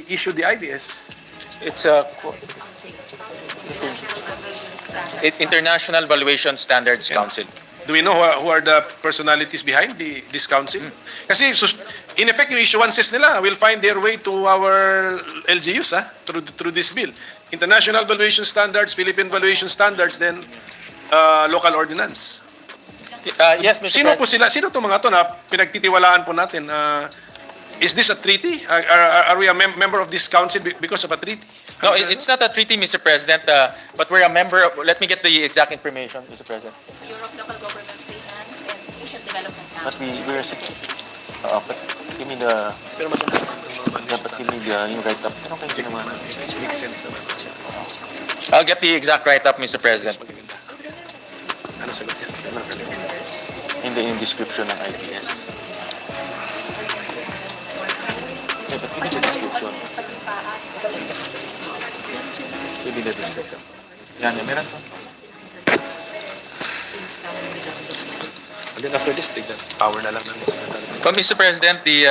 issued the IVS? It's a International Valuation Standards Council. Do we know who are the personalities behind this council? Kasi in effect, yung issuances nila will find their way to our LGUs through this bill. International Valuation Standards, Philippine Valuation Standards, then local ordinance. Yes, Mr. Sino President. po sila? Sino itong mga to na pinagtitiwalaan po natin? Is this a treaty? Are we a member of this council because of a treaty? No, it's not a treaty, Mr. President, but we're a member of, let me get the exact information, Mr. President. Bureau of Local Government Finance and Asian Development But Council. but give me the, dapat give me the, yung write-up. Ano kayo ginawa? Makes sense naman. I'll get the exact write-up, Mr. President. Ano sagot yan? In the description ng IPS. Okay, but give me the description. Give me the description. Yan, meron to. And then after this, take that power na lang ng Well, Mr. President, the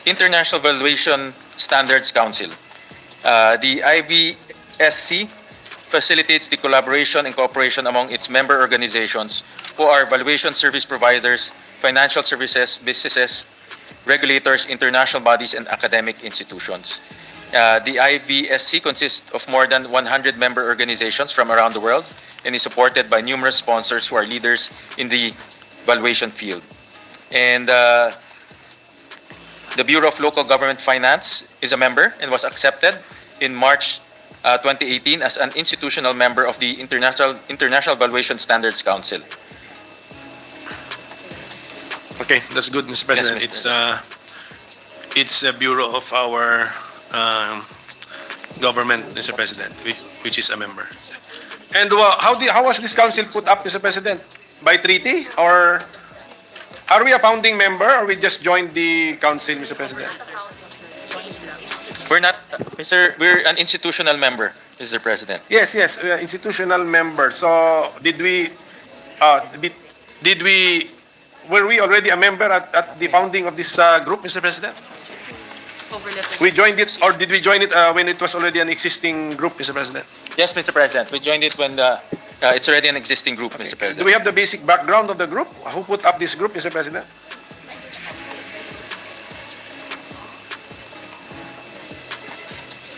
International Valuation Standards Council, the IVSC, facilitates the collaboration and cooperation among its member organizations who are valuation service providers, financial services, businesses, regulators, international bodies, and academic institutions. The IVSC consists of more than 100 member organizations from around the world and is supported by numerous sponsors who are leaders in the valuation field. And the Bureau of Local Government Finance is a member and was accepted in March 2018 as an institutional member of the International Valuation Standards Council. Okay, that's good, Mr. President. Yes, Mr. It's a bureau of our government, Mr. President, which is a member. And how was this council put up, Mr. President? By treaty, or are we a founding member, or we just joined the council, Mr. President? We're not, we're an institutional member, Mr. President. Yes, we are institutional member. So were we already a member at the founding of this group, Mr. President? We joined it, or did we join it when it was already an existing group, Mr. President? Yes, Mr. President. We joined it when it's already an existing group, Mr. Do President. we have the basic background of the group? Who put up this group, Mr. President?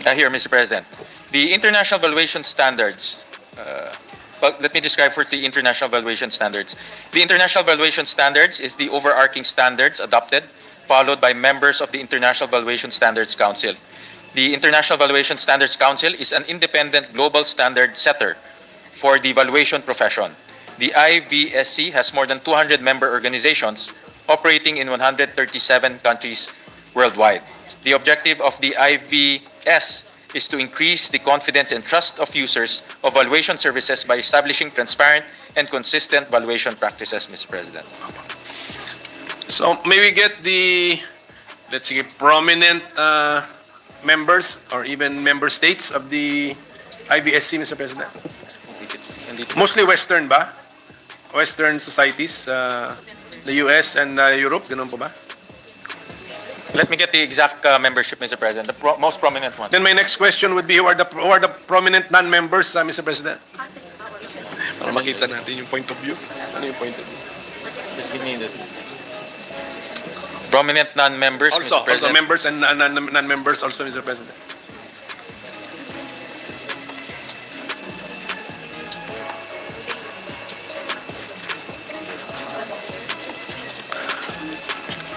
Here, Mr. President. The International Valuation Standards, but let me describe first the International Valuation Standards. The International Valuation Standards is the overarching standards adopted, followed by members of the International Valuation Standards Council. The International Valuation Standards Council is an independent global standard setter for the valuation profession. The IVSC has more than 200 member organizations operating in 137 countries worldwide. The objective of the IVS is to increase the confidence and trust of users of valuation services by establishing transparent and consistent valuation practices, Mr. President. So may we get the, let's say, prominent members or even member states of the IVSC, Mr. President? Mostly Western ba? Western societies, the US and Europe, ganun po ba? Let me get the exact membership, Mr. President, the most prominent one. Then my next question would be, who are the prominent non-members, Mr. President? Para makita natin yung point of view. Ano yung point of view? Just give me the prominent non-members, Also Mr. President. members and non-members also, Mr. President.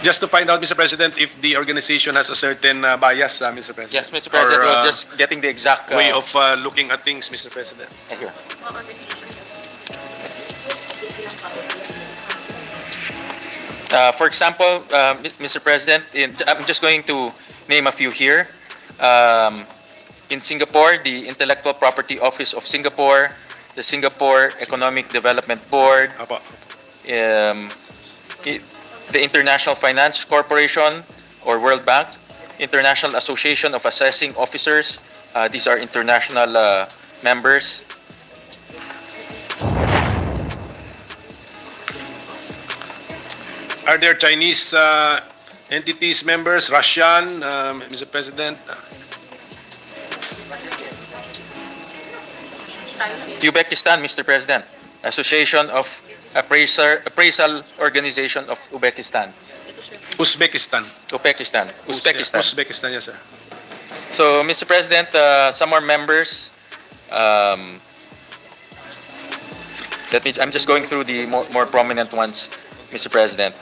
Just to find out, Mr. President, if the organization has a certain bias, Mr. President. Yes, Mr. President, or, we're just getting the exact way of looking at things, Mr. President. Here. For example, Mr. President, I'm just going to name a few here. In Singapore, the Intellectual Property Office of Singapore, the Singapore Economic Development Board, Apo. the International Finance Corporation or World Bank, International Association of Assessing Officers. These are international members. Are there Chinese entities members, Russian, Mr. President. Uzbekistan, Mr. President. Association of Appraisal Organization of Uzbekistan. Uzbekistan. Uzbekistan. Yes, sir. So, Mr. President, some more members. I'm just going through the more prominent ones, Mr. President.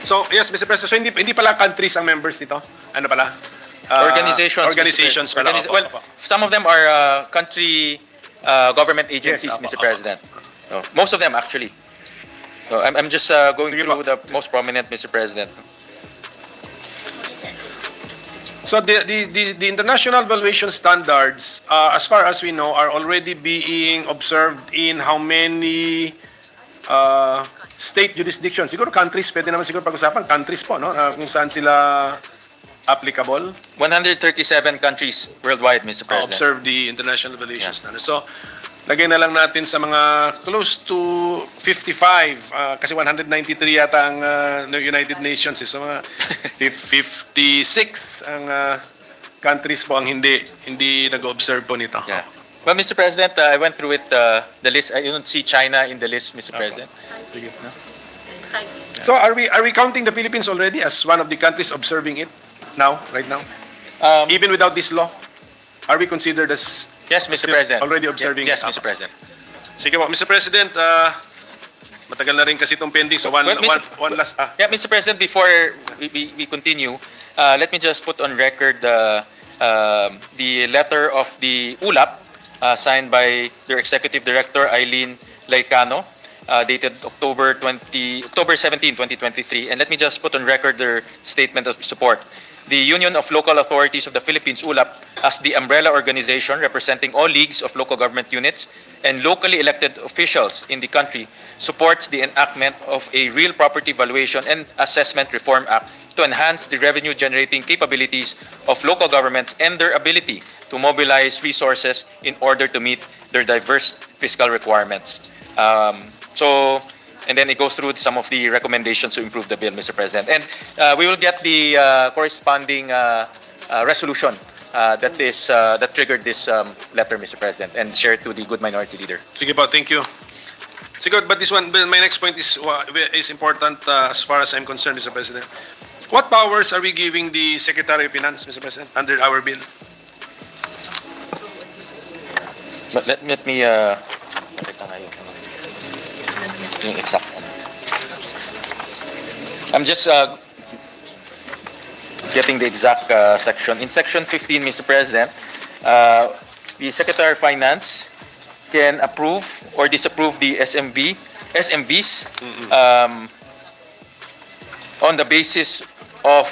So, yes, Mr. President. So, hindi pala countries ang members nito? Ano pala? Organizations. Organizations Mr. pala. President. Opo, Well, opo. some of them are country government agencies, Yes, opo, Mr. opo. President. So, most of them, actually. So, I'm just going Sige through po. the most prominent, Mr. President. So the international valuation standards, as far as we know, are already being observed in how many state jurisdictions? Siguro countries, pwede naman siguro pag-usapan. Countries po, no? Kung saan sila applicable. 137 countries worldwide, Mr. President. Observe the international valuation Yeah. standards. So, lagay na lang natin sa mga close to 55, kasi 193 yata ang United Nations. So, mga 56 ang countries po ang hindi nag-observe po nito. Yeah. Well, Mr. President, I went through it, the list. I don't see China in the list, Mr. President. So, are we counting the Philippines already as one of the countries observing it now, right now? Even without this law? Are we considered as Yes, Mr. President. already observing Yes, it? Mr. President. Sige po, Mr. President, matagal na rin kasi itong pending. So, one last. Yeah, Mr. President, before we continue, let me just put on record the letter of the ULAP signed by their Executive Director, Eileen Laicano, dated October 17, 2023. And let me just put on record their statement of support. The Union of Local Authorities of the Philippines, ULAP, as the umbrella organization representing all leagues of local government units and locally elected officials in the country, supports the enactment of a Real Property Valuation and Assessment Reform Act to enhance the revenue-generating capabilities of local governments and their ability to mobilize resources in order to meet their diverse fiscal requirements. And then it goes through some of the recommendations to improve the bill, Mr. President. And we will get the corresponding resolution that triggered this letter, Mr. President, and share it to the good minority leader. Sige po, thank you. Sige, but this one, my next point is important as far as I'm concerned, Mr. President. What powers are we giving the Secretary of Finance, Mr. President, under our bill? But let me yung exact. I'm just getting the exact section. In section 15, Mr. President, the Secretary of Finance can approve or disapprove the SMVs on the basis of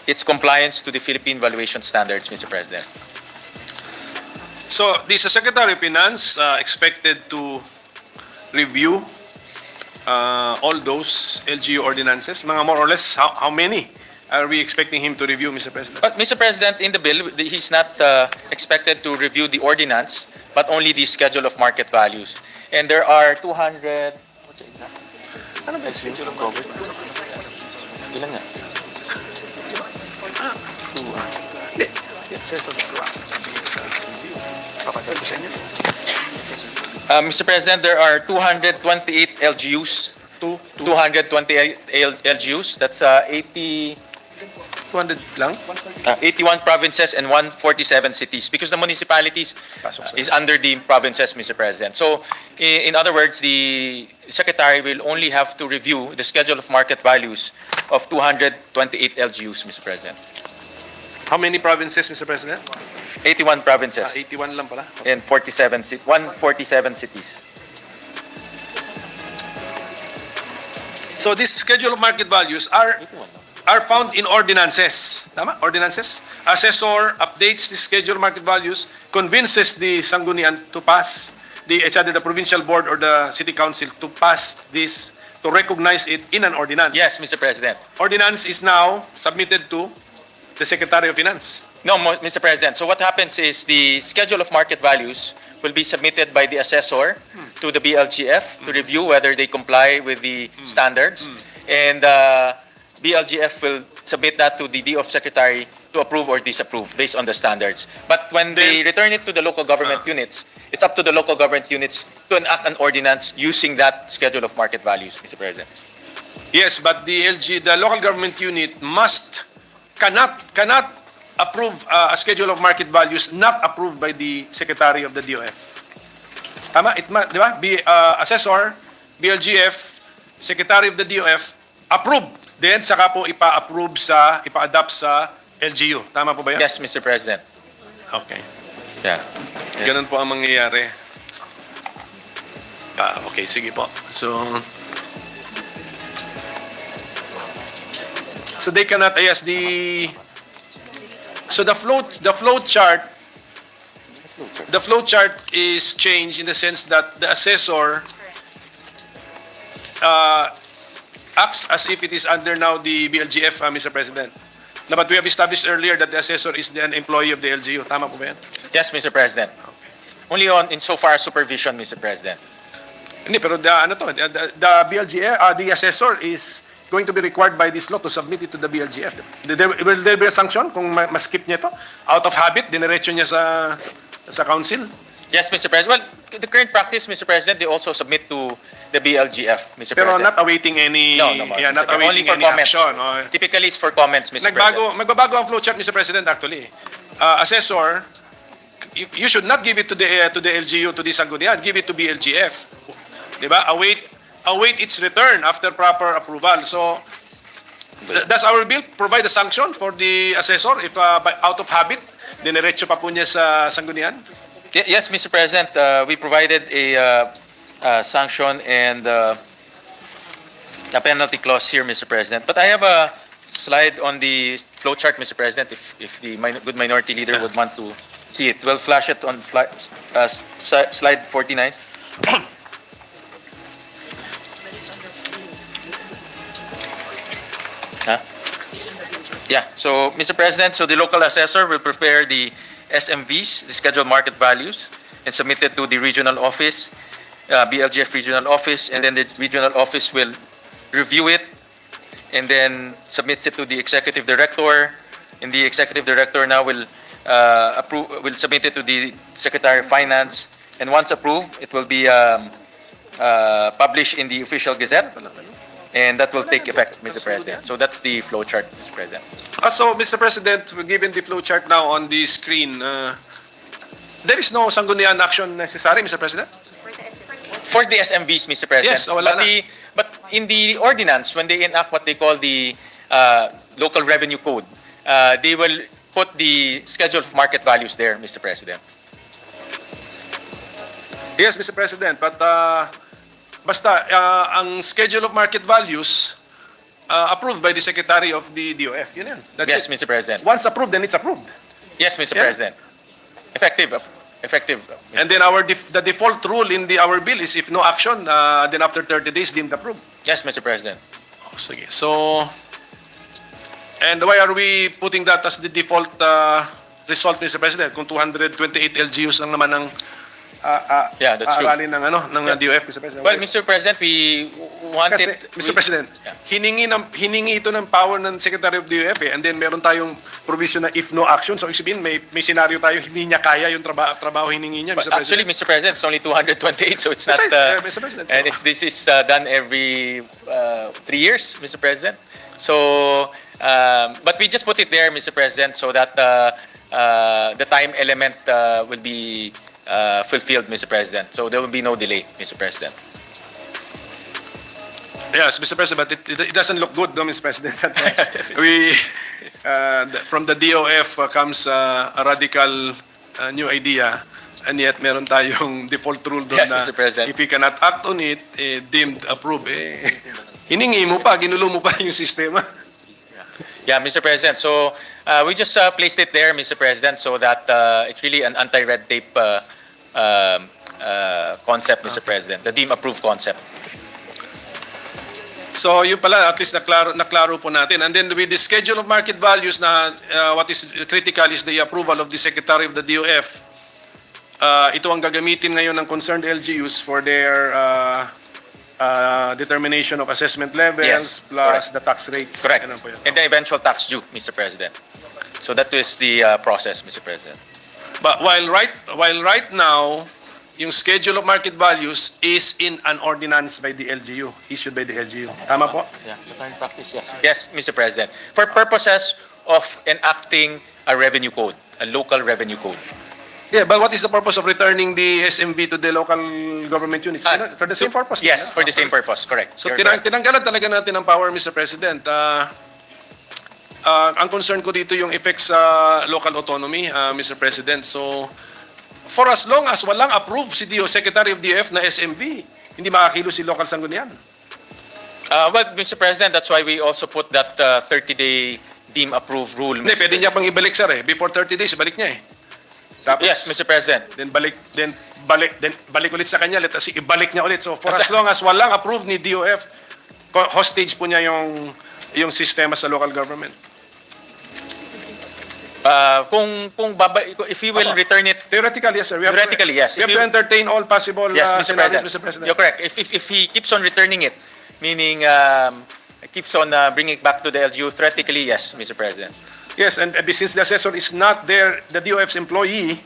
its compliance to the Philippine valuation standards, Mr. President. So, this Secretary of Finance expected to review all those LGU ordinances? Mga more or less, how many are we expecting him to review, Mr. President? But Mr. President, in the bill, he's not expected to review the ordinance, but only the schedule of market values. And there are 200. What's the exact? Ano ba yung schedule of cover? Ilan nga? Mr. President, there are 228 LGUs. 228 LGUs. That's 200 lang? 81 provinces and 147 cities, because the municipalities is under the provinces, Mr. President. So, in other words, the Secretary will only have to review the schedule of market values of 228 LGUs, Mr. President. How many provinces, Mr. President? 81 provinces 81 lang pala. and 147 cities. So, this schedule of market values are found in ordinances. Tama? Ordinances. Assessor updates the schedule of market values, convinces the Sanggunian to pass, either the provincial board or the city council to pass this, to recognize it in an ordinance. Yes, Mr. President. Ordinance is now submitted to the Secretary of Finance. No, Mr. President. So what happens is the schedule of market values will be submitted by the assessor to the BLGF to review whether they comply with the standards. And BLGF will submit that to the DOF secretary to approve or disapprove based on the standards. But when they return it to the local government units, it's up to the local government units to enact an ordinance using that schedule of market values, Mr. President. Yes, but the local government unit cannot approve a schedule of market values not approved by the Secretary of the DOF. Tama? Di ba? Assessor, BLGF, Secretary of the DOF, approve. Then, saka po ipa-adapt sa LGU. Tama po ba yan? Yes, Mr. President. Okay. Yeah. Yes. Ganun po ang mangyayari. Okay, sige po. So they cannot, yes, the flow chart is changed in the sense that the assessor acts as if it is under now the BLGF, Mr. President. No, but we have established earlier that the assessor is an employee of the LGU. Tama po ba yan? Yes, Mr. President. Only on insofar as supervision, Mr. President. Hindi, pero the BLGF, the assessor is going to be required by this law to submit it to the BLGF. Will there be a sanction kung ma-skip niya ito? Out of habit, dinerecho niya sa council? Yes, Mr. President. Well, the current practice, Mr. President, they also submit to the BLGF, Mr. Pero President. not awaiting any, No, not Mr. President. Only awaiting for any comments. action. Oh. Typically, it's for comments, Mr. President. Magbabago ang flowchart, Mr. President, actually. Assessor, you should not give it to the LGU, to the Sanggunian. Give it to BLGF. Diba? Await its return after proper approval. So, does our bill provide a sanction for the assessor if out of habit, dinerecho pa po niya sa Sanggunian? Yes, Mr. President. We provided a sanction and a penalty clause here, Mr. President. But I have a slide on the flow chart, Mr. President, if the good minority leader would want to see it. We'll flash it on slide 49. Huh? Yeah, so Mr. President, so the local assessor will prepare the SMVs, the scheduled market values, and submit it to the regional office, BLGF regional office, and then the regional office will review it and then submits it to the executive director, and the executive director now will submit it to the Secretary of Finance, and once approved, it will be published in the official gazette. And that will take effect, Mr. President. So that's the flow chart, Mr. President. So, Mr. President, given the flow chart now on the screen, there is no Sanggunian action necessary, Mr. President? For the SMVs, Mr. President. Yes, wala na. But in the ordinance, when they enact what they call the local revenue code, they will put the schedule of market values there, Mr. President. Yes, Mr. President, but basta ang schedule of market values approved by the Secretary of the DOF. Yun yan. That's Yes, it. Mr. President. Once approved, then it's approved. Yes, Mr. Yeah. President. Effective. And then the default rule in our bill is if no action, then after 30 days, deemed approved. Yes, Mr. President. Oh, sige. So, and why are we putting that as the default result, Mr. President? Kung 228 LGUs lang naman ang Yeah, that's true. aaralin ng DOF, Mr. President. Well, Mr. President, we wanted... Kasi, Mr. President, Yeah. hiningi ito ng power ng Secretary of the DOF and then meron tayong provision na if no action. So, ibig sabihin, may scenario tayo, hindi niya kaya yung trabaho hiningi niya, But Mr. actually, President. Mr. President, it's only 228, so it's not... Mr. President. And this is done every 3 years, Mr. President. So, but we just put it there, Mr. President, so that the time element will be fulfilled, Mr. President. So there will be no delay, Mr. President. Yes, Mr. President, but it doesn't look good, no, Mr. President. From the DOF comes a radical new idea, and yet meron tayong default rule doon Yes, na Mr. President. if we cannot act on it, deemed approved. Hiningi mo pa, ginulo mo pa yung sistema. Yeah, Mr. President. So we just placed it there, Mr. President, so that it's really an anti-red tape concept, Mr. President, the deem-approved concept. So yun pala, at least naklaro po natin. And then with the schedule of market values na what is critical is the approval of the Secretary of the DOF. ito ang gagamitin ngayon ng concerned LGUs for their determination of assessment levels Yes, plus correct. the tax rates. Correct. Ganun po yun. And the eventual tax due, Mr. President. So that is the process, Mr. President. But while right now, yung schedule of market values is in an ordinance by the LGU, issued by the LGU. Tama po? Yeah, the current practice, yes. Yes, Mr. President. For purposes of enacting a revenue code, a local revenue code. Yeah, but what is the purpose of returning the SMB to the local government units? For the same purpose. Yes, yeah? for the same purpose, correct. So You're correct. tinanggalan talaga natin ang power, Mr. President. Ang concern ko dito yung effects sa local autonomy, Mr. President. So, for as long as walang approve si Secretary of DF na SMB, hindi makakilo si local sanggunian. Well, Mr. President, that's why we also put that 30-day deem approve rule. Hindi, pwede niya pang ibalik, sir, eh. Before 30 days, balik niya, eh. Tapos, Yes, Mr. President. then balik ulit sa kanya, let us see, ibalik niya ulit. So, for as long as walang approve ni DOF, hostage po niya yung sistema sa local government. If we will return it, Theoretically, yes, sir. We have Theoretically, yes. We have If to you- entertain all possible yes, Mr. scenarios, President. Mr. President. You're correct. If he keeps on returning it, meaning keeps on bringing it back to the LGU, theoretically, yes, Mr. President. Yes, and since the assessor is not there, the DOF's employee,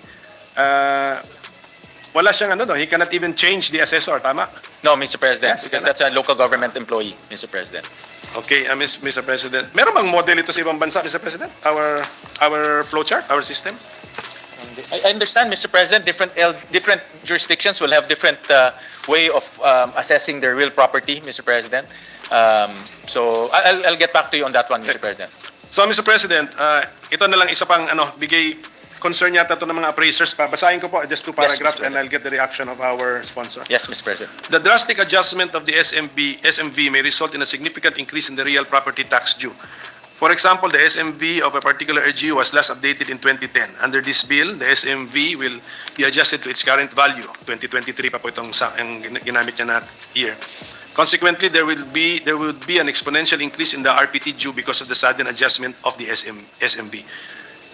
wala siyang he cannot even change the assessor, tama? No, Mr. President, Yes, because cannot. that's a local government employee, Mr. President. Okay, Mr. President. Meron bang model ito sa ibang bansa, Mr. President? Our flowchart, our system? I understand, Mr. President, different jurisdictions will have different way of assessing their real property, Mr. President. So I'll get back to you on that one, Mr. President. So, Mr. President, ito na lang isa pang bigay concern yata ito ng mga appraisers pa. Basahin ko po just two Yes, paragraphs Mr. and I'll get the reaction of our sponsor. Yes, Mr. President. The drastic adjustment of the SMV may result in a significant increase in the real property tax due. For example, the SMV of a particular LGU was last updated in 2010. Under this bill, the SMV will be adjusted to its current value. 2023 pa po itong ginamit niya na year. Consequently, there would be an exponential increase in the RPT due because of the sudden adjustment of the SMV.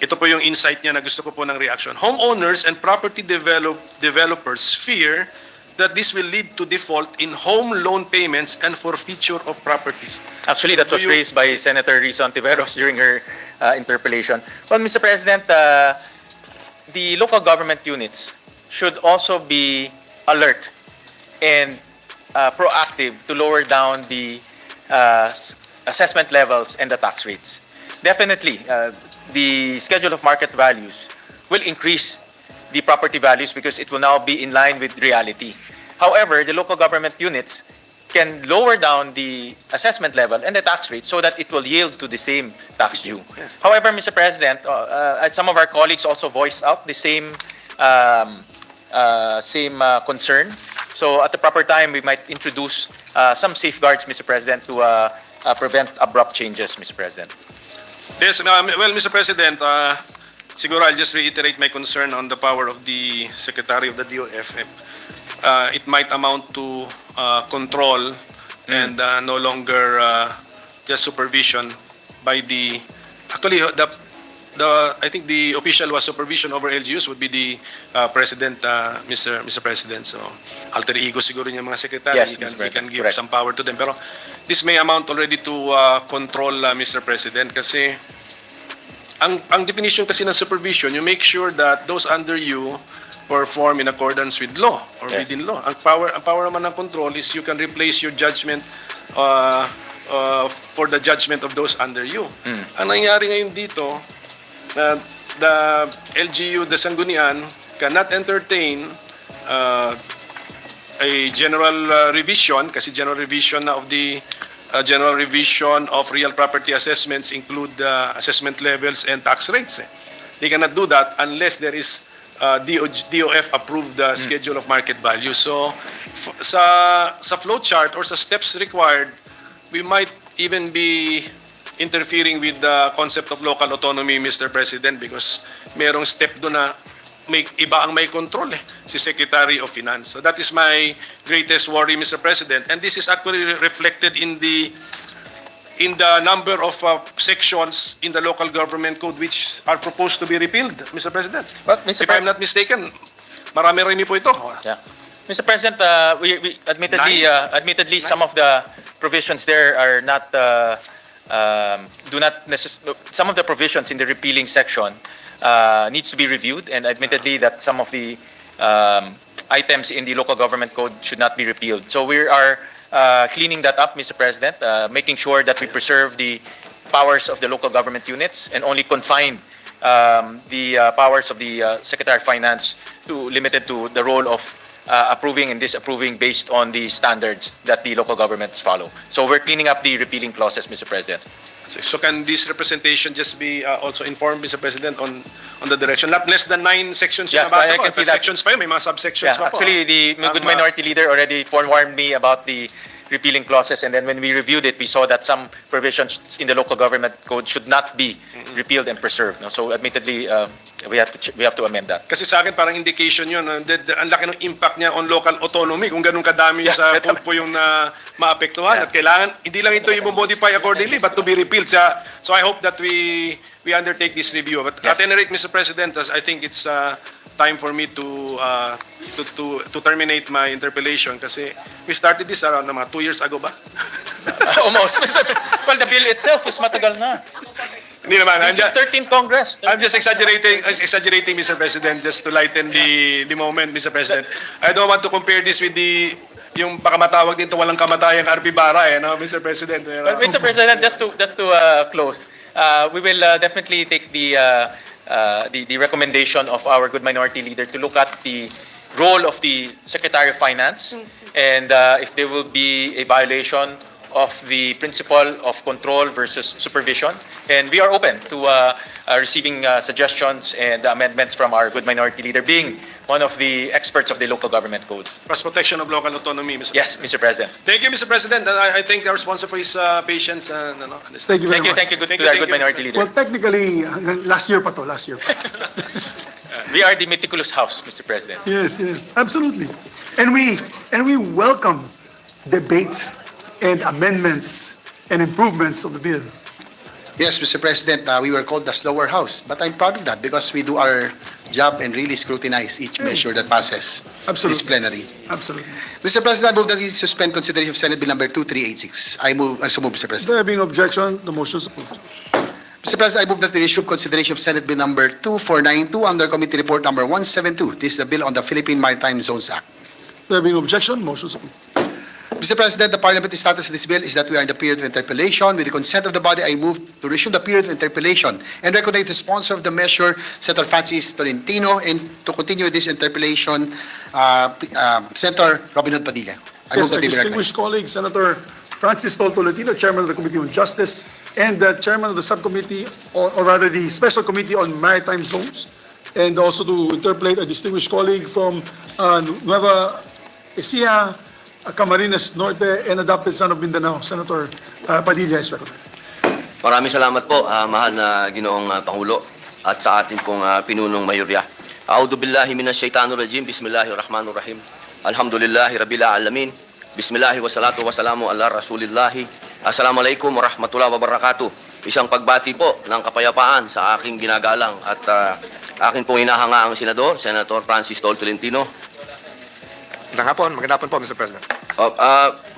Ito po yung insight niya na gusto ko po ng reaction. Homeowners and property developers fear that this will lead to default in home loan payments and forfeiture of properties. Actually, that was raised by Senator Rizon Tiveros during her interpellation. Well, Mr. President, the local government units should also be alert and proactive to lower down the assessment levels and the tax rates. Definitely, the schedule of market values will increase the property values because it will now be in line with reality. However, the local government units can lower down the assessment level and the tax rate so that it will yield to the same tax due. However, Mr. President, some of our colleagues also voiced out the same concern. So at the proper time, we might introduce some safeguards, Mr. President, to prevent abrupt changes, Mr. President. Yes, well, Mr. President, siguro I'll just reiterate my concern on the power of the Secretary of the DOF. It might amount to control and no longer just supervision by the. Actually, I think the official was supervision over LGUs would be the President, Mr. President. So alter ego siguro niya mga secretary. Yes, He Mr. can President. give Correct. some power to them. Pero this may amount already to control, Mr. President, kasi ang definition kasi ng supervision, you make sure that those under you perform in accordance with law or Yes. within law. Ang power naman ng control is you can replace your judgment for the judgment of those under you. Ang nangyari ngayon dito, the LGU, the Sanggunian, cannot entertain a general revision, kasi general revision na of the general revision of real property assessments include assessment levels and tax rates. They cannot do that unless there is DOF approved schedule of market value. So sa flowchart or sa steps required, we might even be interfering with the concept of local autonomy, Mr. President, because merong step doon na may iba ang may control si Secretary of Finance. So that is my greatest worry, Mr. President, and this is actually reflected in the number of sections in the local government code which are proposed to be repealed, Mr. President. But, Mr. If I'm not mistaken, marami rin po ito. Yeah. Mr. President, we admittedly some of the provisions there are not some of the provisions in the repealing section needs to be reviewed, and admittedly that some of the items in the local government code should not be repealed. So we are cleaning that up, Mr. President, making sure that we preserve the powers of the local government units and only confine the powers of the Secretary of Finance limited to the role of approving and disapproving based on the standards that the local governments follow. So we're cleaning up the repealing clauses, Mr. President. So can this representation just be also informed, Mr. President, on the direction? Not less than 9 sections Yeah, yung nabasa I ko. can see that. Sections pa yun, may mga subsections Yeah, pa po. actually, the good minority leader already forewarned me about the repealing clauses, and then when we reviewed it, we saw that some provisions in the local government code should not be repealed and preserved. No? So admittedly, we have to amend that. Kasi sa akin parang indication yun. Ang laki ng impact niya on local autonomy kung ganun kadami sa po yung maapektuhan. At kailangan, hindi lang ito i-modify accordingly but to be repealed. So I hope that we undertake this review. But at any rate, Mr. President, I think it's time for me to terminate my interpellation kasi we started this around mga 2 years ago ba? Almost. Well, the bill itself is matagal na. Hindi naman. This is 13th Congress. I'm just exaggerating, Mr. President, just to lighten the moment, Mr. President. I don't want to compare this with yung baka matawag dito walang kamatayang RP Bara, no, Mr. President. But Mr. President, just to close, we will definitely take the recommendation of our good minority leader to look at the role of the Secretary of Finance and if there will be a violation of the principle of control versus supervision. And we are open to receiving suggestions and amendments from our good minority leader, being one of the experts of the local government code. Plus protection of local autonomy, Mr. Yes, Mr. President. Thank you, Mr. President. And I thank our sponsor for his patience. Thank you very much. Thank you, to our good minority leader. Well, technically, hanggang last year pa to, last year pa. We are the meticulous house, Mr. President. Yes, yes, absolutely. And we welcome debate and amendments and improvements of the bill. Yes, Mr. President, we were called the slower house, but I'm proud of that because we do our job and really scrutinize each measure that passes Absolutely. this plenary. Absolutely. Mr. President, I move that we suspend consideration of Senate Bill number 2386. I so move, Mr. President. There being objection, the motion is approved. Mr. President, I move that we resume consideration of Senate Bill number 2492 under Committee Report number 172. This is the bill on the Philippine Maritime Zones Act. There being objection, motion is approved. Mr. President, the parliamentary status of this bill is that we are in the period of interpellation. With the consent of the body, I move to resume the period of interpellation and recognize the sponsor of the measure, Senator Francis Tolentino, and to continue this interpellation, Senator Robin Hood Padilla. I Yes, move that our they be distinguished recognized. colleague, Senator Francis Tolentino, Chairman of the Committee on Justice, and the Chairman of the Subcommittee, or rather the Special Committee on Maritime Zones, and also to interpolate a distinguished colleague from Nueva Ecija, Camarines Norte, and adopted son of Mindanao, Senator Padilla is recognized. Maraming salamat po, mahal na Ginoong Pangulo at sa ating pong pinunong mayorya. A'udhu billahi minash shaitanir rajim. Bismillahirrahmanirrahim. Alhamdulillahi rabbil alamin. Bismillahi wassalatu wassalamu ala rasulillahi. Assalamualaikum warahmatullahi wabarakatuh. Isang pagbati po ng kapayapaan sa aking ginagalang at aking pong hinahangaang senador, Senator Francis Tolentino. Magandang hapon po, Mr. President.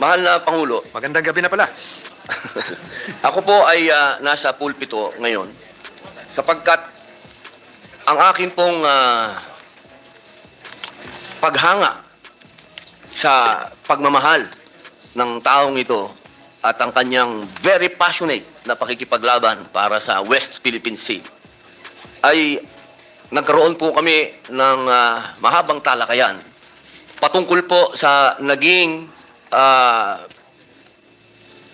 Mahal na Pangulo, Magandang gabi na pala. ako po ay nasa pulpito ngayon sapagkat ang akin pong paghanga sa pagmamahal ng taong ito at ang kanyang very passionate na pakikipaglaban para sa West Philippine Sea ay nagkaroon po kami ng mahabang talakayan patungkol po sa naging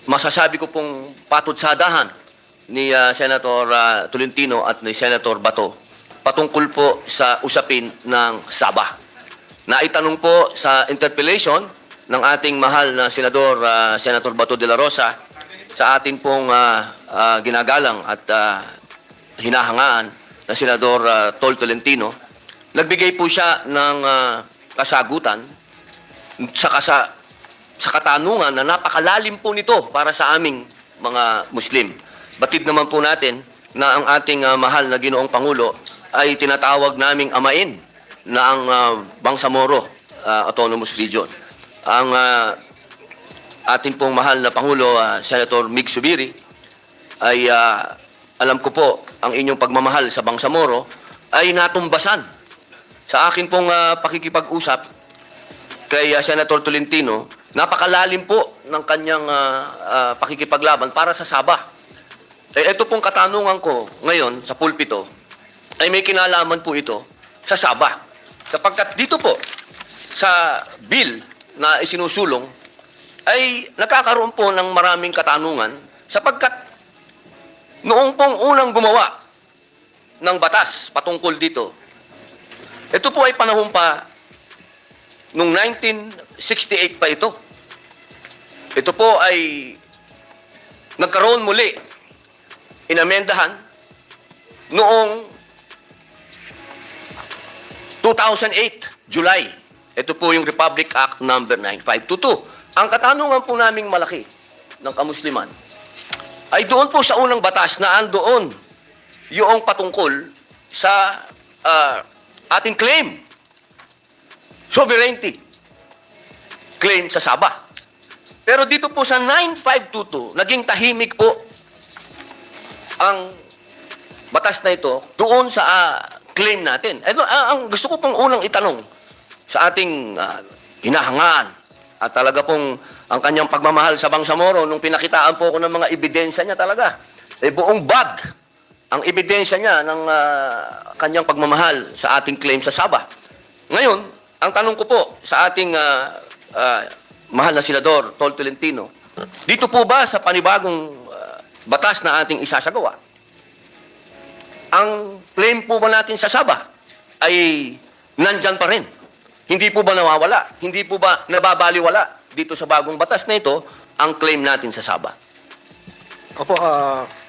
masasabi ko pong patutsadahan ni Senator Tolentino at ni Senator Bato patungkol po sa usapin ng Sabah. Naitanong po sa interpellation ng ating mahal na Senador Senator Bato de la Rosa sa ating pong ginagalang at hinahangaan na Senador Tol Tolentino. Nagbigay po siya ng kasagutan sa katanungan na napakalalim po nito para sa aming mga Muslim. Batid naman po natin na ang ating mahal na Ginoong Pangulo ay tinatawag naming amain na ang Bangsamoro Autonomous Region. Ang ating pong mahal na Pangulo, Senator Mig Zubiri, ay alam ko po ang inyong pagmamahal sa Bangsamoro ay natumbasan sa akin pong pakikipag-usap kay Senator Tolentino. Napakalalim po ng kanyang pakikipaglaban para sa Sabah. Ito pong katanungan ko ngayon sa pulpito ay may kinalaman po ito sa Sabah. Sapagkat dito po sa bill na isinusulong ay nagkakaroon po ng maraming katanungan sapagkat noong pong unang gumawa ng batas patungkol dito, ito po ay panahon pa noong 1968 pa ito. Ito po ay nagkaroon muli, inamendahan noong 2008, July. Ito po yung Republic Act number 9522. Ang katanungan po naming malaki ng kamusliman ay doon po sa unang batas na andoon yung patungkol sa ating claim, sovereignty, claim sa Sabah. Pero dito po sa 9522, naging tahimik po ang batas na ito doon sa claim natin. Ang gusto ko pong unang itanong sa ating hinahangaan at talaga pong ang kanyang pagmamahal sa Bangsamoro nung pinakitaan po ko ng mga ebidensya niya talaga. Buong bag ang ebidensya niya ng kanyang pagmamahal sa ating claim sa Sabah. Ngayon, ang tanong ko po sa ating mahal na Senador Tol Tolentino, dito po ba sa panibagong batas na ating isasagawa, ang claim po ba natin sa Sabah ay nandyan pa rin? Hindi po ba nawawala? Hindi po ba nababaliwala dito sa bagong batas na ito ang claim natin sa Sabah? Opo,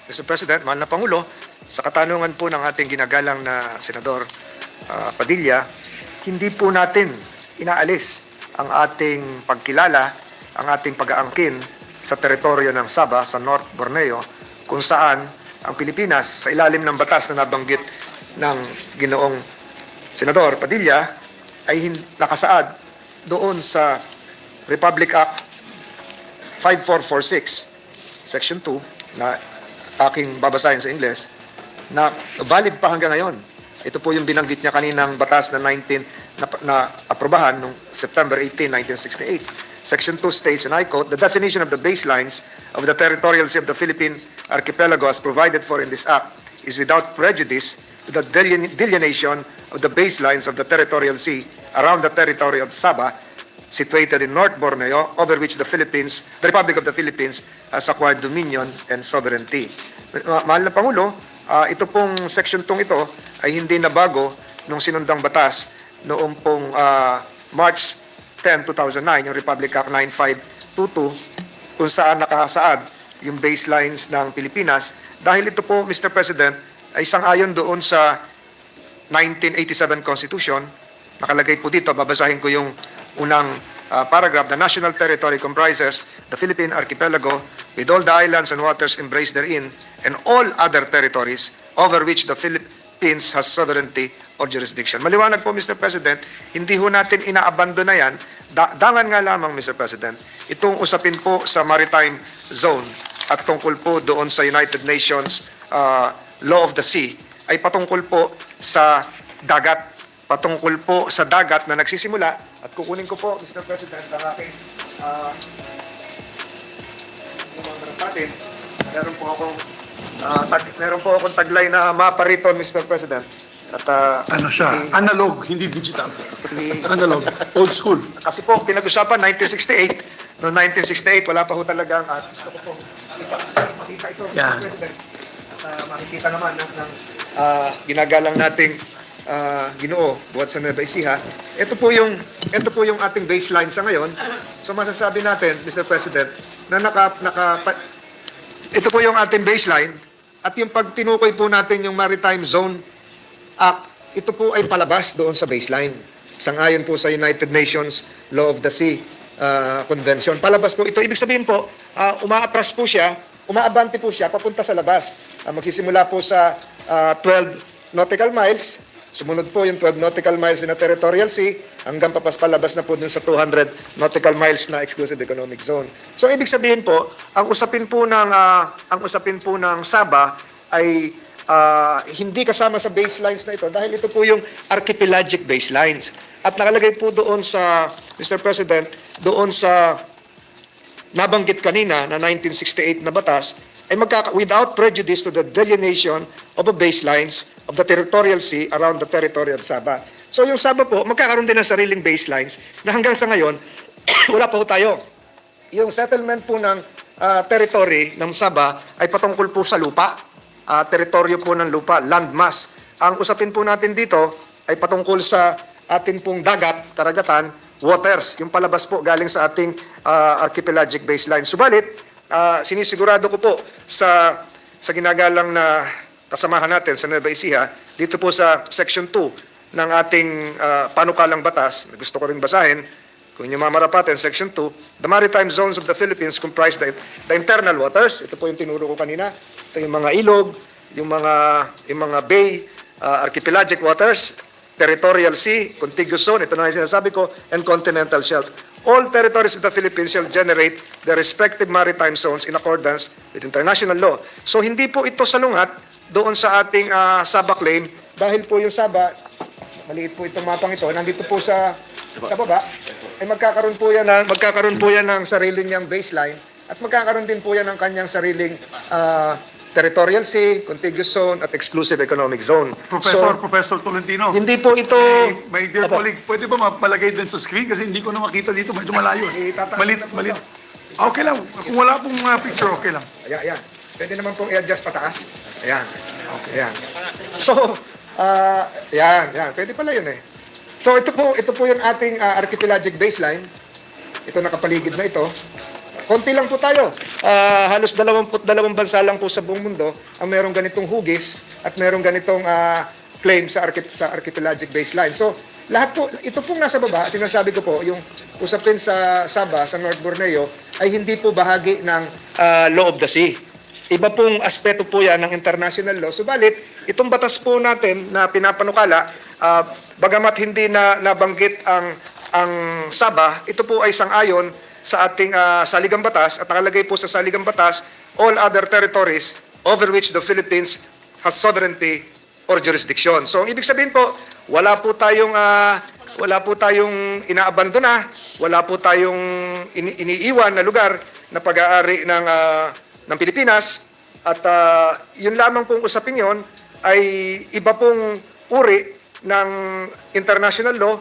Mr. President, mahal na Pangulo, sa katanungan po ng ating ginagalang na Senador Padilla, hindi po natin inaalis ang ating pagkilala, ang ating pag-aangkin sa teritoryo ng Sabah, sa North Borneo, kung saan ang Pilipinas, sa ilalim ng batas na nabanggit ng ginoong Senador Padilla, ay nakasaad doon sa Republic Act 5446, Section 2, na aking babasahin sa Ingles, na valid pa hanggang ngayon. Ito po yung binanggit niya kaninang batas na na aprobahan noong September 18, 1968. Section 2 states, and I quote, "The definition of the baselines of the territorial sea of the Philippine archipelago as provided for in this act is without prejudice to the delineation of the baselines of the territorial sea around the territory of Sabah, situated in North Borneo, over which the Republic of the Philippines has acquired dominion and sovereignty." Mahal na Pangulo, ito pong section 2 ito ay hindi na bago nung sinundang batas noong pong March 10, 2009, yung Republic Act 9522, kung saan nakasaad yung baselines ng Pilipinas. Dahil ito po, Mr. President, ay sang-ayon doon sa 1987 Constitution. Nakalagay po dito, babasahin ko yung unang paragraph. "The national territory comprises the Philippine archipelago with all the islands and waters embraced therein and all other territories over which the Philippines has sovereignty or jurisdiction." Maliwanag po, Mr. President, hindi ho natin inaabandon na yan. Dangan nga lamang, Mr. President, itong usapin po sa maritime zone at tungkol po doon sa United Nations Law of the Sea ay patungkol po sa dagat. Patungkol po sa dagat na nagsisimula, at kukunin ko po, Mr. President, ang aking natin. Meron po akong taglay na mapa rito, Mr. President. At, Ano siya? Analog, hindi digital. Analog. Old school. kasi po, pinag-usapan 1968. Noong 1968, wala pa ho talaga ang gusto ko po makita ito, Mr. Yan. President. At makikita naman ng ginagalang nating Ginoo buhat sa Nueva Ecija. Ito po yung ating baseline sa ngayon. So masasabi natin, Mr. President, na ito po yung ating baseline, at yung pag tinukoy po natin yung Maritime Zone Act, ito po ay palabas doon sa baseline. Sangayon po sa United Nations Law of the Sea Convention. Palabas po ito. Ibig sabihin po, umaatras po siya, umaabante po siya, papunta sa labas. Magsisimula po sa 12 nautical miles Sumunod po yung 12 nautical miles na territorial sea hanggang palabas na po dun sa 200 nautical miles na exclusive economic zone. So ibig sabihin po, ang usapin po ng Sabah ay hindi kasama sa baselines na ito dahil ito po yung archipelagic baselines. At nakalagay po doon sa, Mr. President, doon sa nabanggit kanina na 1968 na batas, ay without prejudice to the delineation of the baselines of the territorial sea around the territory of Sabah. So yung Sabah po, magkakaroon din ng sariling baselines na hanggang sa ngayon, wala pa po tayo. Yung settlement po ng territory ng Sabah ay patungkol po sa lupa, teritoryo po ng lupa, landmass. Ang usapin po natin dito ay patungkol sa atin pong dagat, karagatan, waters, yung palabas po galing sa ating archipelagic baseline. Subalit, sinisigurado ko po sa ginagalang na kasamahan natin sa Nueva Ecija, dito po sa Section 2 ng ating panukalang batas, na gusto ko rin basahin, kung yung mamarapatin, Section 2, the maritime zones of the Philippines comprise the internal waters, ito po yung tinuro ko kanina, ito yung mga ilog, yung mga bay, archipelagic waters, territorial sea, contiguous zone, ito na yung sinasabi ko, and continental shelf. All territories of the Philippines shall generate their respective maritime zones in accordance with international law. So hindi po ito salungat doon sa ating Sabah claim dahil po yung Sabah, maliit po itong mapang ito, nandito po sa baba, ay magkakaroon po yan ng sarili niyang baseline at magkakaroon din po yan ng kanyang sariling territorial sea, contiguous zone, at exclusive economic zone. Professor Tolentino. Hindi po ito... My dear colleague, pwede ba mapalagay din sa screen? Kasi hindi ko na makita dito, medyo malayo. Malit. Okay lang. Kung wala pong picture, okay lang. Ayan. Pwede naman pong i-adjust pataas. Ayan. Okay. Ayan. So, ayan. Pwede pala yun eh. So, ito po yung ating archipelagic baseline. Ito nakapaligid na ito. Konti lang po tayo. Halos 22 bansa lang po sa buong mundo ang merong ganitong hugis at merong ganitong claim sa archipelagic baseline. So, lahat po, ito pong nasa baba, sinasabi ko po, yung usapin sa Sabah, sa North Borneo, ay hindi po bahagi ng law of the sea. Iba pong aspeto po yan ng international law. Subalit, itong batas po natin na pinapanukala, bagamat hindi na nabanggit ang Sabah, ito po ay sang-ayon sa ating saligang batas at nakalagay po sa saligang batas all other territories over which the Philippines has sovereignty or jurisdiction. So, ibig sabihin po, wala po tayong inaabandona, wala po tayong iniiwan na lugar na pag-aari ng Pilipinas at yun lamang pong usapin yon ay iba pong uri ng international law,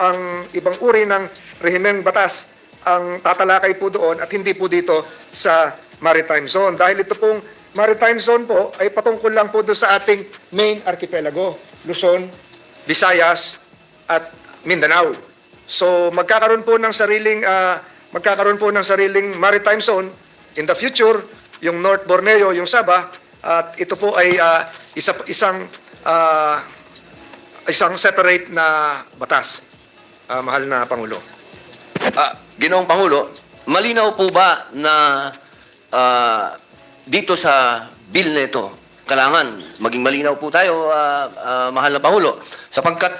ang ibang uri ng rehimeng batas ang tatalakay po doon at hindi po dito sa maritime zone. Dahil ito pong maritime zone po ay patungkol lang po doon sa ating main archipelago, Luzon, Visayas, at Mindanao. So magkakaroon po ng sariling maritime zone in the future, yung North Borneo, yung Sabah, at ito po ay isang separate na batas, mahal na Pangulo. Ginoong Pangulo, malinaw po ba na dito sa bill na ito, kailangan maging malinaw po tayo, mahal na Pangulo, sapagkat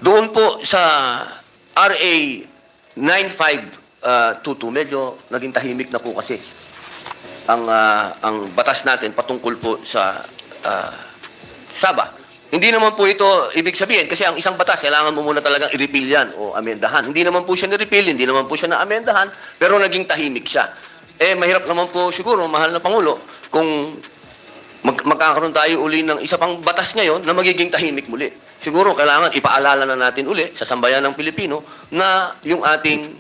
doon po sa RA 9522, medyo naging tahimik na po kasi ang batas natin patungkol po sa Sabah. Hindi naman po ito ibig sabihin kasi ang isang batas kailangan mo muna talagang i-repeal yan o amendahan. Hindi naman po siya ni-repeal, hindi naman po siya na-amendahan, pero naging tahimik siya. Mahirap naman po siguro, mahal na Pangulo, kung magkakaroon tayo uli ng isa pang batas ngayon na magiging tahimik muli. Siguro kailangan ipaalala na natin uli sa sambayan ng Pilipino na yung ating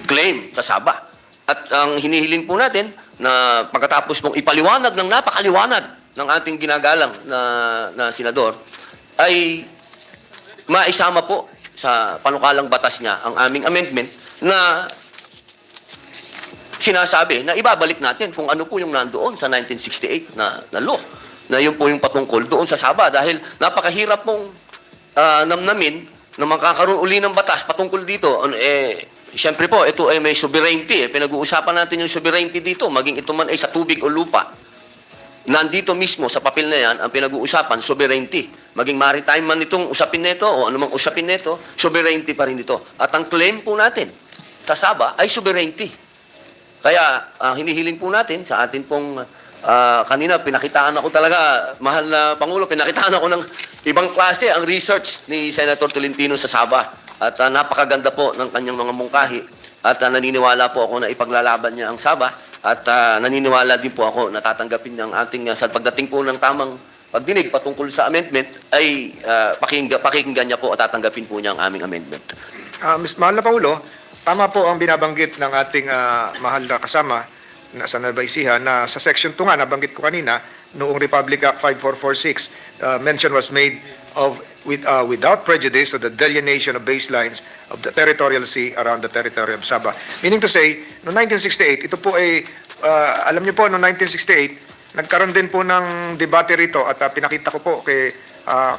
claim sa Sabah. At ang hinihiling po natin na pagkatapos mong ipaliwanag ng napakaliwanag ng ating ginagalang na senador, ay maisama po sa panukalang batas niya ang aming amendment na sinasabi na ibabalik natin kung ano po yung nandoon sa 1968 na law, na yun po yung patungkol doon sa Sabah dahil napakahirap mong namnamin na makakaroon uli ng batas patungkol dito. Siyempre po, ito ay may sovereignty. Pinag-uusapan natin yung sovereignty dito, maging ito man ay sa tubig o lupa. Nandito mismo sa papel na yan, ang pinag-uusapan, sovereignty. maging maritime man itong usapin nito o anumang usapin nito, sovereignty pa rin ito. At ang claim po natin sa Sabah ay sovereignty. Kaya hinihiling po natin sa atin pong kanina pinakitaan ako talaga, mahal na Pangulo, pinakitaan ako ng ibang klase ang research ni Senator Tolentino sa Sabah. At napakaganda po ng kanyang mga mungkahi. At naniniwala po ako na ipaglalaban niya ang Sabah. At naniniwala din po ako na tatanggapin niya ang ating, sa pagdating po ng tamang pagdinig patungkol sa amendment, ay pakinggan niya po at tatanggapin po niya ang aming amendment. Mahal na Pangulo, tama po ang binabanggit ng ating mahal na kasama na sa Nabaisihan na sa Section 2 nga, nabanggit ko kanina, noong Republic Act 5446, mention was made of without prejudice to the delineation of baselines of the territorial sea around the territory of Sabah. Meaning to say, noong 1968, ito po ay, alam niyo po, noong 1968, nagkaroon din po ng debate rito at pinakita ko po kay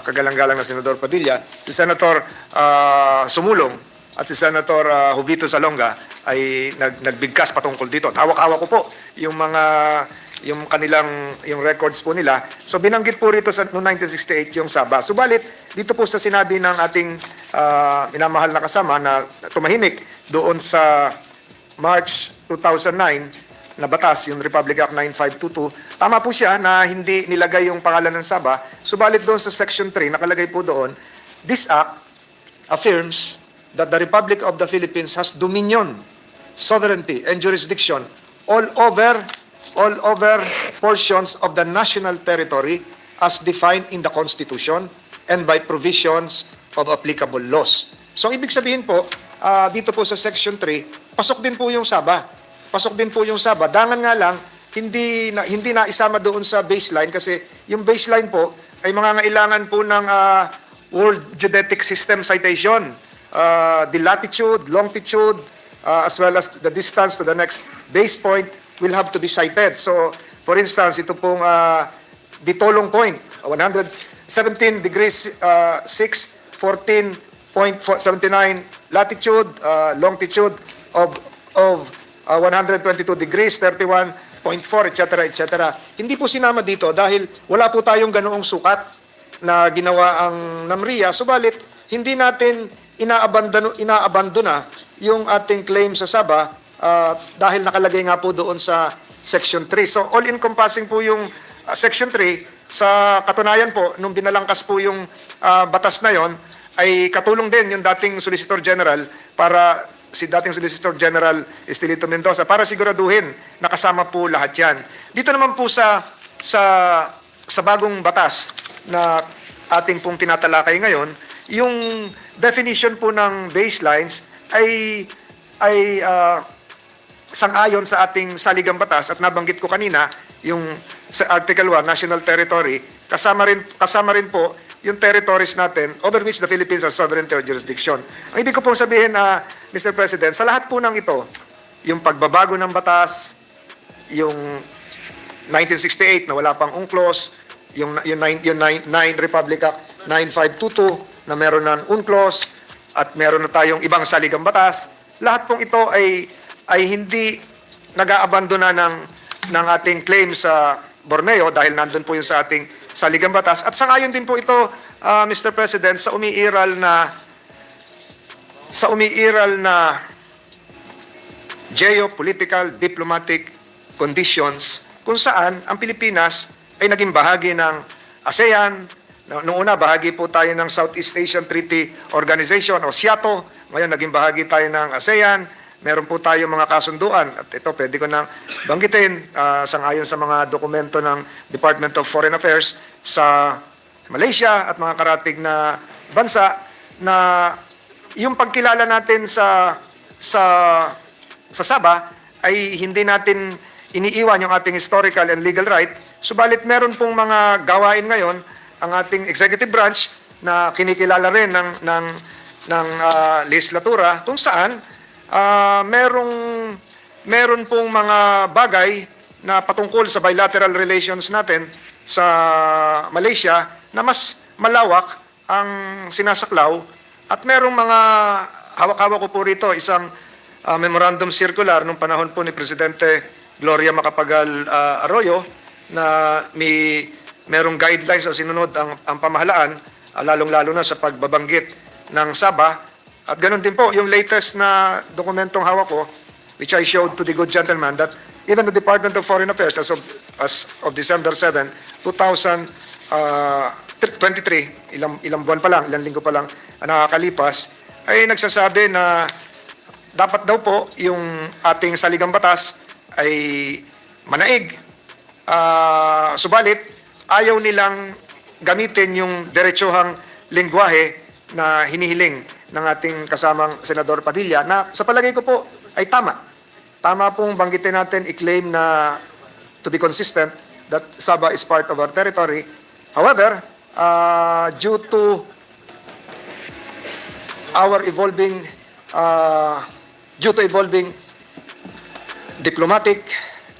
kagalang-galang na Senador Padilla, si Senator Sumulong at si Senator Jovito Salonga ay nagbigkas patungkol dito. Hawak-hawak ko po yung yung records po nila. So binanggit po rito sa noong 1968 yung Sabah. Subalit dito po sa sinabi ng ating minamahal na kasama na tumahimik doon sa March 2009 na batas, yung Republic Act 9522, tama po siya na hindi nilagay yung pangalan ng Sabah. Subalit doon sa Section 3, nakalagay po doon, this act affirms that the Republic of the Philippines has dominion, sovereignty, and jurisdiction all over portions of the national territory as defined in the Constitution and by provisions of applicable laws. So, ibig sabihin po, dito po sa Section 3, pasok din po yung Sabah. Pasok din po yung Sabah. Dangan nga lang, hindi na isama doon sa baseline kasi yung baseline po ay mangangailangan po ng World Geodetic System citation. The latitude, longitude, as well as the distance to the next base point will have to be cited. So, for instance, ito pong Ditolong Point, 117 degrees 6, 14.79 latitude, longitude of 122 degrees, 31.4, etc., etc. Hindi po sinama dito dahil wala po tayong ganoong sukat na ginawa ang NAMRIA. Subalit, hindi natin inaabandona yung ating claim sa Sabah dahil nakalagay nga po doon sa Section 3. So all-encompassing po yung Section 3. Sa katunayan po, nung binalangkas po yung batas na yon, ay katulong din yung dating Solicitor General para si dating Solicitor General Estelito Mendoza para siguraduhin na kasama po lahat yan. Dito naman po sa bagong batas na ating pong tinatalakay ngayon, yung definition po ng baselines ay sang-ayon sa ating saligang batas at nabanggit ko kanina yung sa Article 1, National Territory, kasama rin po yung territories natin over which the Philippines has sovereignty or jurisdiction. Ang ibig ko pong sabihin, Mr. President, sa lahat po ng ito, yung pagbabago ng batas, yung 1968 na wala pang UNCLOS, yung 9 Republic Act 9522 na meron ng UNCLOS at meron na tayong ibang saligang batas, lahat pong ito ay hindi nag-aabandona ng ating claim sa Borneo dahil nandun po yung sa ating saligang batas. At sangayon din po ito, Mr. President, sa umiiral na geopolitical diplomatic conditions kung saan ang Pilipinas ay naging bahagi ng ASEAN. Noong una, bahagi po tayo ng Southeast Asian Treaty Organization o SIATO. Ngayon, naging bahagi tayo ng ASEAN. Meron po tayo mga kasunduan at ito pwede ko nang banggitin sangayon sa mga dokumento ng Department of Foreign Affairs sa Malaysia at mga karatig na bansa na yung pagkilala natin sa Sabah ay hindi natin iniiwan yung ating historical and legal right. Subalit meron pong mga gawain ngayon ang ating executive branch na kinikilala rin ng legislatura kung saan meron pong mga bagay na patungkol sa bilateral relations natin sa Malaysia na mas malawak ang sinasaklaw at merong mga hawak-hawak ko po rito isang memorandum circular nung panahon po ni Presidente Gloria Macapagal Arroyo na may merong guidelines na sinunod ang pamahalaan, lalong-lalo na sa pagbabanggit ng Sabah. At ganun din po, yung latest na dokumentong hawak ko, which I showed to the good gentleman, that even the Department of Foreign Affairs, as of December 7, 2023, ilang buwan pa lang, ilang linggo pa lang nakakalipas, ay nagsasabi na dapat daw po yung ating saligang batas ay manaig. Subalit, ayaw nilang gamitin yung diretsuhang lingwahe na hinihiling ng ating kasamang Senador Padilla na sa palagay ko po ay tama. Tama pong banggitin natin, i-claim na to be consistent that Sabah is part of our territory. However, due to our evolving diplomatic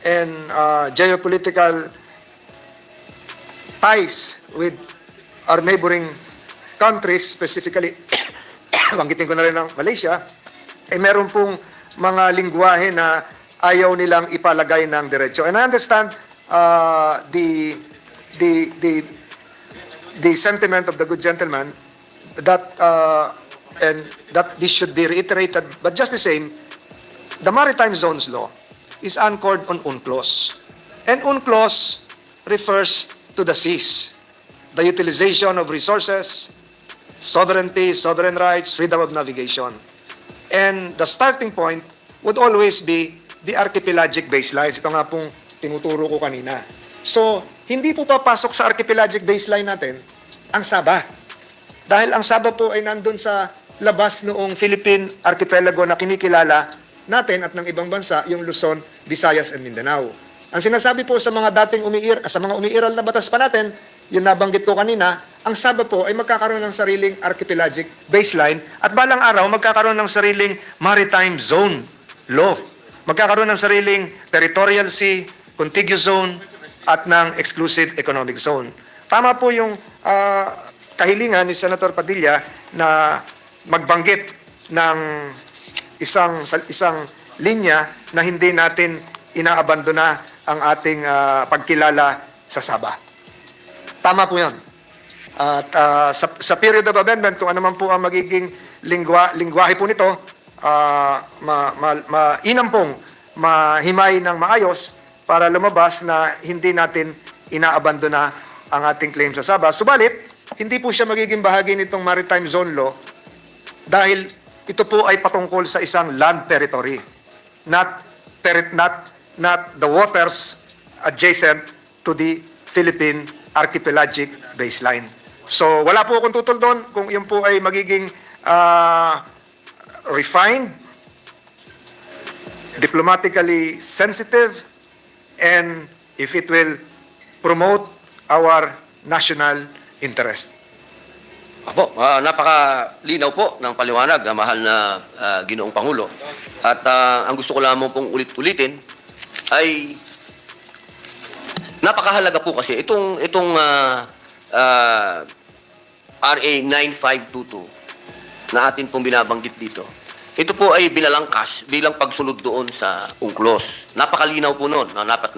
and geopolitical ties with our neighboring countries, specifically, banggitin ko na rin ng Malaysia, ay meron pong mga lingwahe na ayaw nilang ipalagay ng diretso. And I understand the sentiment of the good gentleman that and that this should be reiterated. But just the same, the Maritime Zones Law is anchored on UNCLOS. And UNCLOS refers to the seas, the utilization of resources, sovereignty, sovereign rights, freedom of navigation. And the starting point would always be the archipelagic baselines. Ito nga pong tinuturo ko kanina. So, hindi po papasok sa archipelagic baseline natin ang Sabah. Dahil ang Sabah po ay nandun sa labas noong Philippine Archipelago na kinikilala natin at ng ibang bansa, yung Luzon, Visayas, and Mindanao. Ang sinasabi po sa mga dating sa mga umiiral na batas pa natin, yung nabanggit ko kanina, ang Sabah po ay magkakaroon ng sariling archipelagic baseline at balang araw magkakaroon ng sariling maritime zone law. Magkakaroon ng sariling territorial sea, contiguous zone, at ng exclusive economic zone. Tama po yung kahilingan ni Senator Padilla na magbanggit ng isang linya na hindi natin inaabandona ang ating pagkilala sa Sabah. Tama po yun. At sa period of amendment, kung ano man po ang magiging lingwahe po nito, mainam pong mahimay ng maayos para lumabas na hindi natin inaabandona ang ating claim sa Sabah. Subalit, hindi po siya magiging bahagi nitong Maritime Zone Law dahil ito po ay patungkol sa isang land territory, not the waters adjacent to the Philippine archipelagic baseline. So wala po akong tutol doon kung yun po ay magiging refined, diplomatically sensitive, and if it will promote our national interest. Apo, napakalinaw po ng paliwanag na mahal na Ginoong Pangulo. At ang gusto ko lamang pong ulit-ulitin ay napakahalaga po kasi itong RA 9522 na atin pong binabanggit dito. Ito po ay binalangkas bilang pagsunod doon sa UNCLOS. Napakalinaw po noon.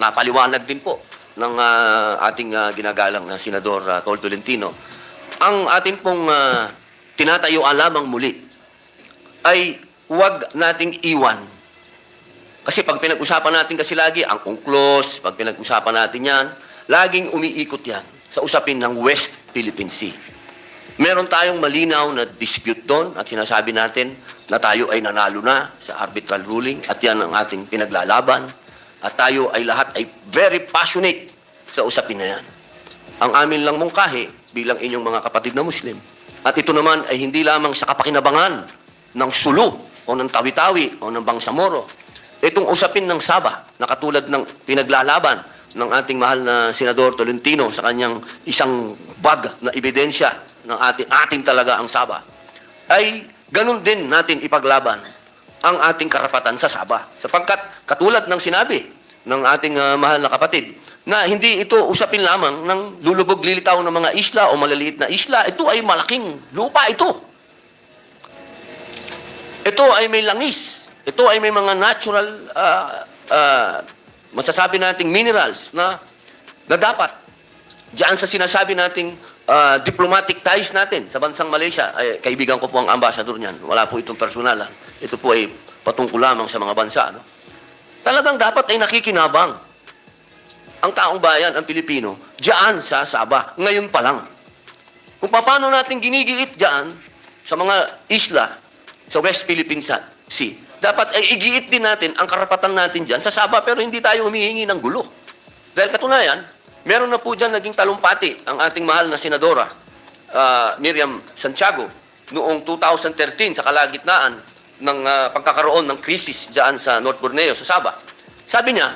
Napaliwanag din po ng ating ginagalang na Senador Tol Tolentino. Ang atin pong tinatayuan lamang muli ay huwag nating iwan. Kasi pag pinag-usapan natin kasi lagi ang UNCLOS, pag pinag-usapan natin yan, laging umiikot yan sa usapin ng West Philippine Sea. Meron tayong malinaw na dispute doon at sinasabi natin na tayo ay nanalo na sa arbitral ruling at yan ang ating pinaglalaban at tayo ay lahat ay very passionate sa usapin na yan. Ang amin lang mungkahi bilang inyong mga kapatid na Muslim at ito naman ay hindi lamang sa kapakinabangan ng Sulu o ng Tawi-Tawi o ng Bangsamoro. Itong usapin ng Sabah na katulad ng pinaglalaban ng ating mahal na Senador Tolentino sa kanyang isang bag na ebidensya ng ating talaga ang Sabah, ay ganun din natin ipaglaban ang ating karapatan sa Sabah. Sapagkat katulad ng sinabi ng ating mahal na kapatid, na hindi ito usapin lamang ng lulubog lilitaw ng mga isla o malaliit na isla, ito ay malaking lupa ito. Ito ay may langis. Ito ay may mga natural, masasabi nating minerals na dapat Diyan sa sinasabi nating diplomatic ties natin sa bansang Malaysia, ay, kaibigan ko po ang ambassador niyan. Wala po itong personalan. Ito po ay patungkol lamang sa mga bansa. No? Talagang dapat ay nakikinabang ang taong bayan, ang Pilipino, diyan sa Sabah. Ngayon pa lang. Kung paano natin ginigiit diyan sa mga isla sa West Philippine Sea, dapat ay igiit din natin ang karapatan natin diyan sa Sabah, pero hindi tayo humihingi ng gulo. Dahil katunayan, meron na po dyan naging talumpati ang ating mahal na senadora, Miriam Santiago, noong 2013 sa kalagitnaan ng pagkakaroon ng krisis dyan sa North Borneo, sa Sabah. Sabi niya,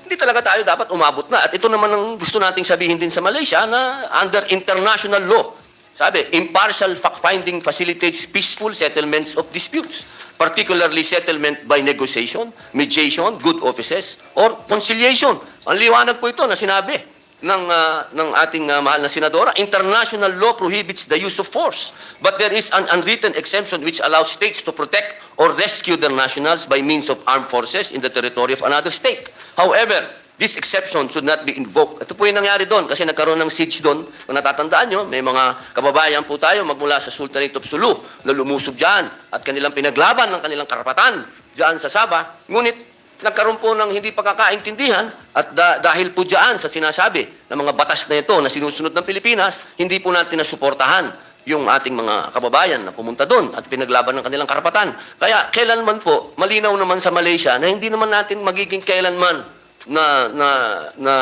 hindi talaga tayo dapat umabot na. At ito naman ang gusto nating sabihin din sa Malaysia na under international law. Sabi, impartial fact-finding facilitates peaceful settlements of disputes, particularly settlement by negotiation, mediation, good offices, or conciliation. Ang liwanag po ito na sinabi ng ating mahal na senadora. International law prohibits the use of force, but there is an unwritten exemption which allows states to protect or rescue their nationals by means of armed forces in the territory of another state. However, this exception should not be invoked. Ito po yung nangyari doon kasi nagkaroon ng siege doon. Kung natatandaan nyo, may mga kababayan po tayo magmula sa Sultanate of Sulu na lumusob dyan at kanilang pinaglaban ng kanilang karapatan dyan sa Sabah. Ngunit nagkaroon po ng hindi pagkakaintindihan at dahil po dyan sa sinasabi ng mga batas na ito na sinusunod ng Pilipinas, hindi po natin nasuportahan yung ating mga kababayan na pumunta doon at pinaglaban ng kanilang karapatan. Kaya kailanman po, malinaw naman sa Malaysia na hindi naman natin magiging kailanman na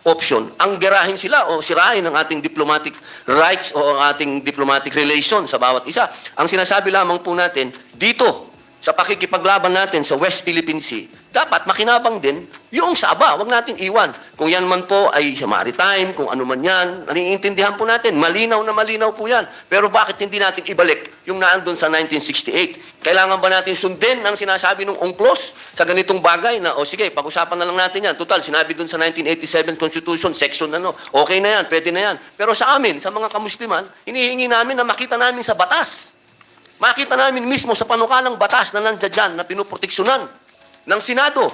option ang gerahin sila o sirain ang ating diplomatic rights o ang ating diplomatic relation sa bawat isa. Ang sinasabi lamang po natin, dito sa pakikipaglaban natin sa West Philippine Sea, dapat makinabang din yung Sabah. Huwag natin iwan. Kung yan man po ay sa maritime, kung ano man yan, naiintindihan po natin. Malinaw na malinaw po yan. Pero bakit hindi natin ibalik yung naandun sa 1968? Kailangan ba natin sundin ang sinasabi ng UNCLOS sa ganitong bagay na, o sige, pag-usapan na lang natin yan. Total, sinabi dun sa 1987 Constitution, section ano, okay na yan, pwede na yan. Pero sa amin, sa mga kamusliman, hinihingi namin na makita namin sa batas. Makita namin mismo sa panukalang batas na nandiyan dyan na pinuproteksyonan ng Senado.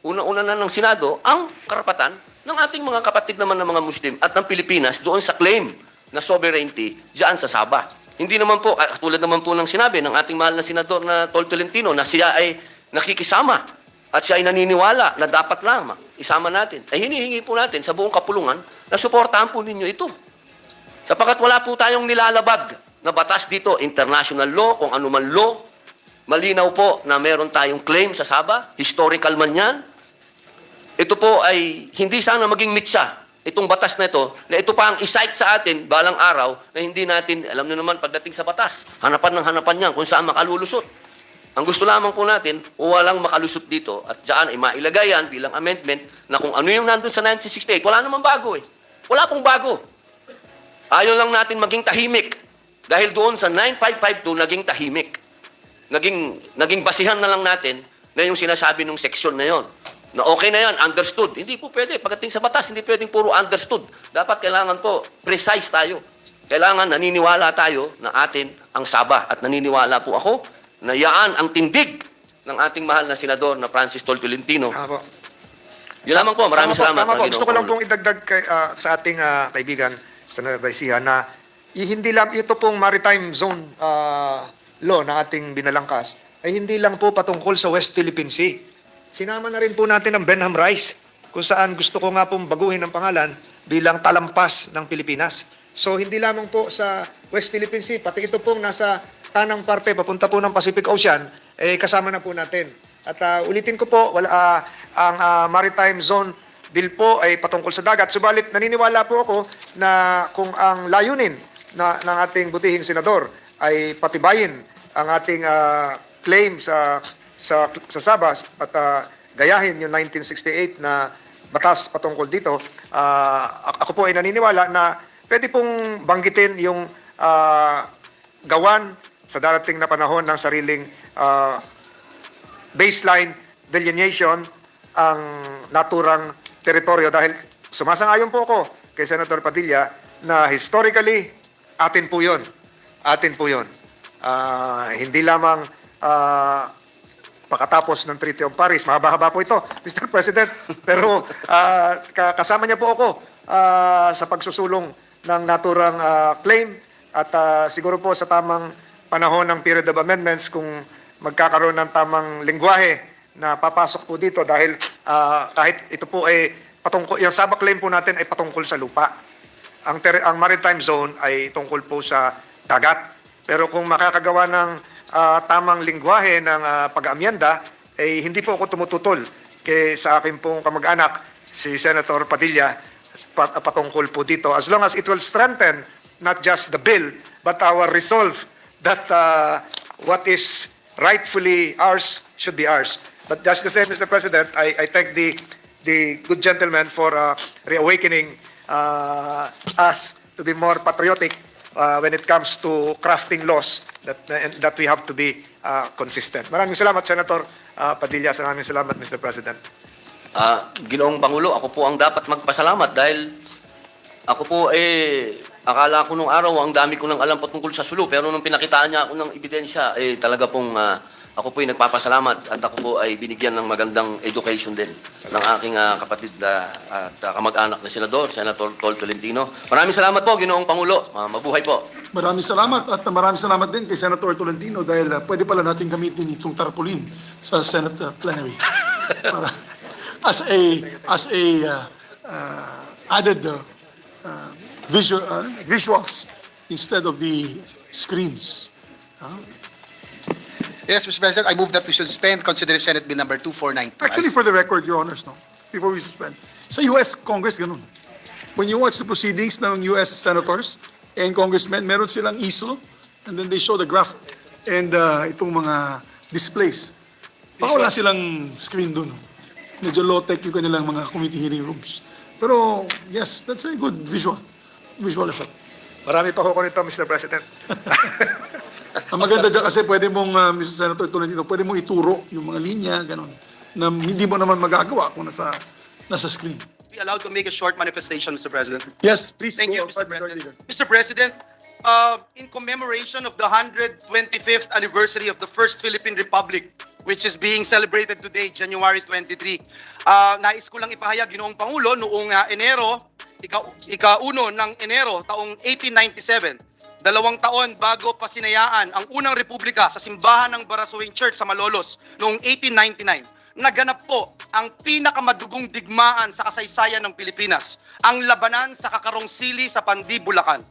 Una-una na ng Senado ang karapatan ng ating mga kapatid naman ng mga Muslim at ng Pilipinas doon sa claim na sovereignty dyan sa Sabah. Hindi naman po, katulad naman po ng sinabi ng ating mahal na senador na Tolentino na siya ay nakikisama at siya ay naniniwala na dapat lang isama natin. Ay hinihingi po natin sa buong kapulungan na suportahan po ninyo ito. Sapagkat wala po tayong nilalabag na batas dito, international law, kung ano man law. Malinaw po na meron tayong claim sa Sabah, historical man yan. Ito po ay hindi sana maging mitsa, itong batas na ito pa ang isight sa atin balang araw na hindi natin, alam nyo naman, pagdating sa batas, hanapan ng hanapan yan kung saan makalulusot. Ang gusto lamang po natin, walang makalusot dito at dyan ay mailagay yan bilang amendment na kung ano yung nandun sa 1968, wala namang bago eh. Wala pong bago. Ayaw lang natin maging tahimik. Dahil doon sa 9552, naging tahimik. Naging basihan na lang natin na yung sinasabi ng seksyon na yon. Na okay na yan, understood. Hindi po pwede. Pagdating sa batas, hindi pwedeng puro understood. Dapat kailangan po, precise tayo. Kailangan naniniwala tayo na atin ang Sabah. At naniniwala po ako na yaan ang tindig ng ating mahal na senador na Francis Tolentino. Tama po. Yun lamang po. Maraming salamat. Tama po. Panginoon Gusto ko lang Pangulo. pong idagdag sa ating kaibigan, Senator Garcia, na hindi lang ito pong maritime zone law na ating binalangkas, ay hindi lang po patungkol sa West Philippine Sea. Sinama na rin po natin ang Benham Rice, kung saan gusto ko nga pong baguhin ang pangalan bilang talampas ng Pilipinas. So hindi lamang po sa West Philippine Sea, pati ito pong nasa kanang parte, papunta po ng Pacific Ocean, kasama na po natin. At ulitin ko po, ang maritime zone bill po ay patungkol sa dagat. Subalit naniniwala po ako na kung ang layunin ng ating butihing senador ay patibayin ang ating claim sa Sabah at gayahin yung 1968 na batas patungkol dito, ako po ay naniniwala na pwede pong banggitin yung gawan sa darating na panahon ng sariling baseline delineation ang naturang teritoryo dahil sumasang-ayon po ako kay Senator Padilla na historically atin po yun. Atin po yun. Hindi lamang pakatapos ng Treaty of Paris. Mahaba-haba po ito, Mr. President. Pero kasama niya po ako sa pagsusulong ng naturang claim at siguro po sa tamang panahon ng period of amendments kung magkakaroon ng tamang lingwahe na papasok po dito dahil kahit ito po ay patungkol, yung SABA claim po natin ay patungkol sa lupa. Ang maritime zone ay tungkol po sa dagat. Pero kung makakagawa ng tamang lingwahe ng pag-amyenda, eh hindi po ako tumututol sa aking pong kamag-anak, si Senator Padilla, patungkol po dito. As long as it will strengthen not just the bill, but our resolve that what is rightfully ours should be ours. But just the same, Mr. President, I thank the good gentleman for reawakening us to be more patriotic when it comes to crafting laws that we have to be consistent. Maraming salamat, Senator Padilla. Maraming salamat, Mr. President. Ginoong Pangulo, ako po ang dapat magpasalamat dahil ako po akala ko nung araw ang dami ko nang alam patungkol sa sulu, pero nung pinakitaan niya ako ng ebidensya, talaga pong ako po ay nagpapasalamat at ako po ay binigyan ng magandang education din ng aking kapatid at kamag-anak na senador, Senator Tolentino. Maraming salamat po, Ginoong Pangulo. Mabuhay po. Maraming salamat at maraming salamat din kay Senator Tolentino dahil pwede pala natin gamitin itong tarpaulin sa Senate plenary. Para, as a added visuals instead of the screens. Yes, Mr. President, I move that we suspend considering Senate Bill number 2492. Actually, for the record, Your Honors, no, before we suspend, sa US Congress, ganun. When you watch the proceedings ng US senators and congressmen, meron silang easel, and then they show the graph and itong mga displays. Baka wala silang screen dun. No? Medyo low-tech yung kanilang mga committee hearing rooms. Pero, yes, that's a good visual effect. Marami pa ho ko nito, Mr. President. Ang maganda dyan kasi pwede mong, Mr. Senator Tolentino, pwede mong ituro yung mga linya, gano'n, na hindi mo naman magagawa kung nasa screen. Be allowed to make a short manifestation, Mr. President. Yes, please. Thank you, go Mr. ahead, Majority Leader. President. Mr. President, in commemoration of the 125th anniversary of the First Philippine Republic, which is being celebrated today, January 23, nais ko lang ipahayag, Ginoong Pangulo, noong ika-1 ng Enero taong 1897, 2 taon bago pasinayaan ang unang republika sa simbahan ng Barasuing Church sa Malolos noong 1899, naganap po ang pinakamadugong digmaan sa kasaysayan ng Pilipinas, ang labanan sa Kakarong Sili sa Pandi, Bulacan.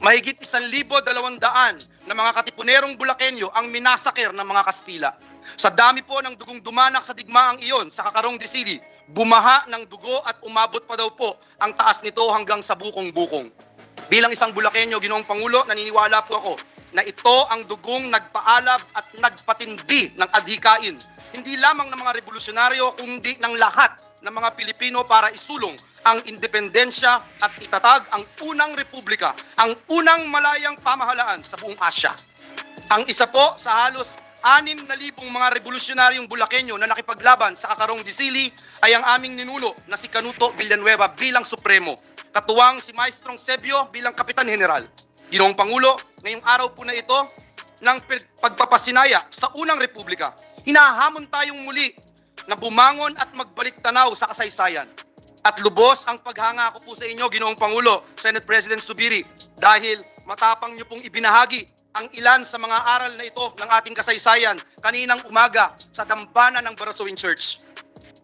Mahigit 1,200 na mga katipunerong Bulakenyo ang minasakir ng mga Kastila. Sa dami po ng dugong dumanak sa digmaang iyon sa Kakarong de Sili, bumaha ng dugo at umabot pa daw po ang taas nito hanggang sa bukong-bukong. Bilang isang Bulakenyo, Ginoong Pangulo, naniniwala po ako na ito ang dugong nagpaalab at nagpatindi ng adhikain, hindi lamang ng mga revolusyonaryo, kundi ng lahat ng mga Pilipino para isulong ang independensya at itatag ang unang republika, ang unang malayang pamahalaan sa buong Asya. Ang isa po sa halos 6,000 mga revolusyonaryong Bulakenyo na nakipaglaban sa Kakarong de Sili ay ang aming ninuno na si Canuto Villanueva bilang Supremo, katuwang si Maestrong Sebio bilang Kapitan General. Ginoong Pangulo, ngayong araw po na ito ng pagpapasinaya sa unang republika, hinahamon tayong muli na bumangon at magbalik tanaw sa kasaysayan. At lubos ang paghanga ko po sa inyo, Ginoong Pangulo, Senate President Zubiri, dahil matapang niyo pong ibinahagi ang ilan sa mga aral na ito ng ating kasaysayan kaninang umaga sa dambana ng Barasuing Church.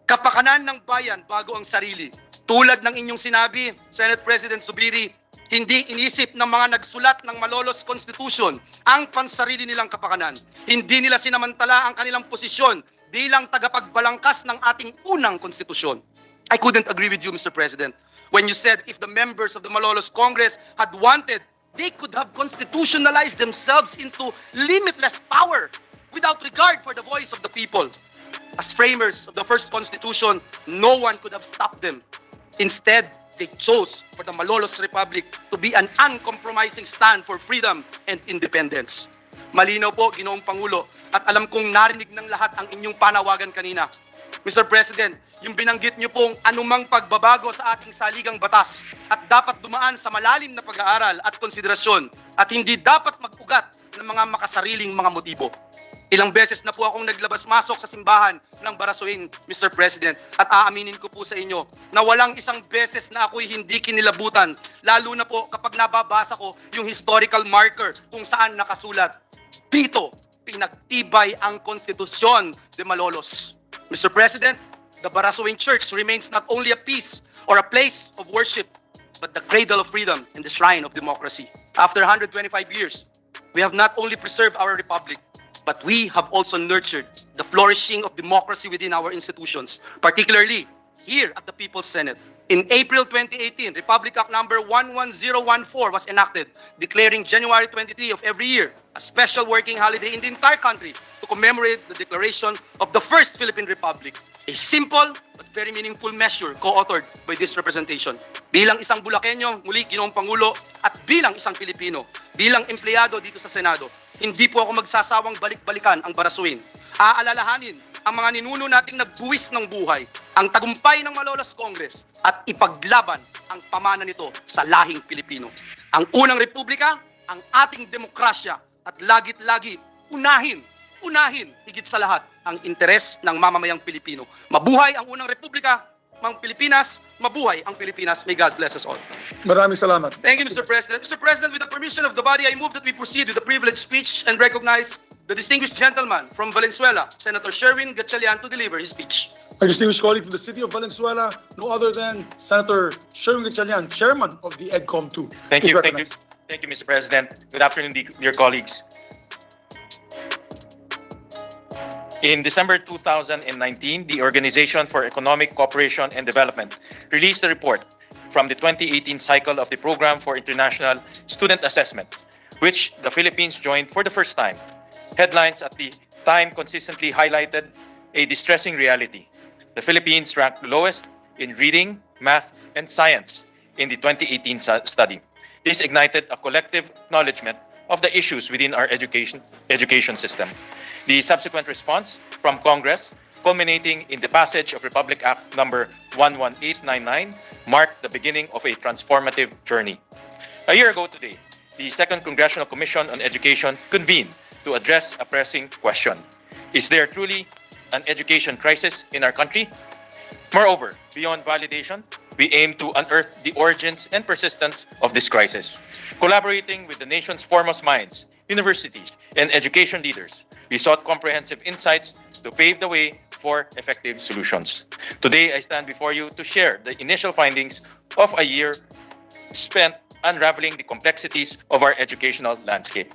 Kapakanan ng bayan bago ang sarili. Tulad ng inyong sinabi, Senate President Zubiri, hindi inisip ng mga nagsulat ng Malolos Constitution ang pansarili nilang kapakanan. Hindi nila sinamantala ang kanilang posisyon bilang tagapagbalangkas ng ating unang konstitusyon. I couldn't agree with you, Mr. President, when you said if the members of the Malolos Congress had wanted, they could have constitutionalized themselves into limitless power without regard for the voice of the people. As framers of the first constitution, no one could have stopped them. Instead, they chose for the Malolos Republic to be an uncompromising stand for freedom and independence. Malinaw po, Ginoong Pangulo, at alam kong narinig ng lahat ang inyong panawagan kanina. Mr. President, yung binanggit niyo pong anumang pagbabago sa ating saligang batas at dapat dumaan sa malalim na pag-aaral at konsiderasyon at hindi dapat mag-ugat ng mga makasariling mga motibo. Ilang beses na po akong naglabas-masok sa simbahan ng Barasuin, Mr. President, at aaminin ko po sa inyo na walang isang beses na ako'y hindi kinilabutan, lalo na po kapag nababasa ko yung historical marker kung saan nakasulat, "Dito, pinagtibay ang konstitusyon de Malolos." Mr. President, the Barasuin Church remains not only a peace or a place of worship, but the cradle of freedom and the shrine of democracy. After 125 years, we have not only preserved our republic, but we have also nurtured the flourishing of democracy within our institutions, particularly here at the People's Senate. In April 2018, Republic Act number 11014 was enacted, declaring January 23 of every year a special working holiday in the entire country to commemorate the declaration of the first Philippine Republic. A simple but very meaningful measure co-authored by this representation. Bilang isang Bulakenyo, muli Ginoong Pangulo, at bilang isang Pilipino, bilang empleyado dito sa Senado, hindi po ako magsasawang balik-balikan ang Barasuin. Aalalahanin ang mga ninuno nating nagbuwis ng buhay, ang tagumpay ng Malolos Congress, at ipaglaban ang pamana nito sa lahing Pilipino. Ang unang republika, ang ating demokrasya, at lagit-lagi unahin, higit sa lahat, ang interes ng mamamayang Pilipino. Mabuhay ang unang republika, mga Pilipinas, mabuhay ang Pilipinas. May God bless us all. Maraming salamat. Thank you, Mr. President. Mr. President, with the permission of the body, I move that we proceed with the privileged speech and recognize the distinguished gentleman from Valenzuela, Senator Sherwin Gatchalian, to deliver his speech. Our distinguished colleague from the city of Valenzuela, no other than Senator Sherwin Gatchalian, chairman of the EGCOM 2. Thank Please you, recognize. thank you, Mr. President. Good afternoon, dear colleagues. In December 2019, the Organization for Economic Cooperation and Development released a report from the 2018 cycle of the Program for International Student Assessment, which the Philippines joined for the first time. Headlines at the time consistently highlighted a distressing reality. The Philippines ranked lowest in reading, math, and science in the 2018 study. This ignited a collective acknowledgement of the issues within our education system. The subsequent response from Congress, culminating in the passage of Republic Act number 11899, marked the beginning of a transformative journey. A year ago today, the Second Congressional Commission on Education convened to address a pressing question. Is there truly an education crisis in our country? Moreover, beyond validation, we aim to unearth the origins and persistence of this crisis. Collaborating with the nation's foremost minds, universities, and education leaders, we sought comprehensive insights to pave the way for effective solutions. Today, I stand before you to share the initial findings of a year spent unraveling the complexities of our educational landscape.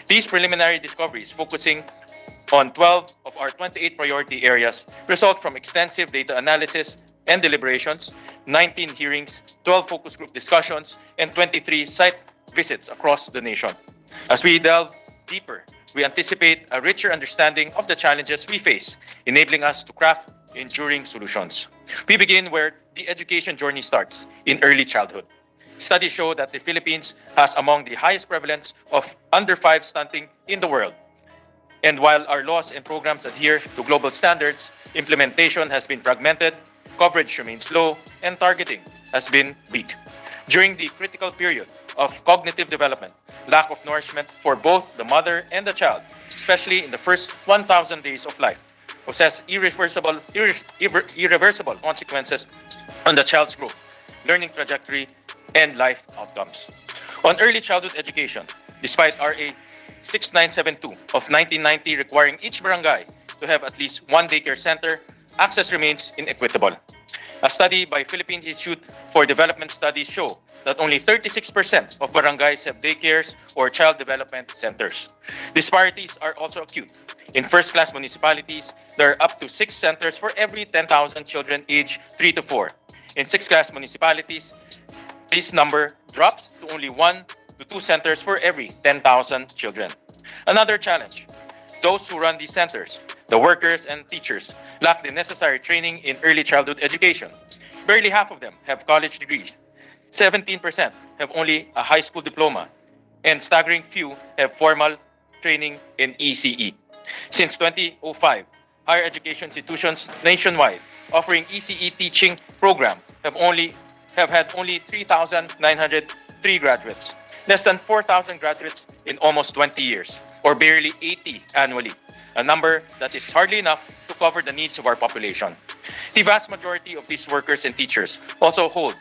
These preliminary discoveries, focusing on 12 of our 28 priority areas, result from extensive data analysis and deliberations, 19 hearings, 12 focus group discussions, and 23 site visits across the nation. As we delve deeper, we anticipate a richer understanding of the challenges we face, enabling us to craft enduring solutions. We begin where the education journey starts, in early childhood. Studies show that the Philippines has among the highest prevalence of under 5 stunting in the world. And while our laws and programs adhere to global standards, implementation has been fragmented, coverage remains low, and targeting has been weak. During the critical period of cognitive development, lack of nourishment for both the mother and the child, especially in the first 1,000 days of life, possess irreversible consequences on the child's growth, learning trajectory, and life outcomes. On early childhood education, despite RA 6972 of 1990 requiring each barangay to have at least one daycare center, access remains inequitable. A study by Philippine Institute for Development Studies show that only 36% of barangays have daycares or child development centers. Disparities are also acute. In first-class municipalities, there are up to 6 centers for every 10,000 children aged 3 to 4. In 6th-class municipalities, this number drops to only 1 to 2 centers for every 10,000 children. Another challenge, those who run these centers, the workers and teachers, lack the necessary training in early childhood education. Barely half of them have college degrees. 17% have only a high school diploma, and staggering few have formal training in ECE. Since 2005, higher education institutions nationwide offering ECE teaching program have had only 3,903 graduates, less than 4,000 graduates in almost 20 years, or barely 80 annually, a number that is hardly enough to cover the needs of our population. The vast majority of these workers and teachers also hold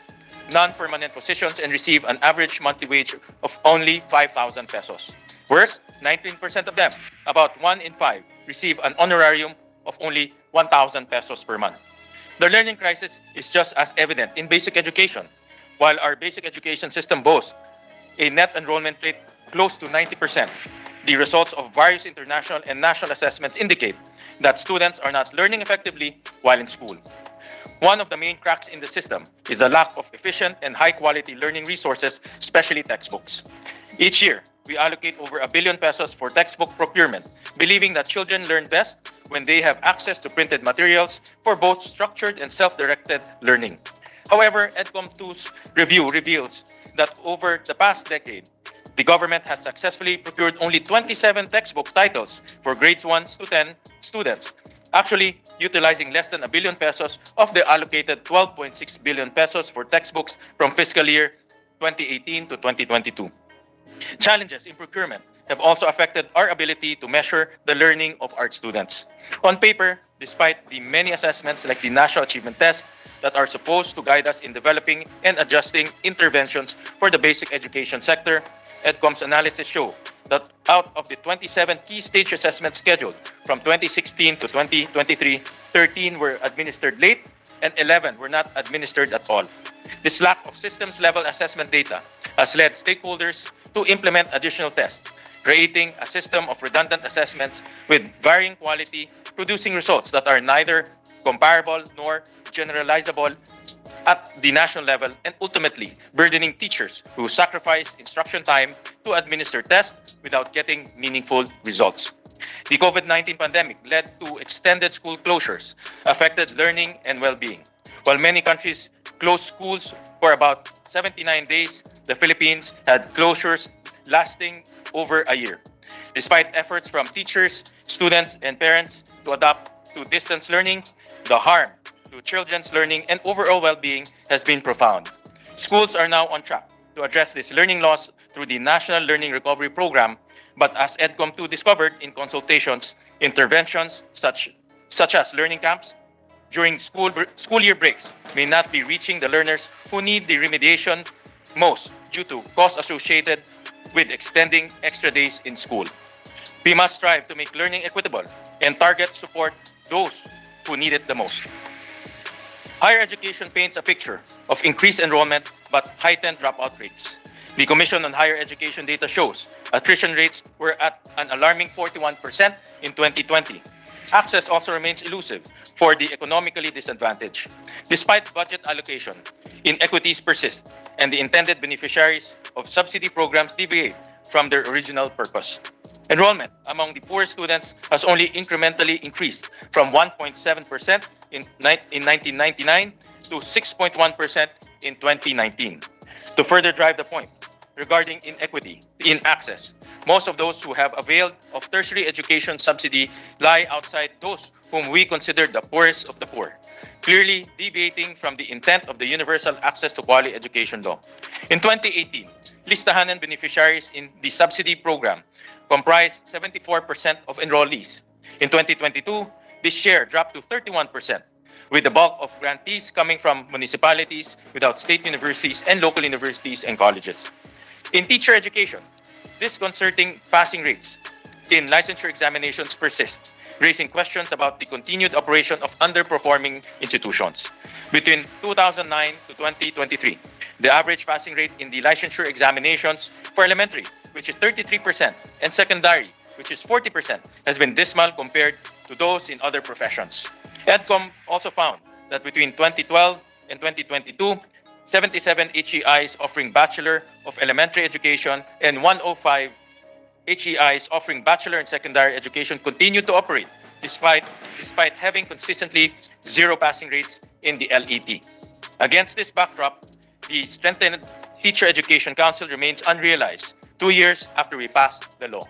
non-permanent positions and receive an average monthly wage of only 5,000 pesos. Worse, 19% of them, about 1 in 5, receive an honorarium of only 1,000 pesos per month. The learning crisis is just as evident in basic education. While our basic education system boasts a net enrollment rate close to 90%, the results of various international and national assessments indicate that students are not learning effectively while in school. One of the main cracks in the system is the lack of efficient and high-quality learning resources, especially textbooks. Each year, we allocate over 1 billion pesos for textbook procurement, believing that children learn best when they have access to printed materials for both structured and self-directed learning. However, EDCOM2's review reveals that over the past decade, the government has successfully procured only 27 textbook titles for grades 1 to 10 students, actually utilizing less than 1 billion pesos of the allocated 12.6 billion pesos for textbooks from fiscal year 2018 to 2022. Challenges in procurement have also affected our ability to measure the learning of our students. On paper, despite the many assessments like the National Achievement Test that are supposed to guide us in developing and adjusting interventions for the basic education sector, EDCOM's analysis show that out of the 27 key stage assessments scheduled from 2016 to 2023, 13 were administered late and 11 were not administered at all. This lack of systems-level assessment data has led stakeholders to implement additional tests, creating a system of redundant assessments with varying quality, producing results that are neither comparable nor generalizable at the national level, and ultimately burdening teachers who sacrifice instruction time to administer tests without getting meaningful results. The COVID-19 pandemic led to extended school closures, affected learning and well-being. While many countries closed schools for about 79 days, the Philippines had closures lasting over a year. Despite efforts from teachers, students, and parents to adapt to distance learning, the harm to children's learning and overall well-being has been profound. Schools are now on track to address this learning loss through the National Learning Recovery Program, but as EDCOM2 discovered in consultations, interventions such as learning camps during school year breaks may not be reaching the learners who need the remediation most due to costs associated with extending extra days in school. We must strive to make learning equitable and target support those who need it the most. Higher education paints a picture of increased enrollment but heightened dropout rates. The Commission on Higher Education data shows attrition rates were at an alarming 41% in 2020. Access also remains elusive for the economically disadvantaged. Despite budget allocation, inequities persist, and the intended beneficiaries of subsidy programs deviate from their original purpose. Enrollment among the poorest students has only incrementally increased from 1.7% in 1999 to 6.1% in 2019. To further drive the point regarding inequity in access, most of those who have availed of tertiary education subsidy lie outside those whom we consider the poorest of the poor, clearly deviating from the intent of the Universal Access to Quality Education Law. In 2018, listahanan beneficiaries in the subsidy program comprised 74% of enrollees. In 2022, this share dropped to 31%, with the bulk of grantees coming from municipalities without state universities and local universities and colleges. In teacher education, disconcerting passing rates in licensure examinations persist, raising questions about the continued operation of underperforming institutions. Between 2009 to 2023, the average passing rate in the licensure examinations for elementary, which is 33%, and secondary, which is 40%, has been dismal compared to those in other professions. EDCOM also found that between 2012 and 2022, 77 HEIs offering Bachelor of Elementary Education and 105 HEIs offering Bachelor and Secondary Education continued to operate despite having consistently zero passing rates in the LET. Against this backdrop, the strengthened Teacher Education Council remains unrealized 2 years after we passed the law.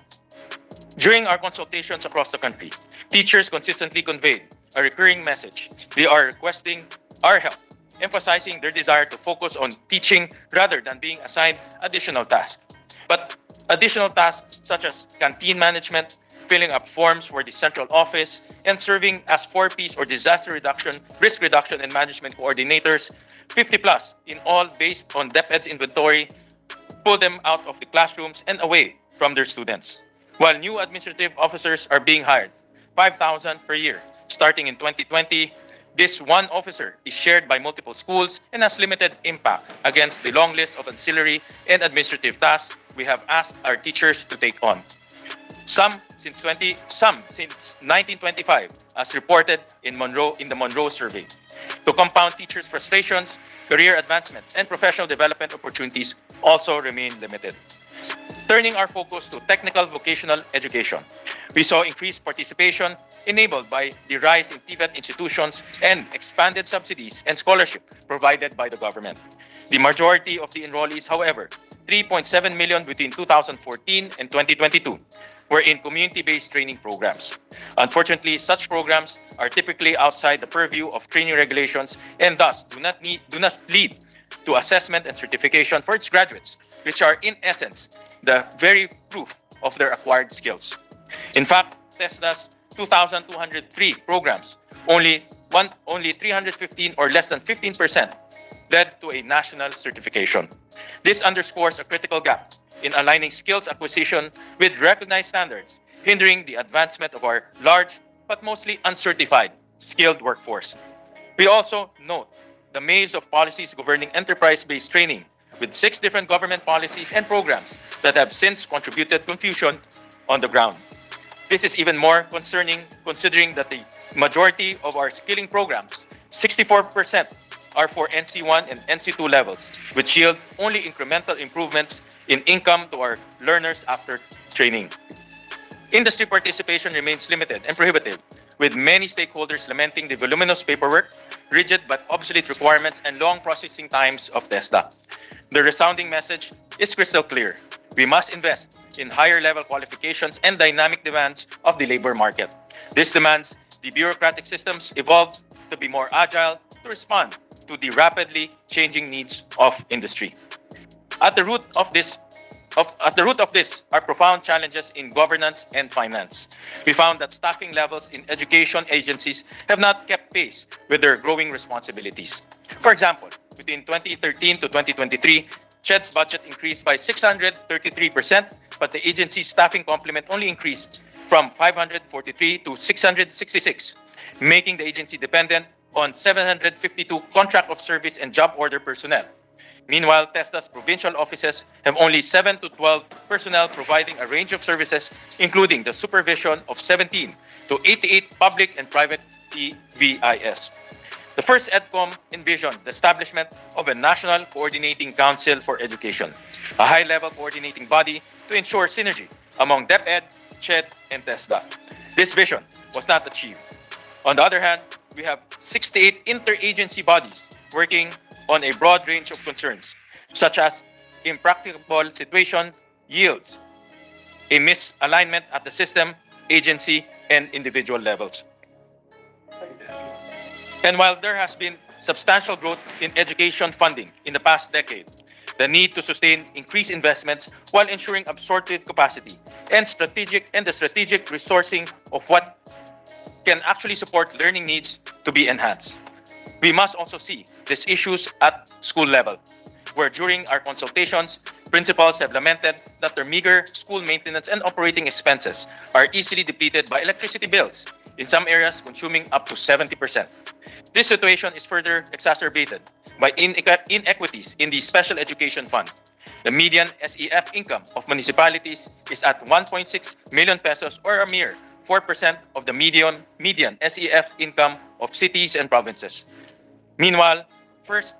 During our consultations across the country, Teachers consistently conveyed a recurring message. They are requesting our help, emphasizing their desire to focus on teaching rather than being assigned additional tasks. But additional tasks such as canteen management, filling up forms for the central office, and serving as 4Ps or disaster reduction, risk reduction, and management coordinators, 50 plus in all based on DepEd's inventory, pull them out of the classrooms and away from their students. While new administrative officers are being hired, 5,000 per year, starting in 2020, this one officer is shared by multiple schools and has limited impact against the long list of ancillary and administrative tasks we have asked our teachers to take on. Some since 1925, as reported in the Monroe Survey. To compound teachers' frustrations, career advancement and professional development opportunities also remain limited. Turning our focus to technical vocational education, we saw increased participation enabled by the rise in TVET institutions and expanded subsidies and scholarship provided by the government. The majority of the enrollees, however, 3.7 million between 2014 and 2022, were in community-based training programs. Unfortunately, such programs are typically outside the purview of training regulations and thus do not lead to assessment and certification for its graduates, which are in essence the very proof of their acquired skills. In fact, TESDA's 2,203 programs, only 315 or less than 15% led to a national certification. This underscores a critical gap in aligning skills acquisition with recognized standards, hindering the advancement of our large but mostly uncertified skilled workforce. We also note the maze of policies governing enterprise-based training, with 6 different government policies and programs that have since contributed confusion on the ground. This is even more concerning considering that the majority of our skilling programs, 64%, are for NC1 and NC2 levels, which yield only incremental improvements in income to our learners after training. Industry participation remains limited and prohibitive, with many stakeholders lamenting the voluminous paperwork, rigid but obsolete requirements, and long processing times of TESDA. The resounding message is crystal clear. We must invest in higher level qualifications and dynamic demands of the labor market. This demands the bureaucratic systems evolve to be more agile to respond to the rapidly changing needs of industry. At the root of this are profound challenges in governance and finance. We found that staffing levels in education agencies have not kept pace with their growing responsibilities. For example, between 2013 to 2023, CHED's budget increased by 633%, but the agency's staffing complement only increased from 543 to 666, making the agency dependent on 752 contract of service and job order personnel. Meanwhile, TESDA's provincial offices have only 7 to 12 personnel providing a range of services, including the supervision of 17 to 88 public and private EVIS. The first EDCOM envisioned the establishment of a National Coordinating Council for Education, a high-level coordinating body to ensure synergy among DepEd, CHED, and TESDA. This vision was not achieved. On the other hand, we have 68 interagency bodies working on a broad range of concerns, such as impracticable situation yields a misalignment at the system, agency, and individual levels. And while there has been substantial growth in education funding in the past decade, the need to sustain increased investments while ensuring absorptive capacity and the strategic resourcing of what can actually support learning needs to be enhanced. We must also see these issues at school level, where during our consultations, principals have lamented that their meager school maintenance and operating expenses are easily depleted by electricity bills, in some areas consuming up to 70%. This situation is further exacerbated by inequities in the Special Education Fund. The median SEF income of municipalities is at 1.6 million pesos, or a mere 4% of the median SEF income of cities and provinces. Meanwhile, first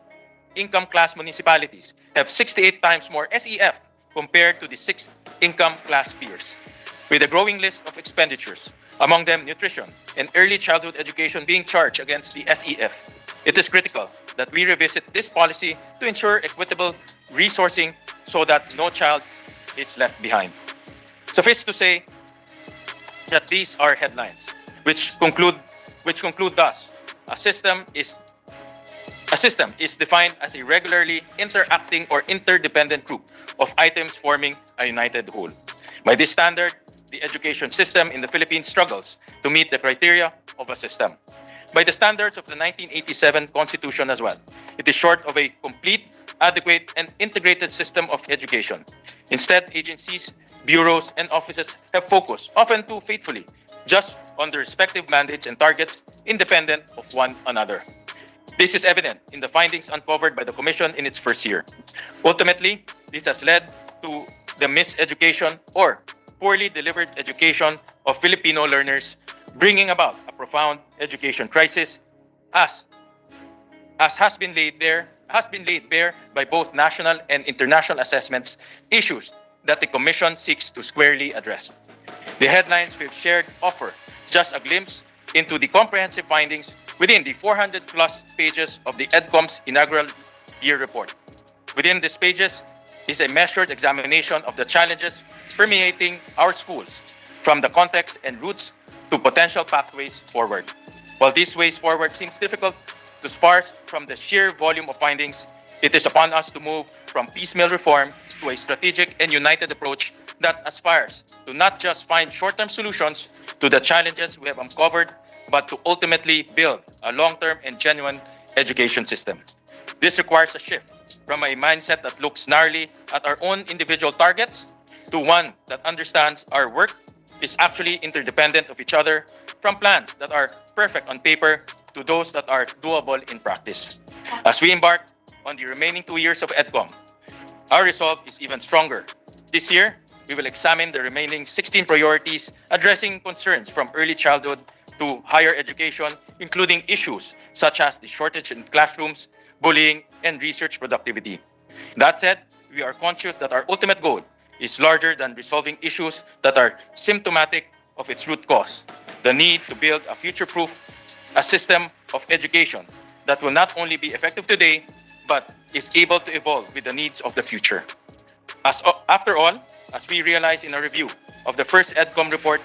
income class municipalities have 68 times more SEF compared to the sixth income class peers, with a growing list of expenditures, among them nutrition and early childhood education being charged against the SEF. It is critical that we revisit this policy to ensure equitable resourcing so that no child is left behind. Suffice to say that these are headlines. which conclude thus: a system is defined as a regularly interacting or interdependent group of items forming a united whole. By this standard, the education system in the Philippines struggles to meet the criteria of a system. By the standards of the 1987 Constitution as well, it is short of a complete, adequate, and integrated system of education. Instead, agencies, bureaus, and offices have focused, often too faithfully, just on their respective mandates and targets, independent of one another. This is evident in the findings uncovered by the Commission in its first year. Ultimately, this has led to the miseducation or poorly delivered education of Filipino learners, bringing about a profound education crisis, as has been laid bare by both national and international assessments, issues that the Commission seeks to squarely address. The headlines we've shared offer just a glimpse into the comprehensive findings within the 400-plus pages of the EDCOM's inaugural year report. Within these pages is a measured examination of the challenges permeating our schools, from the context and roots to potential pathways forward. While these ways forward seems difficult to sparse from the sheer volume of findings, it is upon us to move from piecemeal reform to a strategic and united approach that aspires to not just find short-term solutions to the challenges we have uncovered, but to ultimately build a long-term and genuine education system. This requires a shift from a mindset that looks narrowly at our own individual targets to one that understands our work is actually interdependent of each other, from plans that are perfect on paper to those that are doable in practice. As we embark on the remaining 2 years of EDCOM, our resolve is even stronger. This year, we will examine the remaining 16 priorities addressing concerns from early childhood to higher education, including issues such as the shortage in classrooms, bullying, and research productivity. That said, we are conscious that our ultimate goal is larger than resolving issues that are symptomatic of its root cause: the need to build a future-proof system of education that will not only be effective today, but is able to evolve with the needs of the future. After all, as we realized in a review of the first EDCOM report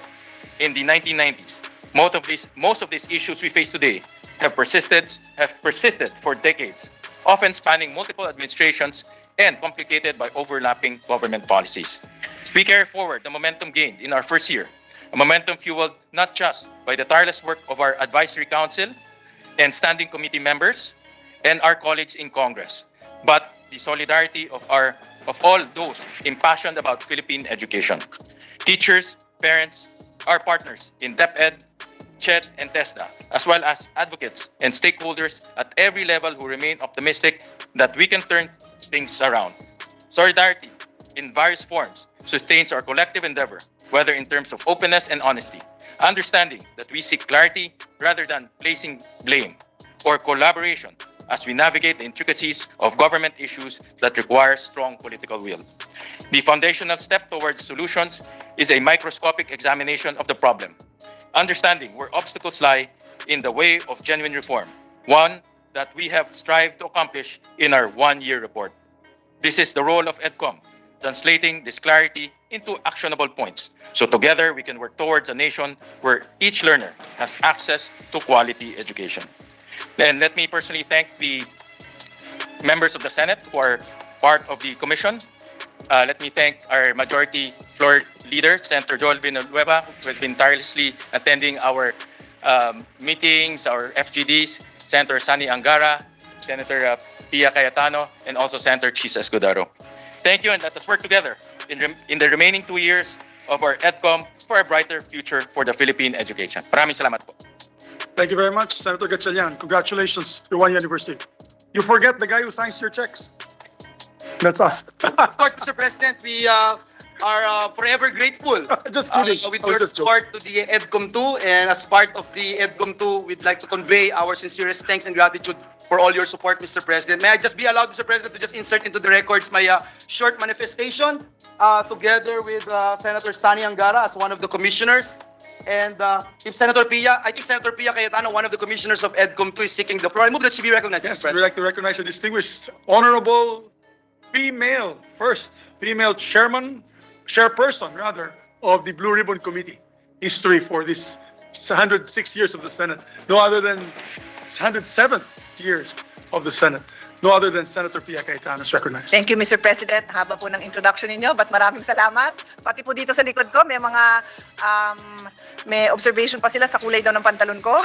in the 1990s, most of these issues we face today have persisted for decades, often spanning multiple administrations and complicated by overlapping government policies. We carry forward the momentum gained in our first year, a momentum fueled not just by the tireless work of our advisory council and standing committee members and our colleagues in Congress, but the solidarity of all those impassioned about Philippine education. Teachers, parents, our partners in DepEd, CHED, and TESDA, as well as advocates and stakeholders at every level who remain optimistic that we can turn things around. Solidarity, in various forms, sustains our collective endeavor, whether in terms of openness and honesty, understanding that we seek clarity rather than placing blame, or collaboration as we navigate the intricacies of government issues that require strong political will. The foundational step towards solutions is a microscopic examination of the problem, understanding where obstacles lie in the way of genuine reform, one that we have strived to accomplish in our one-year report. This is the role of EDCOM, translating this clarity into actionable points, so together we can work towards a nation where each learner has access to quality education. And let me personally thank the members of the Senate who are part of the commission. Let me thank our majority floor leader, Senator Joel Villanueva, who has been tirelessly attending our meetings, our FGDs, Senator Sani Angara, Senator Pia Cayetano, and also Senator Chis Escudero. Thank you, and let us work together in the remaining 2 years of our EDCOM for a brighter future for the Philippine education. Maraming salamat po. Thank you very much, Senator Gatchalian. Congratulations to your one-year anniversary. You forget the guy who signs your checks. That's us. Of course, Mr. President, we are forever grateful Just kidding. with I was your just joking. support to the EDCOM 2. And as part of the EDCOM 2, we'd like to convey our sincerest thanks and gratitude for all your support, Mr. President. May I just be allowed, Mr. President, to just insert into the records my short manifestation together with Senator Sani Angara as one of the commissioners. And if Senator Pia, I think Senator Pia Cayetano, one of the commissioners of EDCOM 2, is seeking the floor. I move that she be recognized, Yes, Mr. we'd President. like to recognize a distinguished, honorable first female chairperson of the Blue Ribbon Committee. History for this 106 years of the Senate, no other than 107 years of the Senate, no other than Senator Pia Cayetano is recognized. Thank you, Mr. President. Haba po ng introduction ninyo, but maraming salamat. Pati po dito sa likod ko, may observation pa sila sa kulay daw ng pantalon ko.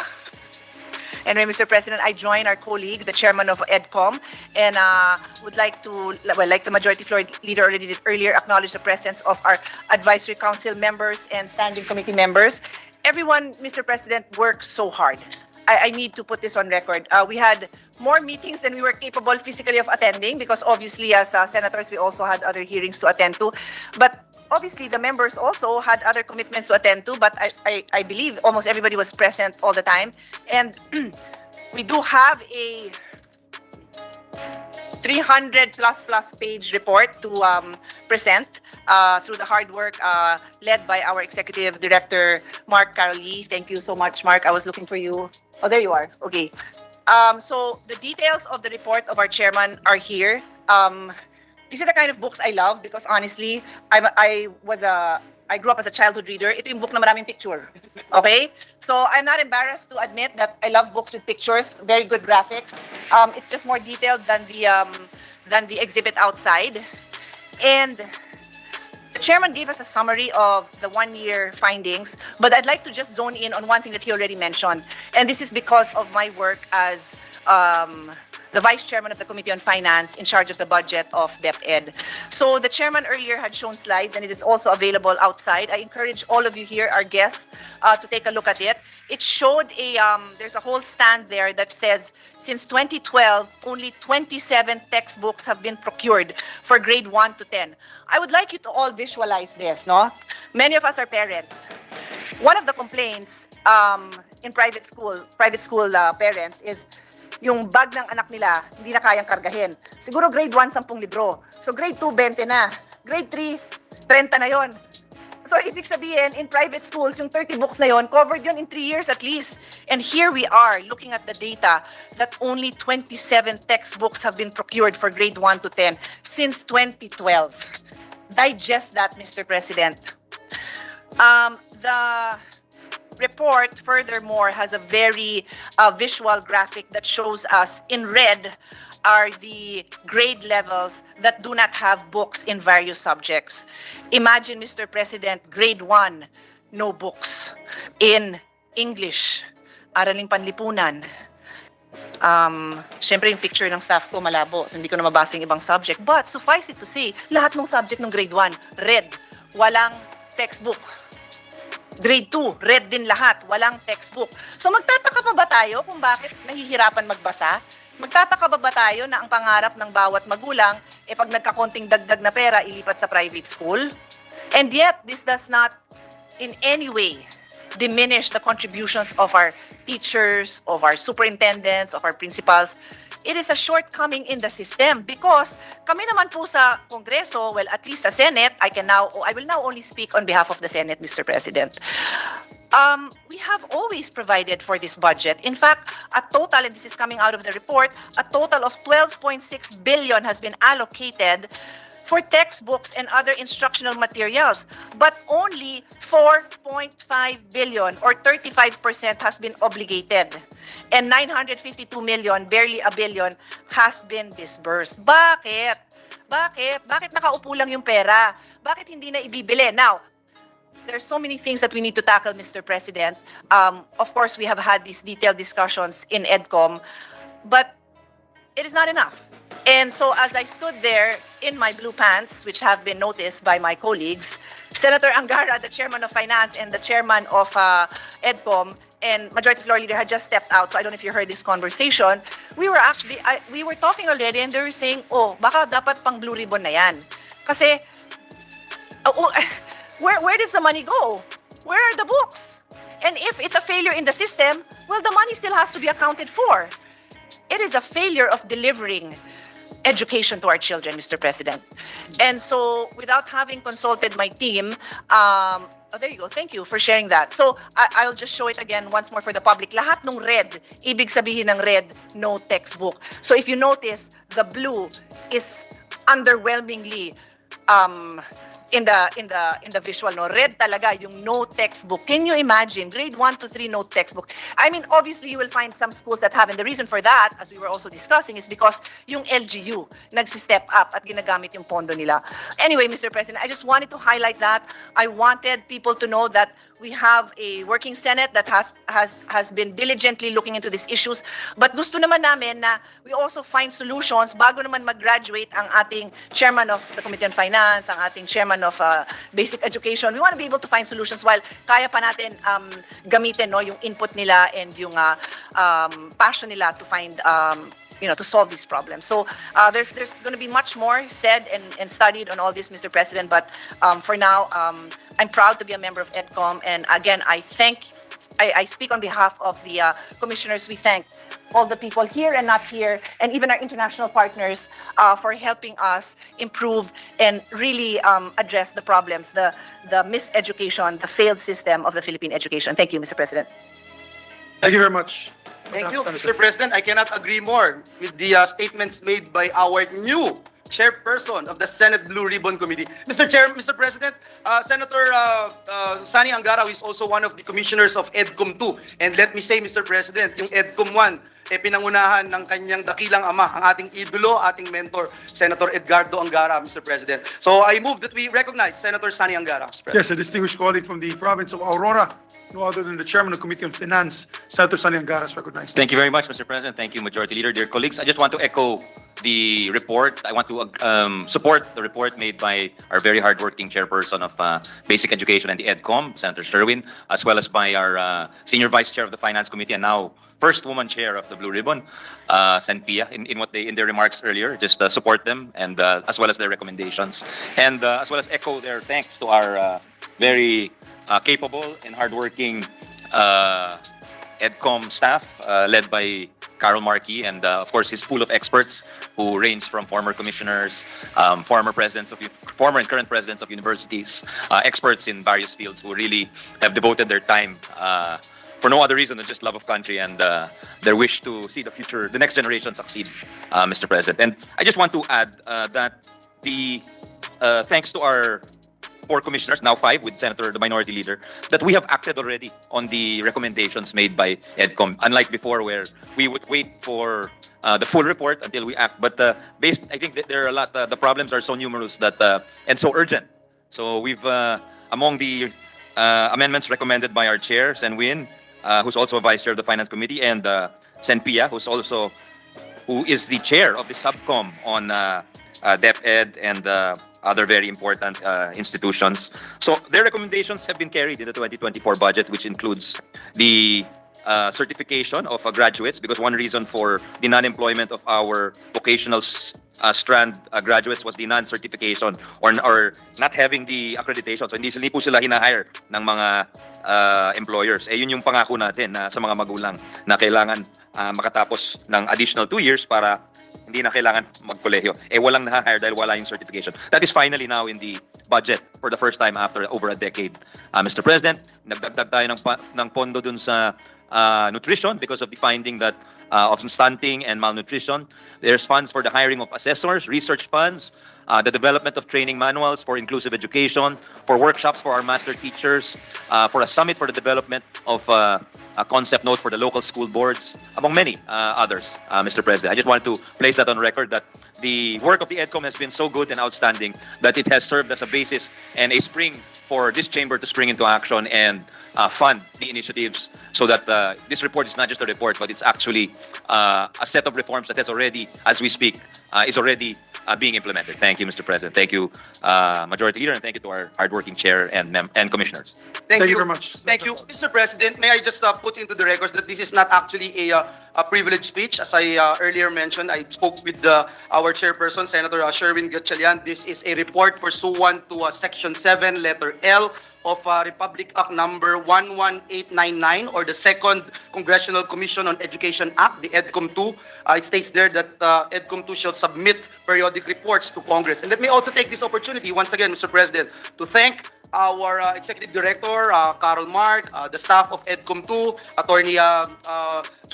Anyway, Mr. President, I join our colleague, the chairman of EDCOM, and would like to, well, like the Majority Floor Leader already did earlier, acknowledge the presence of our Advisory Council members and Standing Committee members. Everyone, Mr. President, works so hard. I need to put this on record. We had more meetings than we were capable physically of attending because obviously as senators, we also had other hearings to attend to. But obviously the members also had other commitments to attend to, but I believe almost everybody was present all the time. And we do have a 300 plus page report to present through the hard work led by our Executive Director, Mark Caroli. Thank you so much, Mark. I was looking for you. Oh, there you are. Okay. So the details of the report of our chairman are here. These are the kind of books I love because honestly, I grew up as a childhood reader. Ito yung book na maraming picture. Okay? So I'm not embarrassed to admit that I love books with pictures, very good graphics. It's just more detailed than the exhibit outside. And the chairman gave us a summary of the one-year findings, but I'd like to just zone in on one thing that he already mentioned. And this is because of my work as the vice chairman of the Committee on Finance in charge of the budget of DepEd. So the chairman earlier had shown slides and it is also available outside. I encourage all of you here, our guests, to take a look at it. It showed there's a whole stand there that says since 2012, only 27 textbooks have been procured for grade 1 to 10. I would like you to all visualize this, no? Many of us are parents. One of the complaints in private school parents is yung bag ng anak nila, hindi na kayang kargahin. Siguro grade 1, 10 libro. So grade 2, 20 na. Grade 3, 30 na yon. So ibig sabihin, in private schools, yung 30 books na yon, covered yun in 3 years at least. And here we are, looking at the data, that only 27 textbooks have been procured for grade 1 to 10 since 2012. Digest that, Mr. President. The report, furthermore, has a very visual graphic that shows us in red are the grade levels that do not have books in various subjects. Imagine, Mr. President, grade 1, no books. In English, araling panlipunan. Siyempre yung picture ng staff ko malabo, so hindi ko na mabasa yung ibang subject. But suffice it to say, lahat ng subject ng grade 1, red, walang textbook. Grade 2, red din lahat, walang textbook. So magtataka pa ba tayo kung bakit nahihirapan magbasa? Magtataka ba tayo na ang pangarap ng bawat magulang, pag nagkakonting dagdag na pera, ilipat sa private school? And yet, this does not in any way diminish the contributions of our teachers, of our superintendents, of our principals. It is a shortcoming in the system because kami naman po sa Kongreso, well, at least sa Senate, I will now only speak on behalf of the Senate, Mr. President. We have always provided for this budget. In fact, a total, and this is coming out of the report, a total of 12.6 billion has been allocated for textbooks and other instructional materials, but only 4.5 billion or 35% has been obligated. And 952 million, barely a billion, has been disbursed. Bakit? Bakit nakaupo lang yung pera? Bakit hindi na ibibili? Now, there's so many things that we need to tackle, Mr. President. Of course, we have had these detailed discussions in EDCOM, but it is not enough. And so as I stood there in my blue pants, which have been noticed by my colleagues, Senator Angara, the chairman of finance, and the chairman of EDCOM, and Majority Floor Leader had just stepped out, so I don't know if you heard this conversation. We were talking already, and they were saying, oh, baka dapat pang blue ribbon na yan. Kasi, where does the money go? Where are the books? And if it's a failure in the system, well, the money still has to be accounted for. It is a failure of delivering education to our children, Mr. President. And so, without having consulted my team, there you go. Thank you for sharing that. So, I'll just show it again once more for the public. Lahat ng red, ibig sabihin ng red, no textbook. So, if you notice, the blue is underwhelmingly in the visual, no, red talaga yung no textbook. Can you imagine grade 1 to 3 no textbook? I mean, obviously you will find some schools that have, and the reason for that, as we were also discussing, is because yung LGU nagsi-step up at ginagamit yung pondo nila. Anyway, Mr. President, I just wanted to highlight that. I wanted people to know that we have a working Senate that has been diligently looking into these issues. But gusto naman namin na we also find solutions bago naman mag-graduate ang ating chairman of the Committee on Finance, ang ating chairman of Basic Education. We want to be able to find solutions while kaya pa natin gamitin, no, yung input nila and yung passion nila to find to solve these problems. So there's going to be much more said and studied on all this, Mr. President. But for now, I'm proud to be a member of EDCOM. And again, I speak on behalf of the commissioners. We thank all the people here and not here, and even our international partners for helping us improve and really address the problems, the miseducation, the failed system of the Philippine education. Thank you, Mr. President. Thank you very much. Thank you, Senator. Mr. President. I cannot agree more with the statements made by our new chairperson of the Senate Blue Ribbon Committee. Mr. President, Senator Sani Angara is also one of the commissioners of EDCOM 2. And let me say, Mr. President, yung EDCOM 1, pinangunahan ng kanyang dakilang ama, ang ating idolo, ating mentor, Senator Edgardo Angara, Mr. President. So I move that we recognize Senator Sani Angara, Mr. President. Yes, a distinguished colleague from the province of Aurora, no other than the chairman of the Committee on Finance, Senator Sani Angara is recognized. Thank you very much, Mr. President. Thank you, Majority Leader, dear colleagues. I just want to echo the report. I want to support the report made by our very hardworking chairperson of Basic Education and the EDCOM, Senator Sherwin, as well as by our Senior Vice Chair of the Finance Committee and now first woman chair of the Blue Ribbon, Sen Pia, in their remarks earlier. Just support them and as well as their recommendations, and as well as echo their thanks to our very capable and hardworking EDCOM staff led by Carol Markey, and of course his pool of experts who range from former commissioners, former and current presidents of universities, experts in various fields who really have devoted their time for no other reason than just love of country and their wish to see the next generation succeed, Mr. President. And I just want to add that the thanks to our 4 commissioners, now 5 with Senator, the Minority Leader, that we have acted already on the recommendations made by EDCOM. Unlike before where we would wait for the full report until we act. But I think that there are a lot, the problems are so numerous that and so urgent. So we've, among the amendments recommended by our chair, Sen Win, who's also a vice chair of the Finance Committee, and Sen Pia, who is the chair of the subcom on DepEd and other very important institutions. So their recommendations have been carried in the 2024 budget, which includes the certification of graduates, because one reason for the non-employment of our vocational strand graduates was the non-certification or not having the accreditation. So hindi po sila hinahire ng mga employers. Yun yung pangako natin sa mga magulang na kailangan makatapos ng additional 2 years para hindi na kailangan magkolehiyo. Walang na-hire dahil wala yung certification. That is finally now in the budget for the first time after over a decade. Mr. President, nagdagdag tayo ng pondo dun sa nutrition because of the finding that of stunting and malnutrition. There's funds for the hiring of assessors, research funds, the development of training manuals for inclusive education, for workshops for our master teachers, for a summit for the development of a concept note for the local school boards, among many others, Mr. President. I just wanted to place that on record that the work of the EDCOM has been so good and outstanding that it has served as a basis and a spring for this chamber to spring into action and fund the initiatives so that this report is not just a report, but it's actually a set of reforms that has already, as we speak, is already being implemented. Thank you, Mr. President. Thank you, Majority Leader, and thank you to our hardworking chair and commissioners. Thank you very much. Thank you. Mr. President, may I just put into the records that this is not actually a privileged speech. As I earlier mentioned, I spoke with our chairperson, Senator Sherwin Gatchalian. This is a report pursuant to Section 7, letter L of Republic Act number 11899, or the Second Congressional Commission on Education Act, the EDCOM 2. It states there that EDCOM 2 shall submit periodic reports to Congress. And let me also take this opportunity once again, Mr. President, to thank our Executive Director, Carol Mark, the staff of EDCOM 2, Attorney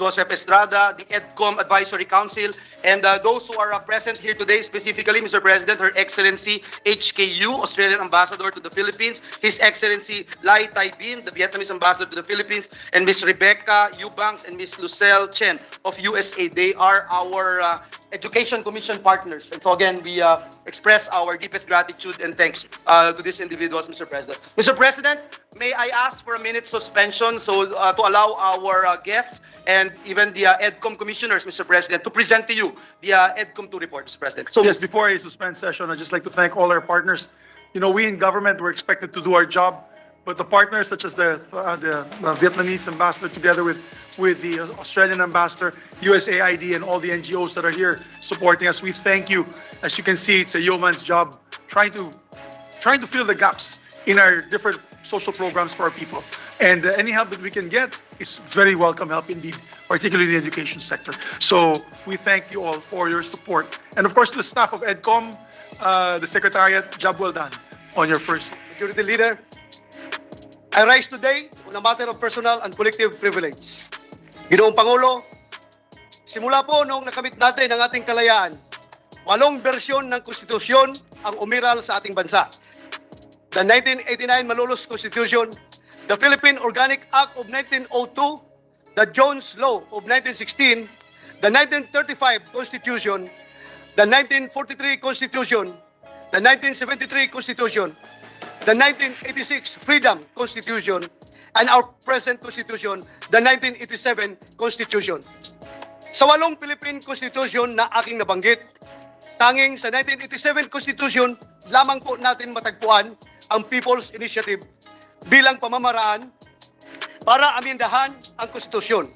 Joseph Estrada, the EDCOM Advisory Council, and those who are present here today, specifically, Mr. President, Her Excellency HKU, Australian Ambassador to the Philippines, His Excellency Lai Tai Bin, the Vietnamese Ambassador to the Philippines, and Ms. Rebecca Eubanks and Ms. Lucelle Chen of USA. They are our Education Commission partners. And so again, we express our deepest gratitude and thanks to these individuals, Mr. President. Mr. President, may I ask for a minute suspension to allow our guests and even the EDCOM commissioners, Mr. President, to present to you the EDCOM 2 report, Mr. President. So, Yes, before I suspend session, I'd just like to thank all our partners. You know, we in government, we're expected to do our job, but the partners such as the Vietnamese ambassador together with the Australian ambassador, USAID, and all the NGOs that are here supporting us, we thank you. As you can see, it's a yeoman's job trying to fill the gaps in our different social programs for our people. And any help that we can get is very welcome help indeed, particularly in the education sector. So we thank you all for your support. And of course, to the staff of EDCOM, the Secretariat, job well done on your first. Majority Leader, I rise today on a matter of personal and collective privilege. Ginoong Pangulo, simula po noong nakamit natin ang ating kalayaan, 8 bersyon ng konstitusyon ang umiral sa ating bansa. The 1989 Malolos Constitution, the Philippine Organic Act of 1902, the Jones Law of 1916, the 1935 Constitution, the 1943 Constitution, the 1973 Constitution, the 1986 Freedom Constitution, and our present Constitution, the 1987 Constitution. Sa 8 Philippine Constitution na aking nabanggit, tanging sa 1987 Constitution lamang po natin matagpuan ang People's Initiative bilang pamamaraan para amyendahan ang konstitusyon.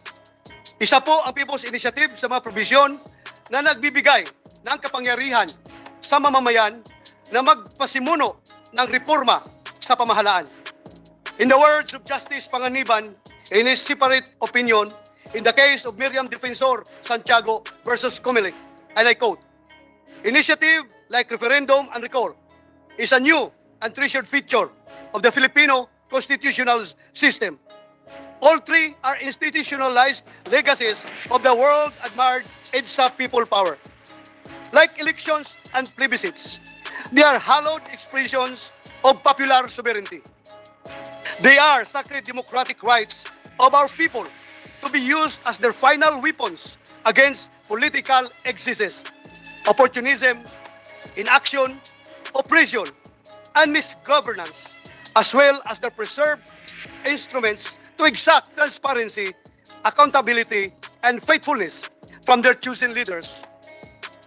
Isa po ang People's Initiative sa mga probisyon na nagbibigay ng kapangyarihan sa mamamayan na magpasimuno ng reforma sa pamahalaan. In the words of Justice Panganiban in his separate opinion in the case of Miriam Defensor Santiago versus Comelec, and I quote, "Initiative like referendum and recall is a new and treasured feature of the Filipino constitutional system. All three are institutionalized legacies of the world-admired EDSA people power. Like elections and plebiscites, they are hallowed expressions of popular sovereignty. They are sacred democratic rights of our people to be used as their final weapons against political excesses, opportunism, inaction, oppression, and misgovernance, as well as their preserved instruments to exact transparency, accountability, and faithfulness from their chosen leaders."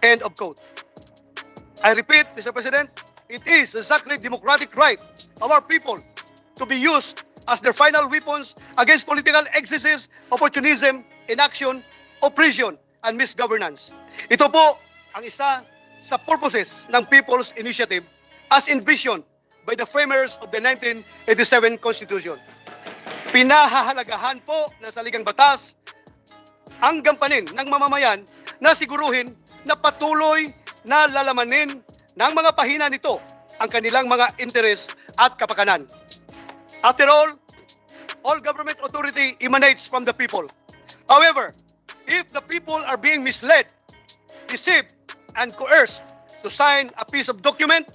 End of quote. I repeat, Mr. President, it is a sacred democratic right of our people to be used as their final weapons against political excesses, opportunism, inaction, oppression, and misgovernance. Ito po ang isa sa purposes ng People's Initiative as envisioned by the framers of the 1987 Constitution. Pinahahalagahan po ng saligang batas ang gampanin ng mamamayan na siguruhin na patuloy na lalamanin ng mga pahina nito ang kanilang mga interes at kapakanan. After all government authority emanates from the people. However, if the people are being misled, deceived, and coerced to sign a piece of document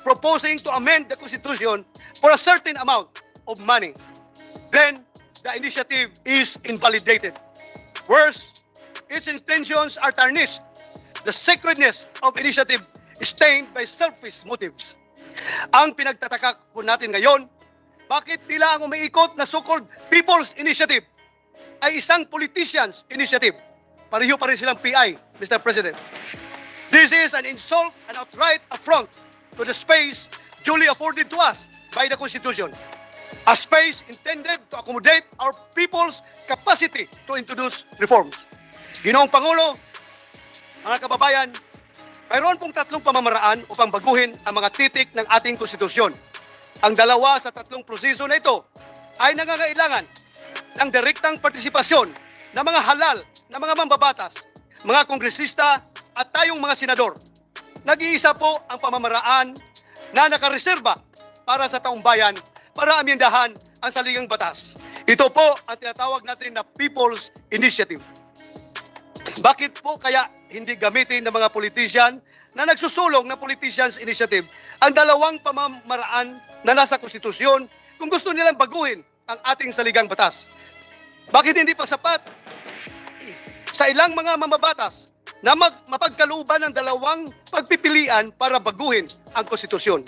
proposing to amend the Constitution for a certain amount of money, then the initiative is invalidated. Worse, its intentions are tarnished. The sacredness of initiative is stained by selfish motives. Ang pinagtataka po natin ngayon, bakit tila ang umiikot na so-called People's Initiative ay isang politician's initiative? Pareho pa rin silang PI, Mr. President. This is an insult and outright affront to the space duly afforded to us by the Constitution. A space intended to accommodate our people's capacity to introduce reforms. Ginoong Pangulo, mga kababayan, mayroon pong 3 pamamaraan upang baguhin ang mga titik ng ating konstitusyon. Ang 2 sa 3 proseso na ito ay nangangailangan ng direktang partisipasyon ng mga halal na mga mambabatas, mga kongresista at tayong mga senador. Nag-iisa po ang pamamaraan na nakareserba para sa taong bayan para amyendahan ang saligang batas. Ito po ang tinatawag natin na People's Initiative. Bakit po kaya hindi gamitin ng mga politician na nagsusulong ng Politicians Initiative ang dalawang pamamaraan na nasa konstitusyon kung gusto nilang baguhin ang ating saligang batas? Bakit hindi pa sapat sa ilang mga mamabatas na mapagkalooban ng dalawang pagpipilian para baguhin ang konstitusyon?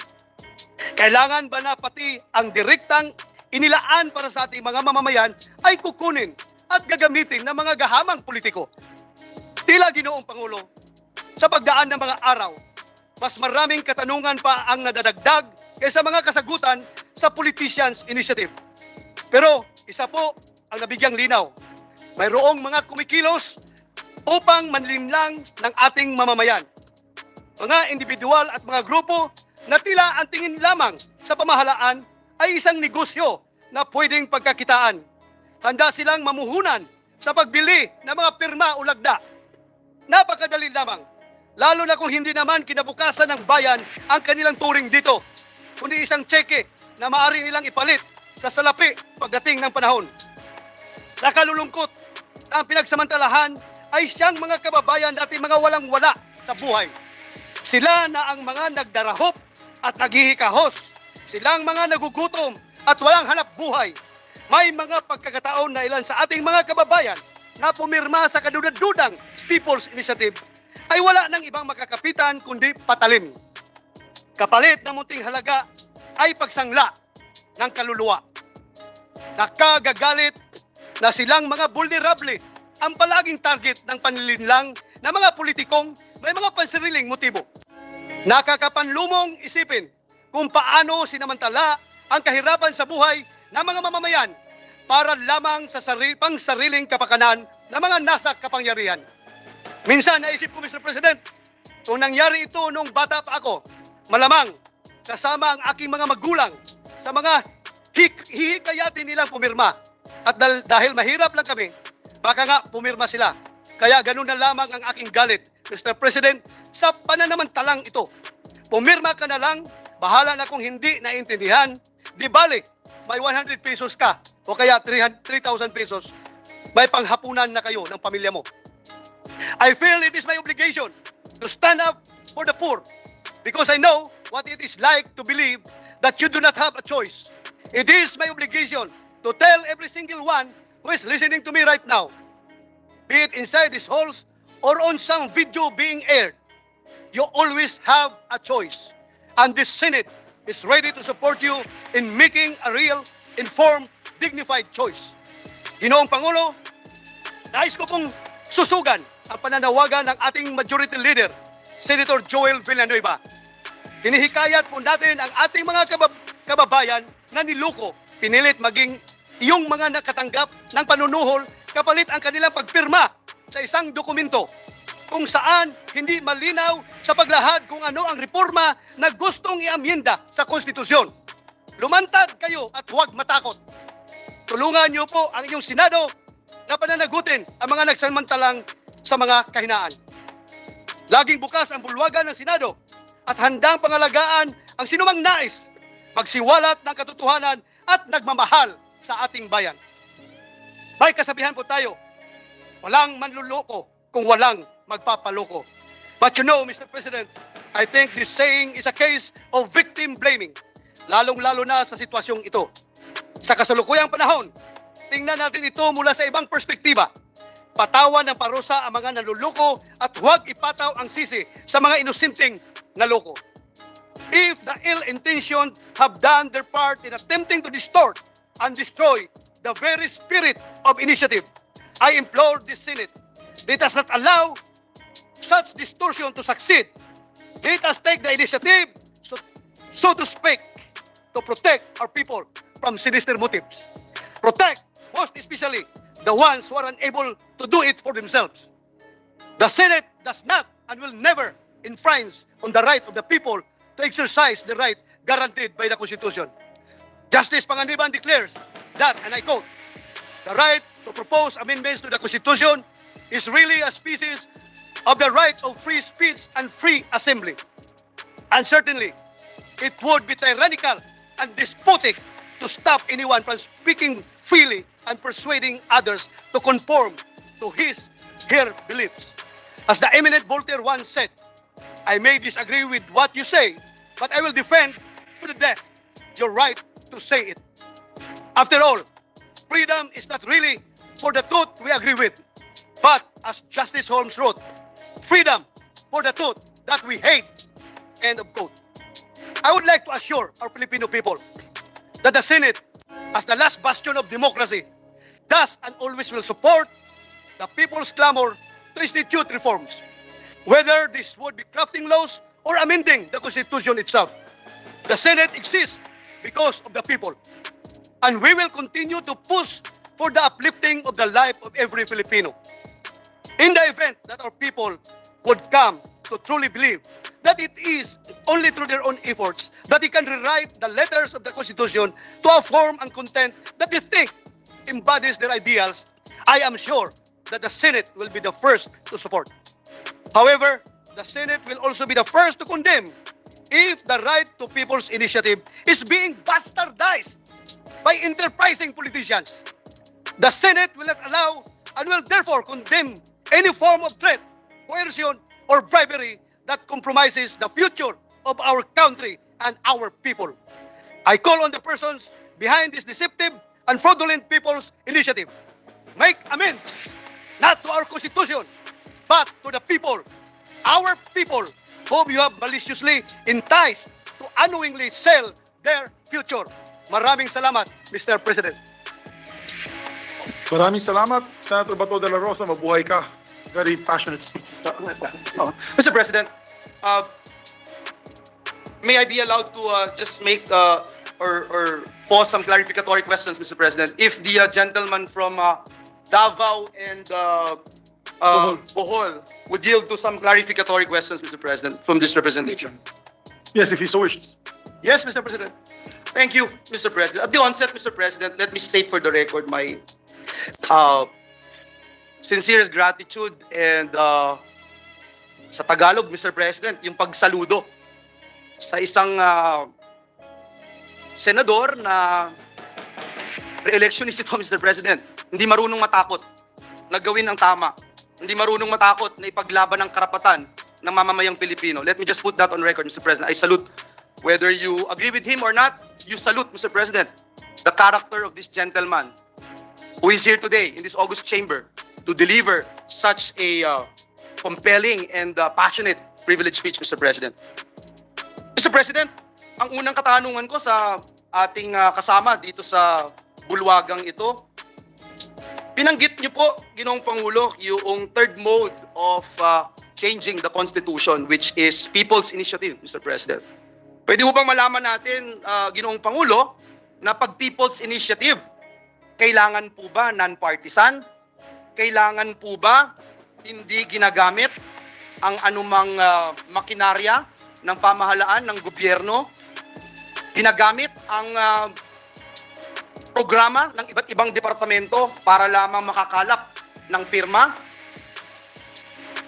Kailangan ba na pati ang direktang inilaan para sa ating mga mamamayan ay kukunin at gagamitin ng mga gahamang politiko? Tila Ginoong Pangulo, sa pagdaan ng mga araw, mas maraming katanungan pa ang nadadagdag kaysa mga kasagutan sa Politicians Initiative. Pero isa po ang nabigyang linaw. Mayroong mga kumikilos upang manlinlang ng ating mamamayan. Mga individual at mga grupo na tila ang tingin lamang sa pamahalaan ay isang negosyo na pwedeng pagkakitaan. Handa silang mamuhunan sa pagbili ng mga pirma o lagda. Napakadali lamang, lalo na kung hindi naman kinabukasan ng bayan ang kanilang turing dito, kundi isang tseke na maaari nilang ipalit sa salapi pagdating ng panahon. Nakalulungkot na ang pinagsamantalahan ay siyang mga kababayan natin mga walang-wala sa buhay. Sila na ang mga nagdarahop at naghihikahos. Silang mga nagugutom at walang hanap buhay. May mga pagkakataon na ilan sa ating mga kababayan na pumirma sa kadudad-dudang People's Initiative ay wala ng ibang makakapitan kundi patalim. Kapalit ng munting halaga ay pagsangla ng kaluluwa. Nakagagalit na silang mga vulnerable ang palaging target ng panlilinlang ng mga politikong may mga pansariling motibo. Nakakapanlumong isipin kung paano sinamantala ang kahirapan sa buhay ng mga mamamayan para lamang sa sariling kapakanan ng mga nasa kapangyarihan. Minsan naisip ko, Mr. President, kung nangyari ito nung bata pa ako, malamang kasama ang aking mga magulang sa mga hihikayatin nilang pumirma. At dahil mahirap lang kami, baka nga pumirma sila. Kaya ganun na lamang ang aking galit, Mr. President, sa pananamantalang ito. Pumirma ka na lang, bahala na kung hindi naintindihan, di balik, may 100 pesos ka o kaya 3,000 pesos, may panghapunan na kayo ng pamilya mo. I feel it is my obligation to stand up for the poor because I know what it is like to believe that you do not have a choice. It is my obligation to tell every single one who is listening to me right now, be it inside these halls or on some video being aired, you always have a choice. And the Senate is ready to support you in making a real, informed, dignified choice. Ginoong Pangulo, nais ko pong susugan ang pananawagan ng ating majority leader, Senator Joel Villanueva. Hinihikayat po natin ang ating mga kababayan na niloko, pinilit maging iyong mga nakatanggap ng panunuhol kapalit ang kanilang pagpirma sa isang dokumento kung saan hindi malinaw sa paglahad kung ano ang reforma na gustong iamyenda sa konstitusyon. Lumantad kayo at huwag matakot. Tulungan niyo po ang inyong senado na pananagutin ang mga nagsamantalang sa mga kahinaan. Laging bukas ang bulwagan ng senado at handang pangalagaan ang sinumang nais magsiwalat ng katotohanan at nagmamahal sa ating bayan. May kasabihan po tayo, walang manluloko kung walang magpapaloko. But you know, Mr. President, I think this saying is a case of victim blaming, lalong-lalo na sa sitwasyong ito. Sa kasalukuyang panahon, tingnan natin ito mula sa ibang perspektiba. Patawan ng parusa ang mga naluloko at huwag ipataw ang sisi sa mga inosenteng naloko. If the ill-intentioned have done their part in attempting to distort and destroy the very spirit of initiative, I implore the Senate, let us not allow such distortion to succeed. Let us take the initiative, so to speak, to protect our people from sinister motives. Protect, most especially, the ones who are unable to do it for themselves. The Senate does not and will never infringe on the right of the people to exercise the right guaranteed by the Constitution. Justice Panganiban declares that, and I quote, the right to propose amendments to the Constitution is really a species of the right of free speech and free assembly. And certainly, it would be tyrannical and despotic to stop anyone from speaking freely and persuading others to conform to his her beliefs. As the eminent Voltaire once said, I may disagree with what you say, but I will defend to the death your right to say it. After all, freedom is not really for the truth we agree with, but as Justice Holmes wrote, freedom for the truth that we hate. End of quote. I would like to assure our Filipino people that the Senate, as the last bastion of democracy, does and always will support the people's clamor to institute reforms, whether this would be crafting laws or amending the Constitution itself. The Senate exists because of the people, and we will continue to push for the uplifting of the life of every Filipino. In the event that our people would come to truly believe that it is only through their own efforts that they can rewrite the letters of the Constitution to a form and content that they think embodies their ideals, I am sure that the Senate will be the first to support. However, the Senate will also be the first to condemn if the right to people's initiative is being bastardized by enterprising politicians. The Senate will not allow and will therefore condemn any form of threat, coercion, or bribery that compromises the future of our country and our people. I call on the persons behind this deceptive and fraudulent people's initiative. Make amends, not to our Constitution, but to the people, our people, whom you have maliciously enticed to unknowingly sell their future. Maraming salamat, Mr. President. Maraming salamat, Senator Bato de la Rosa. Mabuhay ka. Very passionate speech. Mr. President, may I be allowed to just make or pose some clarificatory questions, Mr. President? If the gentleman from Davao and Bohol would yield to some clarificatory questions, Mr. President, from this representation. Yes, if he so wishes. Yes, Mr. President. Thank you, Mr. President. At the onset, Mr. President, let me state for the record my sincerest gratitude and sa Tagalog, Mr. President, yung pagsaludo sa isang senador na re-electionist ito, Mr. President. Hindi marunong matakot na gawin ang tama. Hindi marunong matakot na ipaglaban ang karapatan ng mamamayang Pilipino. Let me just put that on record, Mr. President. I salute, whether you agree with him or not, you salute, Mr. President, the character of this gentleman who is here today in this August chamber to deliver such a compelling and passionate privilege speech, Mr. President. Mr. President, ang unang katanungan ko sa ating kasama dito sa bulwagang ito, binanggit niyo po, Ginoong Pangulo, yung third mode of changing the Constitution, which is people's initiative, Mr. President. Pwede mo bang malaman natin, Ginoong Pangulo, na pag people's initiative, kailangan po ba non-partisan? Kailangan po ba hindi ginagamit ang anumang makinarya ng pamahalaan ng gobyerno? Ginagamit ang programa ng iba't ibang departamento para lamang makakalap ng pirma?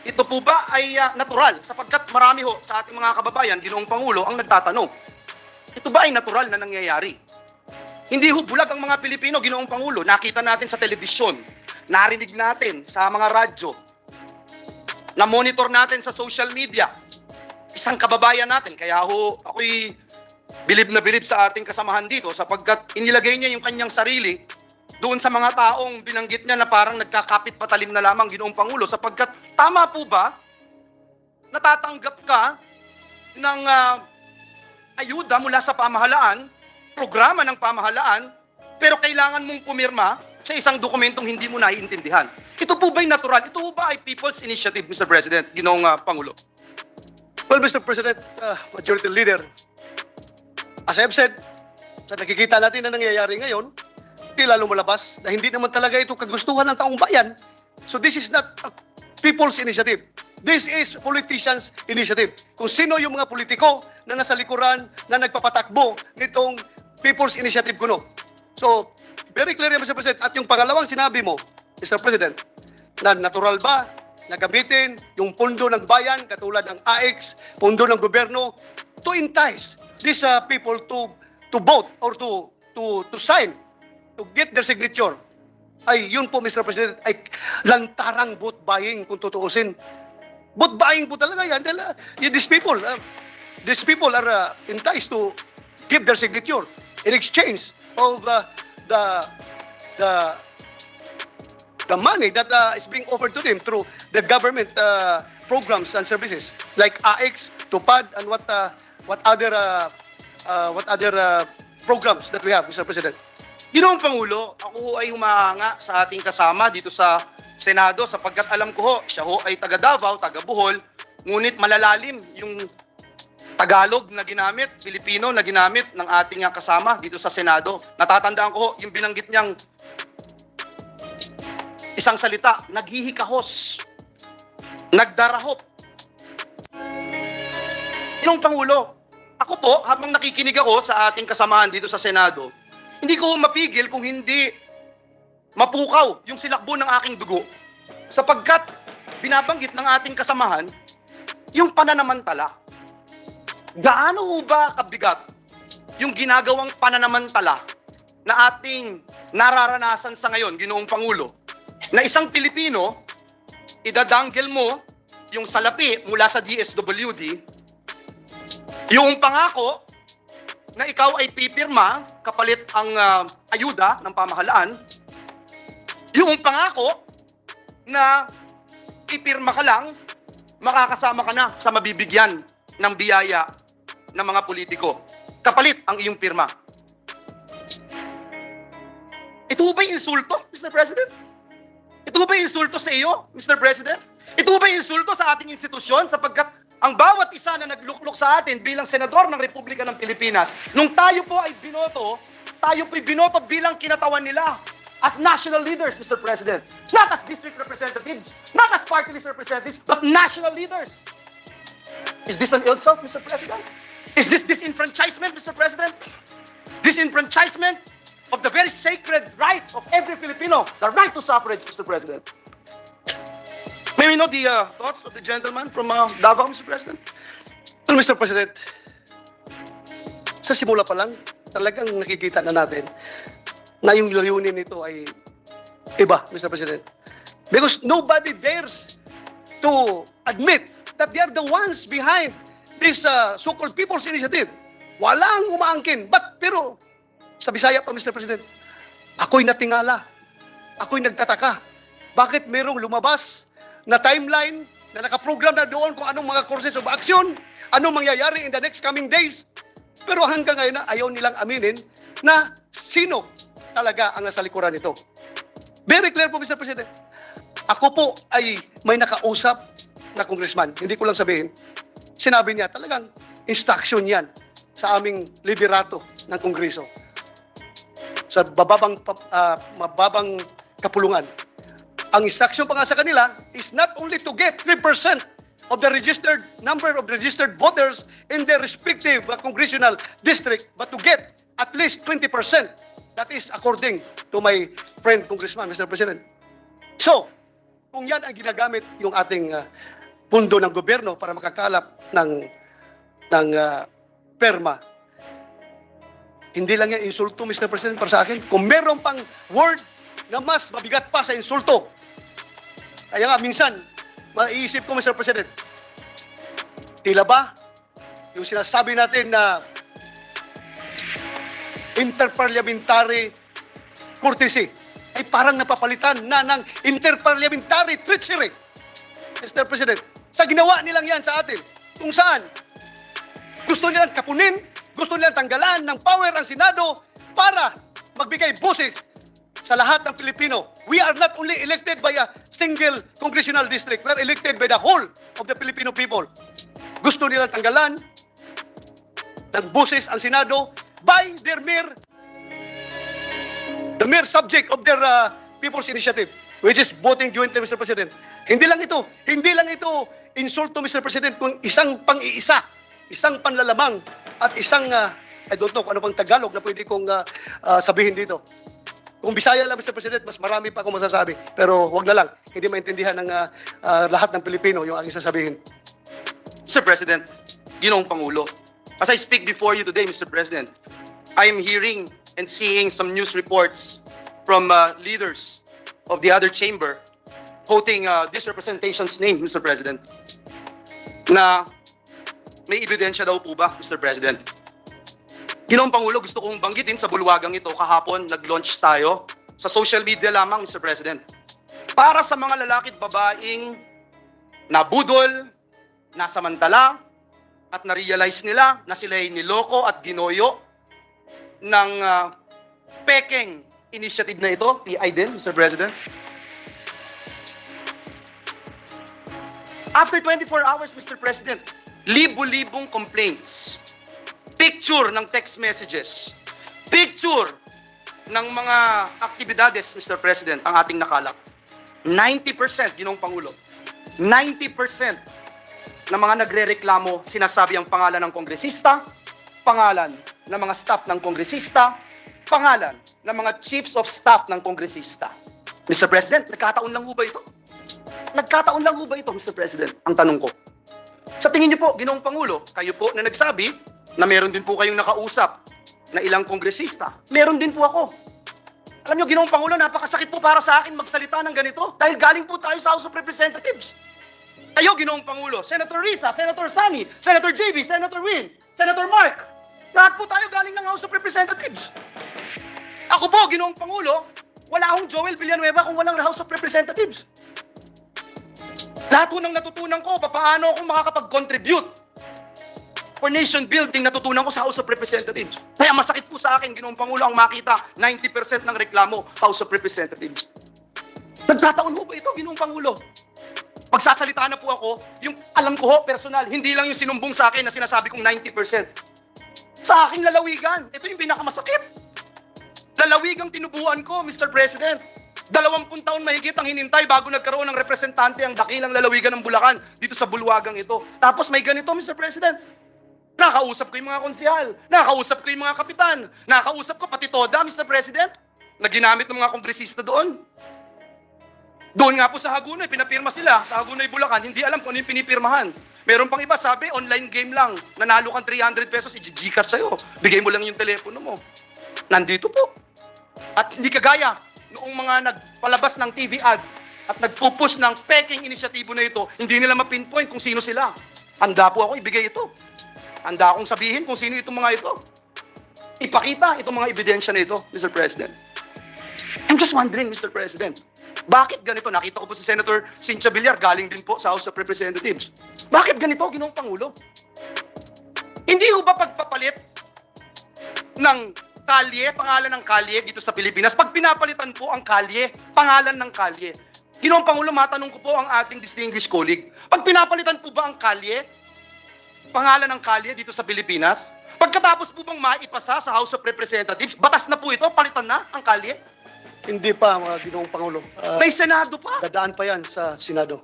Ito po ba ay natural? Sapagkat marami ho sa ating mga kababayan, Ginoong Pangulo, ang nagtatanong, ito ba ay natural na nangyayari? Hindi ho bulag ang mga Pilipino, Ginoong Pangulo. Nakita natin sa telebisyon, narinig natin sa mga radyo, na-monitor natin sa social media. Isang kababayan natin, kaya ho ako'y bilib na bilib sa ating kasamahan dito sapagkat inilagay niya yung kanyang sarili doon sa mga taong binanggit niya na parang nagkakapit patalim na lamang, Ginoong Pangulo, sapagkat tama po ba natatanggap ka ng ayuda mula sa pamahalaan, programa ng pamahalaan, pero kailangan mong pumirma sa isang dokumentong hindi mo naiintindihan? Ito po ba'y natural? Ito po ba ay people's initiative, Mr. President, Ginoong Pangulo? Well, Mr. President, Majority Leader, as I've said, sa nakikita natin na nangyayari ngayon, tila lumalabas na hindi naman talaga ito kagustuhan ng taong bayan. So this is not a people's initiative. This is politicians' initiative. Kung sino yung mga politiko na nasa likuran na nagpapatakbo nitong people's initiative kuno. So, very clear, Mr. President. At yung pangalawang sinabi mo, Mr. President, na natural ba na gamitin yung pondo ng bayan, katulad ng AX, pondo ng gobyerno, to entice these people to vote or to sign, to get their signature ay yun po, Mr. President, ay lantarang vote buying kung tutuusin. Vote buying po talaga yan. Dahil, these people are enticed to give their signature in exchange of the money that is being offered to them through the government programs and services like AX, TUPAD, and what other programs that we have, Mr. President. Ginoong Pangulo, ako ho ay humahanga sa ating kasama dito sa Senado sapagkat alam ko ho, siya ho ay taga Davao, taga Bohol, ngunit malalalim yung Tagalog na ginamit, Filipino na ginamit ng ating kasama dito sa Senado. Natatandaan ko ho, yung binanggit niyang isang salita, naghihikahos, nagdarahop. Ginoong Pangulo, ako po, habang nakikinig ako sa ating kasamahan dito sa Senado, hindi ko mapigil kung hindi mapukaw yung silakbo ng aking dugo. Sapagkat binabanggit ng ating kasamahan yung pananamantala. Gaano ho ba kabigat yung ginagawang pananamantala na ating nararanasan sa ngayon, Ginoong Pangulo, na isang Pilipino, idadanggel mo yung salapi mula sa DSWD, yung pangako na ikaw ay pipirma kapalit ang ayuda ng pamahalaan, yung pangako na ipirma ka lang, makakasama ka na sa mabibigyan ng biyaya ng mga politiko. Kapalit ang iyong pirma. Ito ba yung insulto, Mr. President? Ito ba yung insulto sa iyo, Mr. President? Ito ba yung insulto sa ating institusyon sapagkat ang bawat isa na nagluklok sa atin bilang senador ng Republika ng Pilipinas, nung tayo po ay binoto bilang kinatawan nila as national leaders, Mr. President. Not as district representatives, not as party list representatives, but national leaders. Is this an insult, Mr. President? Is this disenfranchisement, Mr. President? Disenfranchisement of the very sacred right of every Filipino, the right to suffrage, Mr. President. May we know the thoughts of the gentleman from Davao, Mr. President? Well, Mr. President, sa simula pa lang, talagang nakikita na natin na yung layunin nito ay iba, Mr. President. Because nobody dares to admit that they are the ones behind this so-called People's Initiative. Walang umaangkin. Pero, sa Bisaya pa, Mr. President, ako'y natingala. Ako'y nagtataka. Bakit merong lumabas na timeline na nakaprogram na doon kung anong mga courses of action, anong mangyayari in the next coming days. Pero hanggang ngayon na ayaw nilang aminin na sino talaga ang nasa likuran nito. Very clear po, Mr. President. Ako po ay may nakausap na congressman. Hindi ko lang sabihin. Sinabi niya talagang instruction yan sa aming liderato ng Kongreso. Sa mababang kapulungan. Ang instruction pa nga sa kanila is not only to get 3% of the number of registered voters in their respective congressional district, but to get at least 20%. That is according to my friend Congressman, Mr. President. So, kung yan ang ginagamit yung ating pundo ng gobyerno para makakalap ng perma, hindi lang yan insulto, Mr. President, para sa akin. Kung meron pang word na mas mabigat pa sa insulto. Kaya nga, minsan, maiisip ko, Mr. President, tila ba yung sinasabi natin na interparliamentary courtesy ay parang napapalitan na ng interparliamentary treachery, Mr. President, sa ginawa nilang yan sa atin. Kung saan, gusto nilang kapunin, gusto nilang tanggalan ng power ang Senado para magbigay boses sa lahat ng Pilipino. We are not only elected by a single congressional district, we are elected by the whole of the Filipino people. Gusto nilang tanggalan ng boses ang Senado by the mere subject of their People's Initiative, which is voting jointly, Mr. President. Hindi lang ito insulto, Mr. President, kung isang pang-iisa, isang panlalamang, at isang, I don't know kung ano pang Tagalog na pwede kong sabihin dito. Kung Bisaya lang, Mr. President, mas marami pa akong masasabi. Pero wag na lang, hindi maintindihan ng lahat ng Pilipino yung aking sasabihin. Mr. President, Ginoong Pangulo, as I speak before you today, Mr. President, I am hearing and seeing some news reports from leaders of the other chamber, quoting this representation's name, Mr. President, na may ebidensya daw po ba, Mr. President? Ginoong Pangulo, gusto kong banggitin sa bulwagang ito, kahapon nag-launch tayo sa social media lamang, Mr. President, para sa mga lalaki at babaeng nabudol, nasamantala, at na-realize nila na sila ay niloko at ginoyo ng pekeng initiative na ito, PI din, Mr. President. After 24 hours, Mr. President, libo-libong complaints, picture ng text messages, picture ng mga aktibidades, Mr. President, ang ating nakalap. 90%, Ginoong Pangulo, 90% na mga nagre-reklamo, sinasabi ang pangalan ng kongresista, pangalan ng mga staff ng kongresista, pangalan ng mga chiefs of staff ng kongresista. Mr. President, nagkataon lang ho ba ito? Nagkataon lang ho ba ito, Mr. President? Ang tanong ko. Sa tingin niyo po, Ginoong Pangulo, kayo po na nagsabi na meron din po kayong nakausap na ilang kongresista. Meron din po ako. Alam niyo, Ginoong Pangulo, napakasakit po para sa akin magsalita ng ganito dahil galing po tayo sa House of Representatives. Kayo, Ginoong Pangulo, Senator Risa, Senator Sunny, Senator JB, Senator Win, Senator Mark, lahat po tayo galing ng House of Representatives. Ako po, Ginoong Pangulo, wala akong Joel Villanueva kung walang House of Representatives. Lahat po ng natutunan ko, paano ako makakapag-contribute for nation building, natutunan ko sa House of Representatives. Kaya masakit po sa akin, Ginoong Pangulo, ang makita 90% ng reklamo, House of Representatives. Nagtataon ho ba ito, Ginoong Pangulo? Pagsasalita na po ako, yung alam ko ho, personal, hindi lang yung sinumbong sa akin na sinasabi kong 90%. Sa aking lalawigan, ito yung pinakamasakit. Lalawigang tinubuan ko, Mr. President. 20 taon mahigit ang hinintay bago nagkaroon ng representante ang dakilang lalawigan ng Bulacan dito sa bulwagang ito. Tapos may ganito, Mr. President. Nakausap ko yung mga konsihal, nakausap ko yung mga kapitan, nakausap ko pati toda, Mr. President, na ginamit ng mga kongresista doon. Doon nga po sa Hagunoy, pinapirma sila. Sa Hagunoy, Bulacan, hindi alam kung ano yung pinipirmahan. Meron pang iba, sabi, online game lang. Nanalo kang 300 pesos, i-Gcash sa'yo. Bigay mo lang yung telepono mo. Nandito po. At hindi kagaya noong mga nagpalabas ng TV ad at nagpupush ng peking inisyatibo na ito, hindi nila mapinpoint kung sino sila. Handa po ako ibigay ito. Handa akong sabihin kung sino itong mga ito. Ipakita itong mga ebidensya na ito, Mr. President. I'm just wondering, Mr. President, bakit ganito? Nakita ko po si Senator Cynthia Villar, galing din po sa House of Representatives. Bakit ganito, Ginoong Pangulo? Hindi ho ba pagpapalit ng kalye, pangalan ng kalye dito sa Pilipinas, pag pinapalitan po ang kalye, pangalan ng kalye? Ginoong Pangulo, matanong ko po ang ating distinguished colleague, pag pinapalitan po ba ang kalye, pangalan ng kalye dito sa Pilipinas, pagkatapos po bang maipasa sa House of Representatives, batas na po ito, palitan na ang kalye? Hindi pa, mga Ginoong Pangulo. May Senado pa. Dadaan pa yan sa Senado.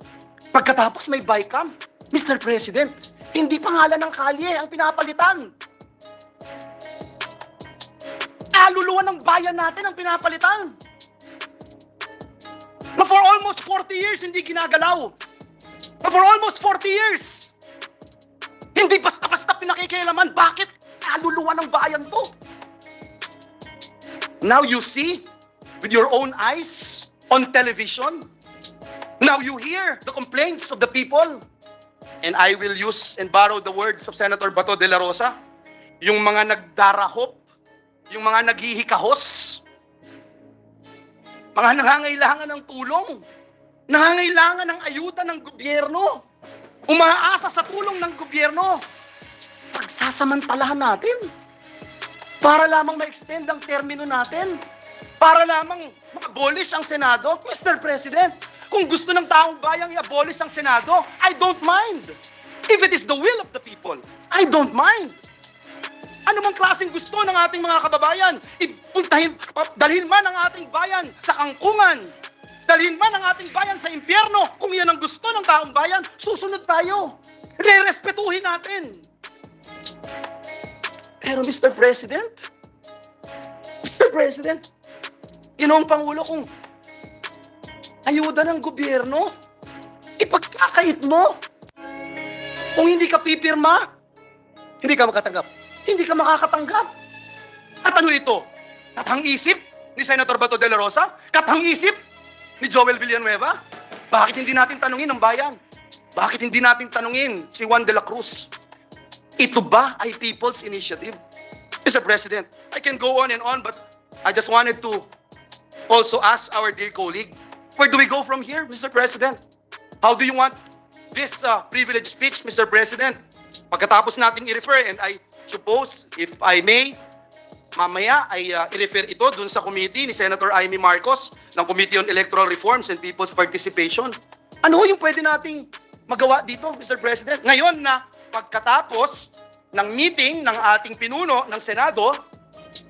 Pagkatapos may BICAM. Mr. President, hindi pangalan ng kalye ang pinapalitan. Kaluluwa ng bayan natin ang pinapalitan. Na for almost 40 years, hindi ginagalaw. Na for almost 40 years, hindi basta-basta pinakikialaman. Bakit? Kaluluwa ng bayan to. Now you see, with your own eyes, on television, now you hear the complaints of the people. And I will use and borrow the words of Senator Bato de la Rosa, yung mga nagdarahop, yung mga naghihikahos, mga nangangailangan ng tulong, nangangailangan ng ayuda ng gobyerno, umaasa sa tulong ng gobyerno, pagsasamantalahan natin para lamang ma-extend ang termino natin, para lamang ma-abolish ang Senado. Mr. President, kung gusto ng taong bayang i-abolish ang Senado, I don't mind. If it is the will of the people, I don't mind. Ano mang klaseng gusto ng ating mga kababayan, dalhin man ang ating bayan sa kangkungan, dalhin man ang ating bayan sa impyerno, kung yan ang gusto ng taong bayan, susunod tayo. Re-respetuhin natin. Pero Mr. President, Ginoong Pangulo, kung ayuda ng gobyerno, ipagkakait mo. Kung hindi ka pipirma, Hindi ka makatanggap. hindi ka makakatanggap. At ano ito? Katang-isip ni Senator Bato de la Rosa? Katang-isip ni Joel Villanueva? Bakit hindi natin tanungin ang bayan? Bakit hindi natin tanungin si Juan de la Cruz? Ito ba ay People's Initiative? Mr. President, I can go on and on, but I just wanted to also ask our dear colleague, where do we go from here, Mr. President? How do you want this privilege speech, Mr. President? Pagkatapos natin i-refer, and I suppose, if I may, mamaya ay i-refer ito dun sa committee ni Senator Amy Marcos ng Committee on Electoral Reforms and People's Participation. Ano yung pwede nating magawa dito, Mr. President? Ngayon na pagkatapos ng meeting ng ating pinuno ng Senado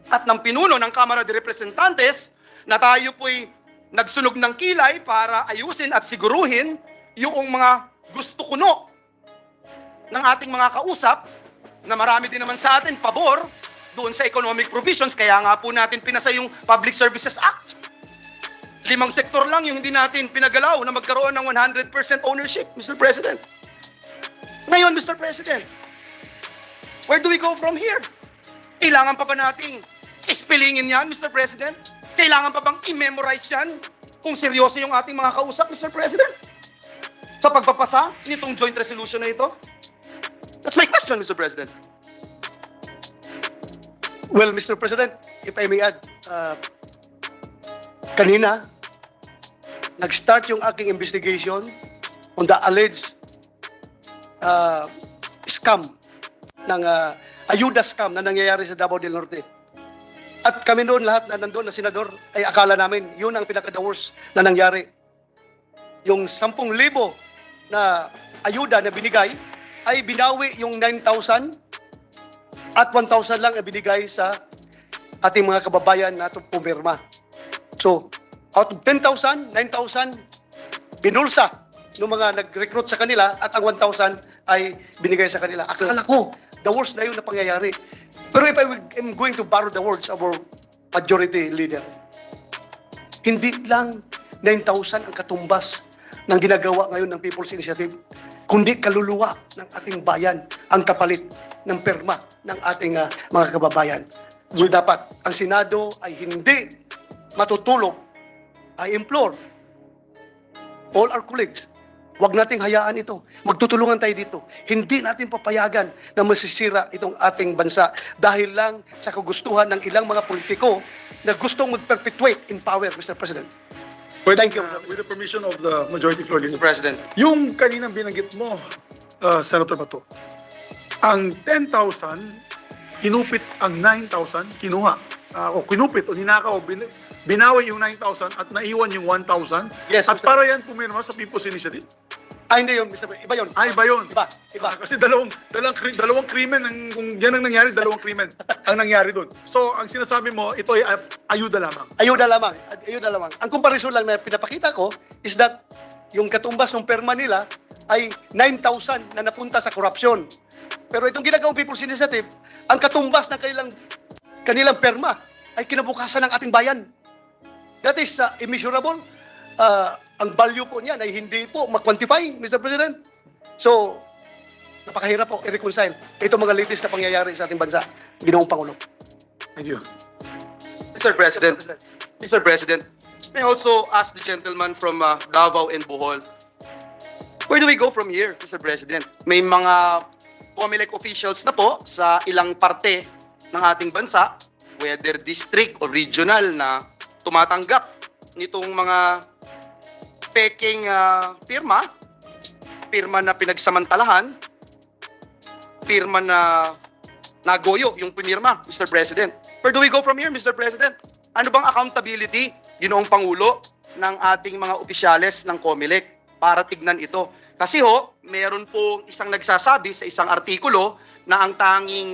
at ng pinuno ng Kamara de Representantes na tayo po'y nagsunog ng kilay para ayusin at siguruhin yung mga gusto kuno ng ating mga kausap na marami din naman sa atin pabor doon sa economic provisions. Kaya nga po natin pinasa yung Public Services Act. 5 sektor lang yung hindi natin pinagalaw na magkaroon ng 100% ownership, Mr. President. Ngayon, Mr. President, where do we go from here? Kailangan pa ba nating ispilingin yan, Mr. President? Kailangan pa bang i-memorize yan kung seryoso yung ating mga kausap, Mr. President? Sa pagpapasa nitong joint resolution na ito? That's my question, Mr. President. Well, Mr. President, if I may add, kanina, nag-start yung aking investigation on the alleged scam ng ayuda scam na nangyayari sa Davao del Norte. At kami noon lahat na nandoon na senador ay akala namin yun ang pinaka-the worst na nangyari. Yung 10,000 na ayuda na binigay ay binawi yung 9,000 at 1,000 lang ang binigay sa ating mga kababayan na pumirma. So, out of 10,000, 9,000 binulsa ng mga nag-recruit sa kanila at ang 1,000 ay binigay sa kanila. Akala ko, the worst na yun na pangyayari. Pero if I am going to borrow the words of our majority leader, hindi lang 9,000 ang katumbas ng ginagawa ngayon ng People's Initiative, kundi kaluluwa ng ating bayan ang kapalit ng perma ng ating mga kababayan. So dapat ang Senado ay hindi matutulog. I implore all our colleagues, wag nating hayaan ito. Magtutulungan tayo dito. Hindi natin papayagan na masisira itong ating bansa dahil lang sa kagustuhan ng ilang mga politiko na gustong mag-perpetuate in power, Mr. President. Thank you. With the permission of the majority floor leader. Mr. President. Yung kaninang binanggit mo, Senator Bato, ang 10,000, kinupit ang 9,000, kinuha. O kinupit o ninakaw, binawi yung 9,000 at naiwan yung 1,000. Yes, at Mr. para yan pumirma sa People's Initiative. Ay, hindi yun, Mr. President. Iba yun. Ay, iba yun. Iba. Kasi dalawang krimen, kung yan ang nangyari, dalawang krimen ang nangyari doon. So, ang sinasabi mo, ito ay ayuda lamang. Ayuda lamang. Ayuda lamang. Ang comparison lang na pinapakita ko is that yung katumbas ng perma nila ay 9,000 na napunta sa korupsyon. Pero itong ginagawang People's Initiative, ang katumbas ng kanilang perma ay kinabukasan ng ating bayan. That is immeasurable. Ang value po niyan ay hindi po ma-quantify, Mr. President. So, napakahirap po i-reconcile itong mga latest na pangyayari sa ating bansa, Ginoong Pangulo. Thank you. Mr. President, may I also ask the gentleman from Davao and Bohol, where do we go from here, Mr. President? May mga COMELEC officials na po sa ilang parte ng ating bansa, whether district or regional, na tumatanggap nitong mga peking pirma na pinagsamantalahan, pirma na nagoyo yung pumirma, Mr. President. Where do we go from here, Mr. President? Ano bang accountability, Ginoong Pangulo, ng ating mga opisyales ng COMELEC para tignan ito? Kasi meron po isang nagsasabi sa isang artikulo na ang tanging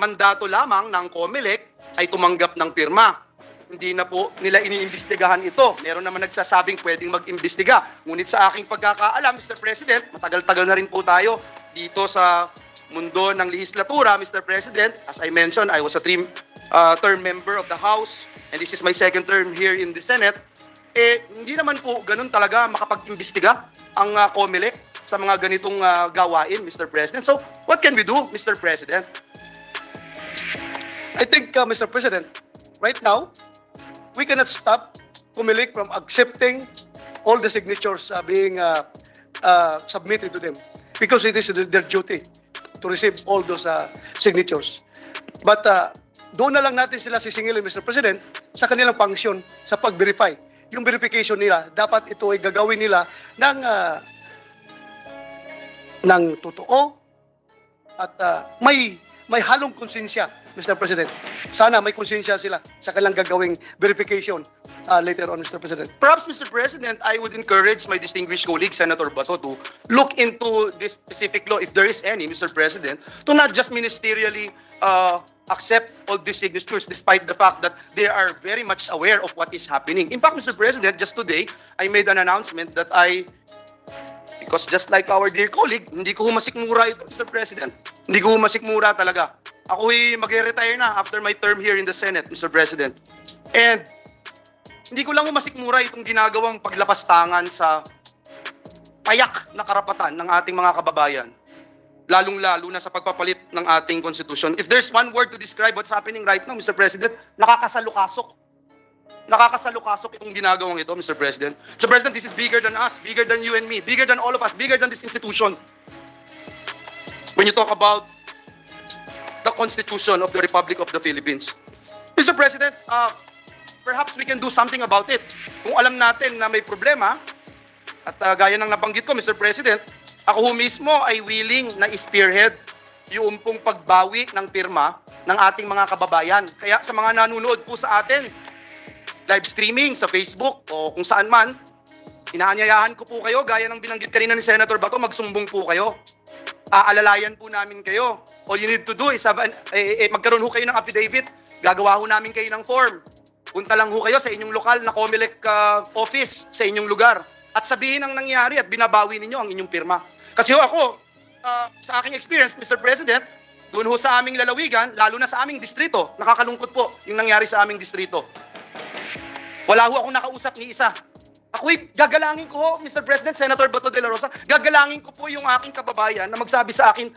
mandato lamang ng COMELEC ay tumanggap ng pirma. Hindi na po nila iniimbestigahan ito. Meron naman nagsasabing pwedeng mag-imbestiga. Ngunit sa aking pagkakaalam, Mr. President, matagal-tagal na rin po tayo dito sa mundo ng lehislatura, Mr. President. As I mentioned, I was a term member of the House, and this is my second term here in the Senate. Hindi naman po ganun talaga makapag-imbestiga ang COMELEC sa mga ganitong gawain, Mr. President. So, what can we do, Mr. President? I think, Mr. President, right now, we cannot stop Comelec from accepting all the signatures being submitted to them because it is their duty to receive all those signatures. But doon na lang natin sila sisingilin, Mr. President, sa kanilang function sa pag-verify. Yung verification nila, dapat ito ay gagawin nila ng totoo at may halong konsensya, Mr. President. Sana may konsensya sila sa kanilang gagawing verification later on, Mr. President. Perhaps, Mr. President, I would encourage my distinguished colleague, Senator Bato, to look into this specific law, if there is any, Mr. President, to not just ministerially accept all these signatures despite the fact that they are very much aware of what is happening. In fact, Mr. President, just today, I made an announcement that because just like our dear colleague, hindi ko humasikmura ito, Mr. President. Hindi ko humasikmura talaga. Ako'y mag-retire na after my term here in the Senate, Mr. President. And hindi ko lang humasikmura itong ginagawang paglapastangan sa payak na karapatan ng ating mga kababayan. Lalong-lalo na sa pagpapalit ng ating konstitusyon. If there's one word to describe what's happening right now, Mr. President, nakakasalukasok. Nakakasalukasok itong ginagawang ito, Mr. President. Mr. President, this is bigger than us, bigger than you and me, bigger than all of us, bigger than this institution. When you talk about the Constitution of the Republic of the Philippines. Mr. President, perhaps we can do something about it. Kung alam natin na may problema, at gaya ng nabanggit ko, Mr. President, ako mismo ay willing na spearhead yung pong pagbawi ng pirma ng ating mga kababayan. Kaya sa mga nanonood po sa atin, live streaming sa Facebook o kung saan man, inaanyayahan ko po kayo, gaya ng binanggit kanina ni Senator Bato, magsumbong po kayo. Aalalayan po namin kayo. All you need to do is magkaroon ho kayo ng affidavit, gagawa ho namin kayo ng form. Punta lang ho kayo sa inyong lokal na Comelec office sa inyong lugar at sabihin ang nangyari at binabawi ninyo ang inyong pirma. Kasi ho ako, sa aking experience, Mr. President, doon ho sa aming lalawigan, lalo na sa aming distrito, nakakalungkot po yung nangyari sa aming distrito. Wala ho akong nakausap ni isa. Ako'y gagalangin ko ho, Mr. President, Senator Bato de la Rosa, gagalangin ko po yung aking kababayan na magsabi sa akin,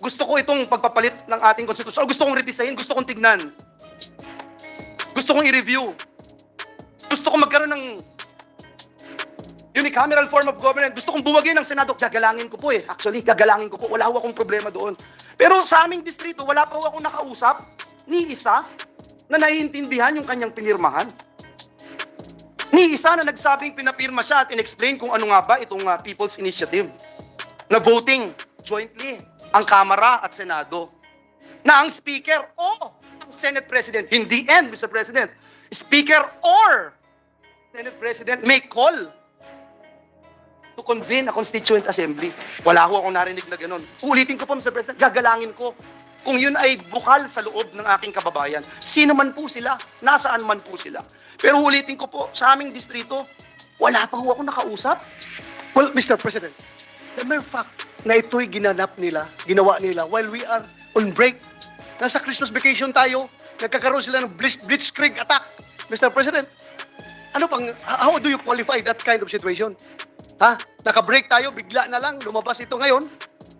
gusto ko itong pagpapalit ng ating konstitusyon, o gusto kong revisahin, gusto kong tignan. Gusto kong i-review. Gusto kong magkaroon ng unicameral form of government. Gusto kong buwagin ng Senado. Gagalangin ko po eh. Actually, gagalangin ko po. Wala ho akong problema doon. Pero sa aming distrito, wala pa ho akong nakausap ni isa na naiintindihan yung kanyang pinirmahan. Ni isa na nagsabing pinapirma siya at in-explain kung ano nga ba itong People's Initiative na voting jointly ang Kamara at Senado. Na ang Speaker o ang Senate President, hindi and, Mr. President, Speaker or Senate President may call to convene a Constituent Assembly. Wala ho akong narinig na gano'n. Ulitin ko po, Mr. President, gagalangin ko kung yun ay bukal sa loob ng aking kababayan. Sino man po sila, nasaan man po sila. Pero ulitin ko po, sa aming distrito, wala pa ho akong nakausap. Well, Mr. President, the mere fact na ito'y ginawa nila while we are on break. Nasa Christmas vacation tayo, nagkakaroon sila ng blitzkrieg attack. Mr. President, how do you qualify that kind of situation? Ha? Naka-break tayo, bigla na lang, lumabas ito ngayon,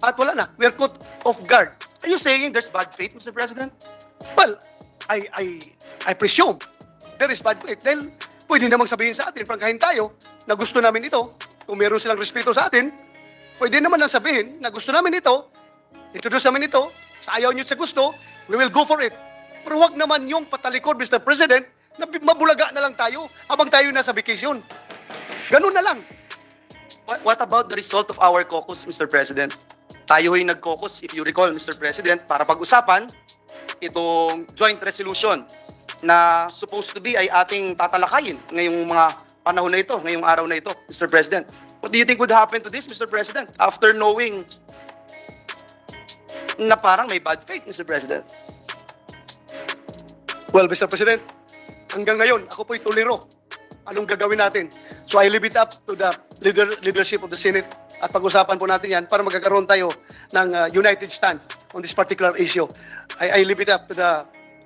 at wala na. We're caught off guard. Are you saying there's bad faith, Mr. President? Well, I presume there is bad faith. Then, pwede namang sabihin sa atin, prangkahin tayo, na gusto namin ito. Kung meron silang respeto sa atin, pwede naman lang sabihin na gusto namin ito, introduce namin ito, sa ayaw nyo sa gusto, we will go for it. Pero wag naman yung patalikod, Mr. President, na mabulaga na lang tayo habang tayo nasa vacation. Ganun na lang. What about the result of our caucus, Mr. President? Tayo ay nag-caucus, if you recall, Mr. President, para pag-usapan itong joint resolution na supposed to be ay ating tatalakayin ngayong mga panahon na ito, ngayong araw na ito, Mr. President. What do you think would happen to this, Mr. President, after knowing na parang may bad faith, Mr. President? Well, Mr. President, hanggang ngayon, ako po'y tuliro. Anong gagawin natin? So I leave it up to the leadership of the Senate at pag-usapan po natin yan para magkakaroon tayo ng united stand on this particular issue. I leave it up to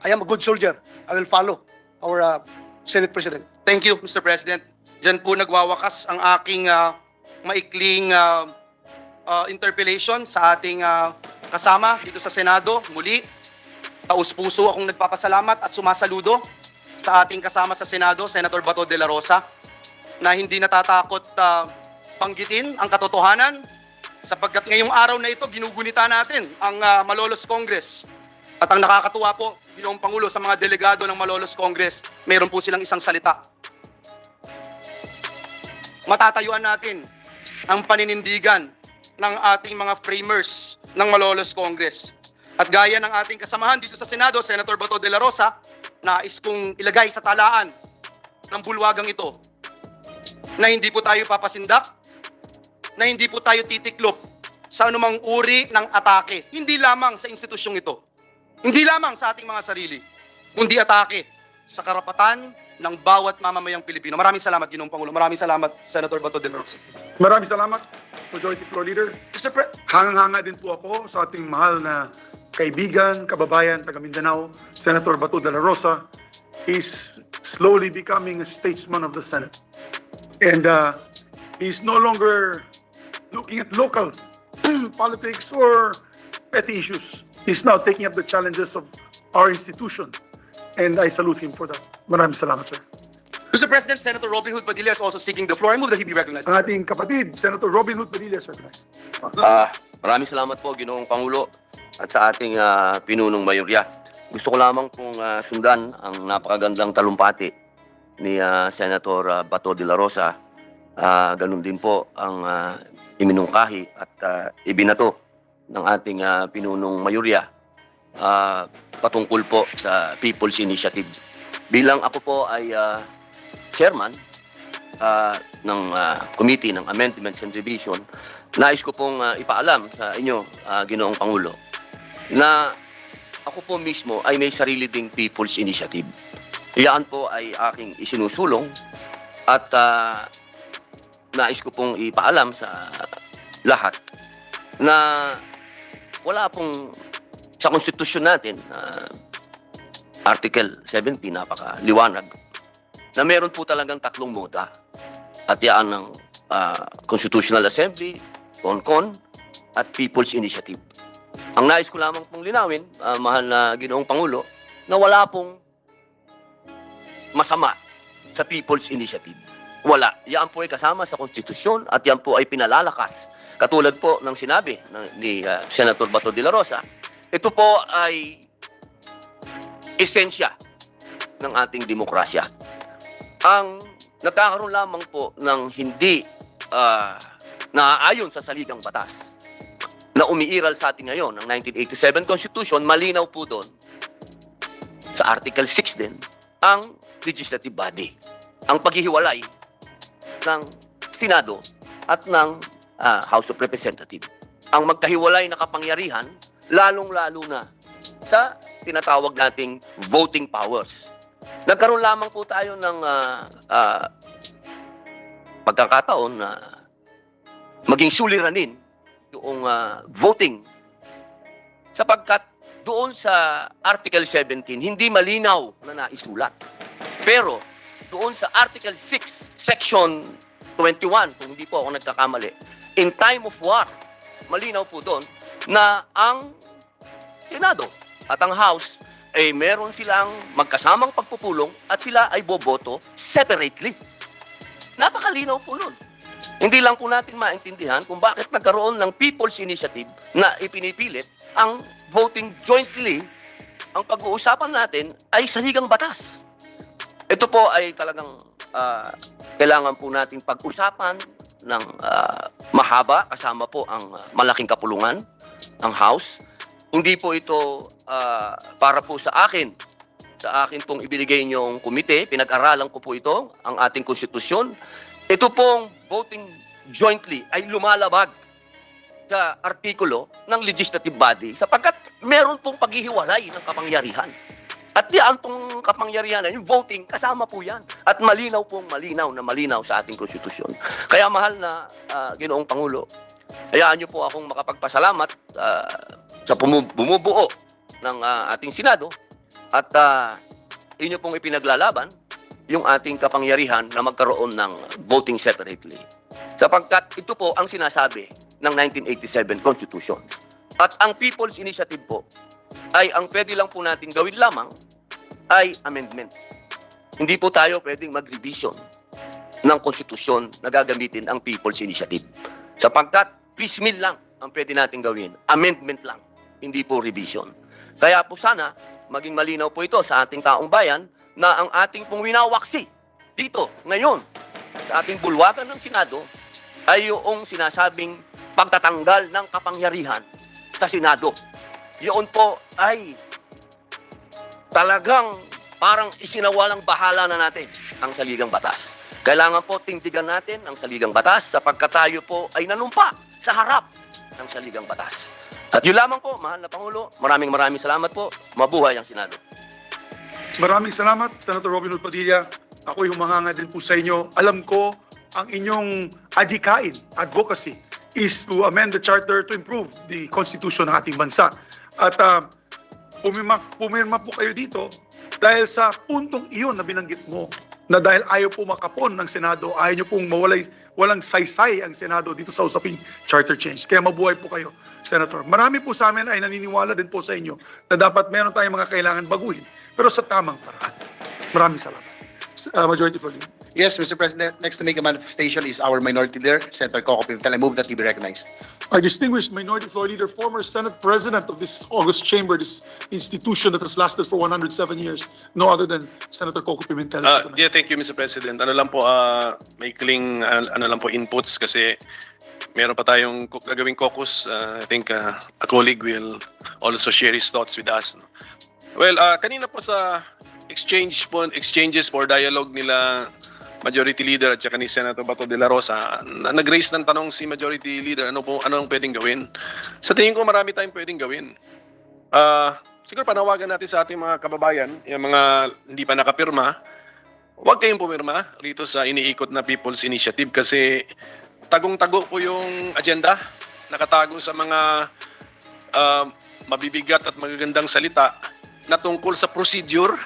I am a good soldier. I will follow our Senate President. Thank you, Mr. President. Diyan po nagwawakas ang aking maikling interpellation sa ating kasama dito sa Senado. Muli, taus-puso akong nagpapasalamat at sumasaludo sa ating kasama sa Senado, Senator Bato de la Rosa, na hindi natatakot banggitin ang katotohanan sapagkat ngayong araw na ito ginugunita natin ang Malolos Congress. At ang nakakatuwa po, Ginoong Pangulo, sa mga delegado ng Malolos Congress, mayroon po silang isang salita. Matatayuan natin ang paninindigan ng ating mga framers ng Malolos Congress. At gaya ng ating kasamahan dito sa Senado, Senator Bato de la Rosa, nais kong ilagay sa talaan ng bulwagang ito na hindi po tayo papasindak, na hindi po tayo titiklop sa anumang uri ng atake. Hindi lamang sa institusyong ito, hindi lamang sa ating mga sarili, kundi atake sa karapatan ng bawat mamamayang Pilipino. Maraming salamat, Ginoong Pangulo. Maraming salamat, Senator Bato de la Rosa. Maraming salamat, Majority Floor Leader. Mr. Pre- Hangang-hanga din po ako sa ating mahal na kaibigan, kababayan, taga Mindanao, Senator Bato de la Rosa. Is slowly becoming a statesman of the Senate. And he's no longer looking at local politics or petty issues. He's now taking up the challenges of our institution. And I salute him for that. Maraming salamat, sir. Mr. President, Senator Robin Hood Padilla is also seeking the floor. I move that he be recognized. Ang ating kapatid, Senator Robin Hood Padilla is recognized. Maraming salamat po, Ginoong Pangulo, at sa ating pinunong mayorya. Gusto ko lamang pong sundan ang napakagandang talumpati ni Senator Bato de la Rosa. Ganun din po ang iminungkahi at ibinato ng ating pinunong mayorya patungkol po sa People's Initiative. Bilang ako po ay chairman ng Committee ng Amendments and Revision, nais ko pong ipaalam sa inyo, Ginoong Pangulo, na ako po mismo ay may sarili ding People's Initiative. Iyan po ay aking isinusulong at nais ko pong ipaalam sa lahat na wala pong sa konstitusyon natin, Article 70, napakaliwanag, na meron po talagang tatlong moda. At yan ng Constitutional Assembly, CONCON, at People's Initiative. Ang nais ko lamang pong linawin, mahal na Ginoong Pangulo, na wala pong masama sa People's Initiative. Wala. Yan po ay kasama sa konstitusyon at yan po ay pinalalakas. Katulad po ng sinabi ni Senator Bato de la Rosa, ito po ay esensya ng ating demokrasya. Ang nagkakaroon lamang po ng hindi naaayon sa saligang batas na umiiral sa atin ngayon, ng 1987 Constitution, malinaw po doon sa Article 6 din, ang legislative body. Ang paghihiwalay ng Senado at ng House of Representatives. Ang magkahiwalay na kapangyarihan, lalong-lalo na sa tinatawag nating voting powers. Nagkaroon lamang po tayo ng pagkakataon na maging suliranin yung voting sapagkat doon sa Article 17 hindi malinaw na naisulat. Pero doon sa Article 6, Section 21, kung hindi po ako nagkakamali, in time of war, malinaw po doon na ang Senado at ang House ay meron silang magkasamang pagpupulong at sila ay boboto separately. Napakalinaw po nun. Hindi lang po natin maintindihan kung bakit nagkaroon ng People's Initiative na ipinipilit ang voting jointly. Ang pag-uusapan natin ay saligang batas. Ito po ay talagang kailangan po natin pag-usapan ng mahaba, kasama po ang malaking kapulungan, ang House. Hindi po ito para po sa akin pong ibinigay niyong komite, pinag-aralan ko po ito, ang ating konstitusyon. Ito pong voting jointly ay lumalabag sa artikulo ng legislative body sapagkat meron pong paghihiwalay ng kapangyarihan. At yan pong kapangyarihan, yung voting, kasama po yan. At malinaw sa ating konstitusyon. Kaya mahal na Ginoong Pangulo, hayaan niyo po akong makapagpasalamat sa bumubuo ng ating Senado at inyo pong ipinaglalaban yung ating kapangyarihan na magkaroon ng voting separately. Sapagkat ito po ang sinasabi ng 1987 Constitution. At ang People's Initiative po ay ang pwede lang po natin gawin lamang ay amendment. Hindi po tayo pwedeng mag-revision ng konstitusyon na gagamitin ang People's Initiative. Sapagkat piecemeal lang ang pwede natin gawin. Amendment lang, hindi po revision. Kaya po sana, maging malinaw po ito sa ating taong bayan na ang ating pong winawaksi dito, ngayon, sa ating bulwagan ng Senado, ay yung sinasabing pagtatanggal ng kapangyarihan sa Senado. Yun po ay talagang parang isinawalang bahala na natin ang saligang batas. Kailangan po tindigan natin ang saligang batas sapagkat tayo po ay nanumpa sa harap ng saligang batas. At yun lamang po, mahal na Pangulo, maraming salamat po. Mabuhay ang Senado. Maraming salamat, Senator Robin Hood Padilla. Ako'y humanganga din po sa inyo. Alam ko, ang inyong adhikain, advocacy, is to amend the charter to improve the constitution ng ating bansa. At pumirma po kayo dito dahil sa puntong iyon na binanggit mo, na dahil ayaw po makapon ng Senado, ayaw nyo pong walang saysay ang Senado dito sa usaping charter change. Kaya mabuhay po kayo, Senator. Marami po sa amin ay naniniwala din po sa inyo na dapat meron tayong mga kailangan baguhin, pero sa tamang paraan. Maraming salamat. Majority Floor Leader. Yes, Mr. President, next to make a manifestation is our Minority Leader, Senator Coco Pimentel. I move that he be recognized. Our distinguished Minority Floor Leader, former Senate President of this August Chamber, this institution that has lasted for 107 years, no other than Senator Coco Pimentel. Yeah, thank you, Mr. President. Ano lang po, maikling inputs kasi meron pa tayong gagawing caucus. I think a colleague will also share his thoughts with us. Well, kanina po sa exchanges for dialogue nila Majority Leader at saka ni Senator Bato de la Rosa, nag-raise ng tanong si Majority Leader, ano ang pwedeng gawin? Sa tingin ko marami tayong pwedeng gawin. Siguro panawagan natin sa ating mga kababayan, yung mga hindi pa nakapirma, huwag kayong pumirma rito sa iniikot na People's Initiative kasi tagong-tago po yung agenda, nakatago sa mga mabibigat at magagandang salita na tungkol sa procedure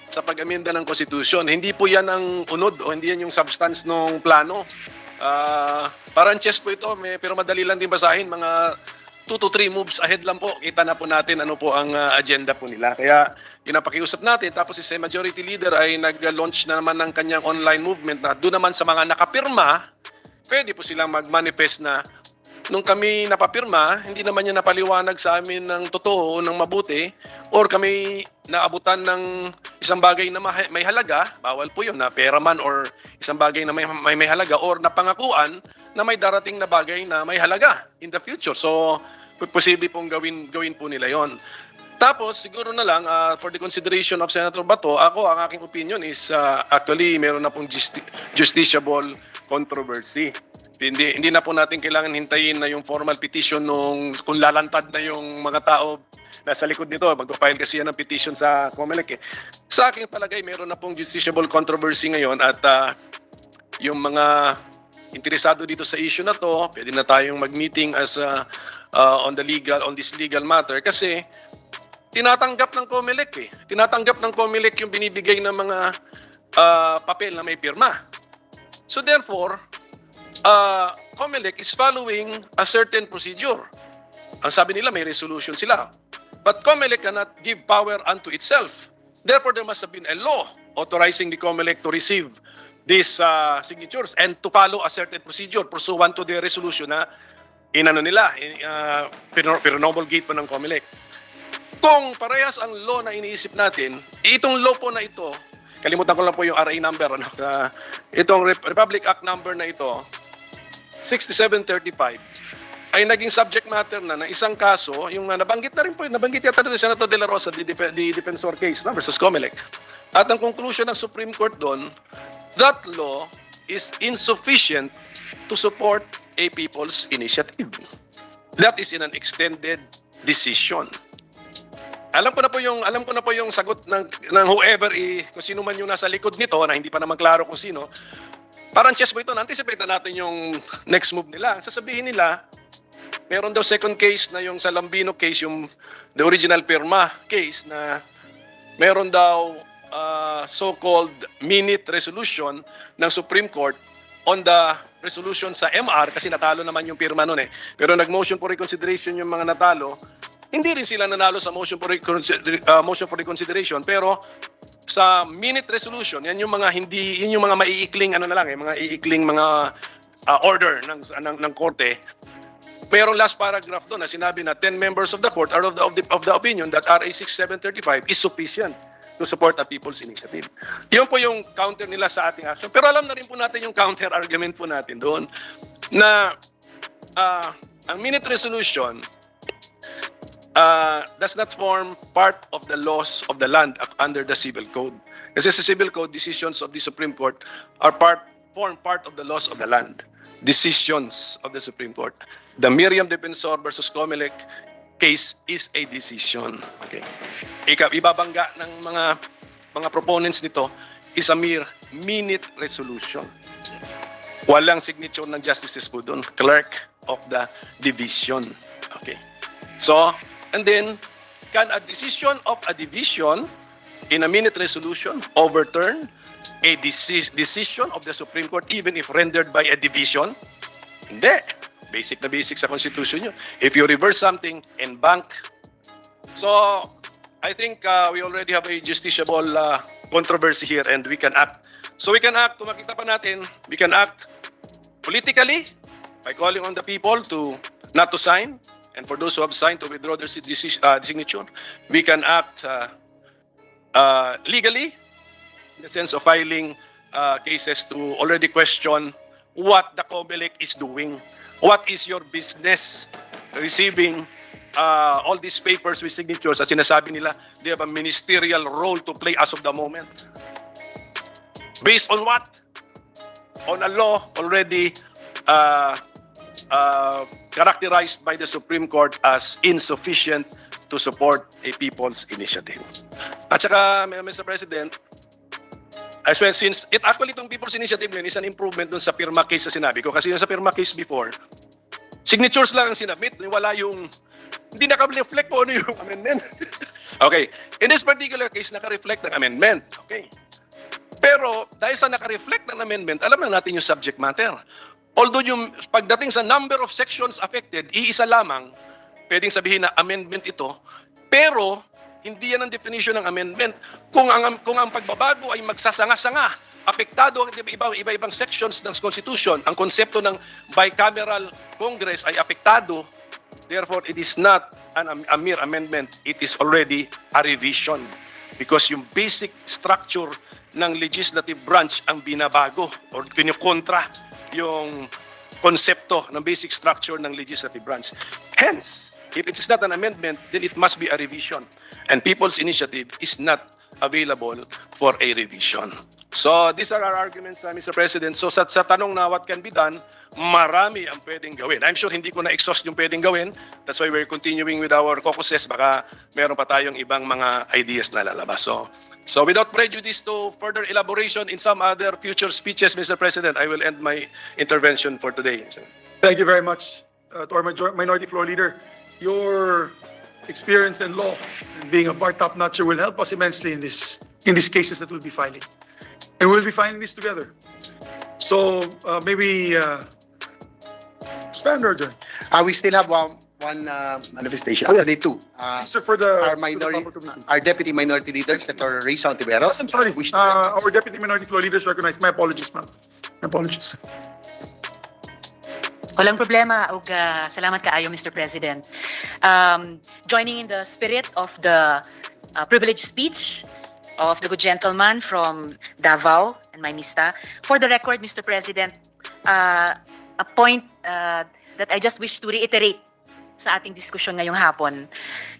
sa pag-amenda ng konstitusyon. Hindi po yan ang unod o hindi yan yung substance ng plano. Parang chess po ito, pero madali lang din basahin. Mga 2 to 3 moves ahead lang po. Kita na po natin ano po ang agenda po nila. Kaya yun ang pakiusap natin. Tapos si Majority Leader ay nag-launch na naman ng kanyang online movement na doon naman sa mga nakapirma, pwede po silang mag-manifest na nung kami napapirma, hindi naman niya napaliwanag sa amin ng totoo, ng mabuti, or kami naabutan ng isang bagay na may halaga, bawal po yun, na pera man or isang bagay na may halaga, or napangakuan na may darating na bagay na may halaga in the future. So, posible pong gawin po nila yon. Tapos, siguro na lang, for the consideration of Senator Bato, ang aking opinion is actually meron na pong justiciable controversy. Hindi na po natin kailangan hintayin na yung formal petition kung lalantad na yung mga tao nasa likod nito. Magpapile kasi yan ng petition sa COMELEC. Sa aking palagay, meron na pong justiciable controversy ngayon at yung mga interesado dito sa issue na to, pwede na tayong mag-meeting as on this legal matter kasi tinatanggap ng COMELEC Tinatanggap ng COMELEC yung binibigay ng mga papel na may pirma. So therefore, COMELEC is following a certain procedure. Ang sabi nila, may resolution sila. But COMELEC cannot give power unto itself. Therefore, there must have been a law authorizing the COMELEC to receive these signatures and to follow a certain procedure pursuant to the resolution na pinromulgate po ng COMELEC. Kung parehas ang law na iniisip natin, itong law po na ito, kalimutan ko lang po yung RA number, itong Republic Act number na ito, 6735, ay naging subject matter na ng isang kaso, yung nabanggit na rin po, nabanggit yata ni Senator De La Rosa, the defensor case versus COMELEC. At ang conclusion ng Supreme Court doon, that law is insufficient to support a people's initiative. That is in an extended decision. Alam ko na po yung sagot ng whoever, kung sino man yung nasa likod nito, na hindi pa naman klaro kung sino. Parang chess mo ito, na-anticipate na natin yung next move nila. Sasabihin nila, meron daw second case na yung sa Lambino case, yung the original pirma case, na meron daw so-called minute resolution ng Supreme Court on the resolution sa MR, kasi natalo naman yung pirma nun Pero nag-motion for reconsideration yung mga natalo. Hindi rin sila nanalo sa motion for reconsideration, pero sa minute resolution, yan yung mga hindi, yun yung mga maiikling ano na lang mga iikling mga order ng korte. Mayroong last paragraph doon na sinabi na 10 members of the court are of the opinion that RA 6735 is sufficient to support a people's initiative. Yun po yung counter nila sa ating action. Pero alam na rin po natin yung counter argument po natin doon na ang minute resolution does not form part of the laws of the land under the civil code. Kasi sa civil code, decisions of the Supreme Court form part of the laws of the land. Decisions of the Supreme Court. The Miriam Defensor versus Comelec case is a decision. Okay. Ibabangga ng mga proponents nito is a mere minute resolution. Walang signature ng justices po doon. Clerk of the division. Okay. So, and then, can a decision of a division in a minute resolution overturn a decision of the Supreme Court even if rendered by a division? Hindi. Basic na basic sa Constitution yun. If you reverse something en banc. So, I think we already have a justiciable controversy here and we can act. So we can act, kung makita pa natin, we can act politically by calling on the people to not to sign. And for those who have signed to withdraw their signature, we can act legally in the sense of filing cases to already question what the COMELEC is doing. What is your business receiving all these papers with signatures? At sinasabi nila, they have a ministerial role to play as of the moment. Based on what? On a law already characterized by the Supreme Court as insufficient to support a people's initiative. At saka, Mr. President, as well, since itong people's initiative yun is an improvement dun sa PIRMA case na sinabi ko. Kasi yung sa PIRMA case before, signatures lang ang sinabit, wala yung, hindi naka-reflect po ano yung amendment. Okay. In this particular case, naka-reflect ng amendment. Okay. Pero, dahil sa naka-reflect ng amendment, alam na natin yung subject matter. Although yung pagdating sa number of sections affected, iisa lamang, pwedeng sabihin na amendment ito, pero hindi yan ang definition ng amendment. Kung ang pagbabago ay magsasanga-sanga, apektado ang iba-ibang sections ng Constitution, ang konsepto ng bicameral Congress ay apektado, therefore it is not a mere amendment, it is already a revision. Because yung basic structure ng legislative branch ang binabago or kinukontra yung konsepto ng basic structure ng legislative branch. Hence, if it is not an amendment, then it must be a revision. And people's initiative is not available for a revision. So, these are our arguments, Mr. President. So, sa tanong na what can be done, marami ang pwedeng gawin. I'm sure hindi ko na-exhaust yung pwedeng gawin. That's why we're continuing with our caucuses. Baka meron pa tayong ibang mga ideas na lalabas. So without prejudice to further elaboration in some other future speeches, Mr. President, I will end my intervention for today. Thank you very much to our Minority Floor Leader. Your experience in law and being a bar top-notcher will help us immensely in these cases that we'll be filing. And we'll be filing this together. So maybe stand or adjourn. We still have one manifestation, actually two. Sir, for the Our Deputy Minority Leader, Senator Ray Saltiveros. I'm sorry, our Deputy Minority Floor Leaders recognized. My apologies, ma'am. My apologies. Walang problema, ug salamat kaayo, Mr. President. Joining in the spirit of the privileged speech of the good gentleman from Davao and Maynista, for the record, Mr. President, a point that I just wish to reiterate sa ating diskusyon ngayong hapon.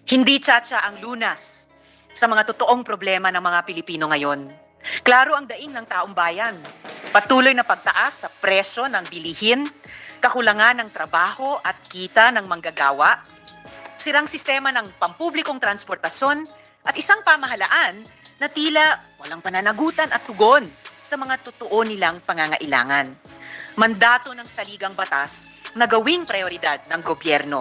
Hindi tsatsa ang lunas sa mga totoong problema ng mga Pilipino ngayon. Klaro ang daing ng taong bayan. Patuloy na pagtaas sa presyo ng bilihin, kakulangan ng trabaho at kita ng manggagawa, sirang sistema ng pampublikong transportasyon at isang pamahalaan na tila walang pananagutan at tugon sa mga totoo nilang pangangailangan. Mandato ng saligang batas na gawing prioridad ng gobyerno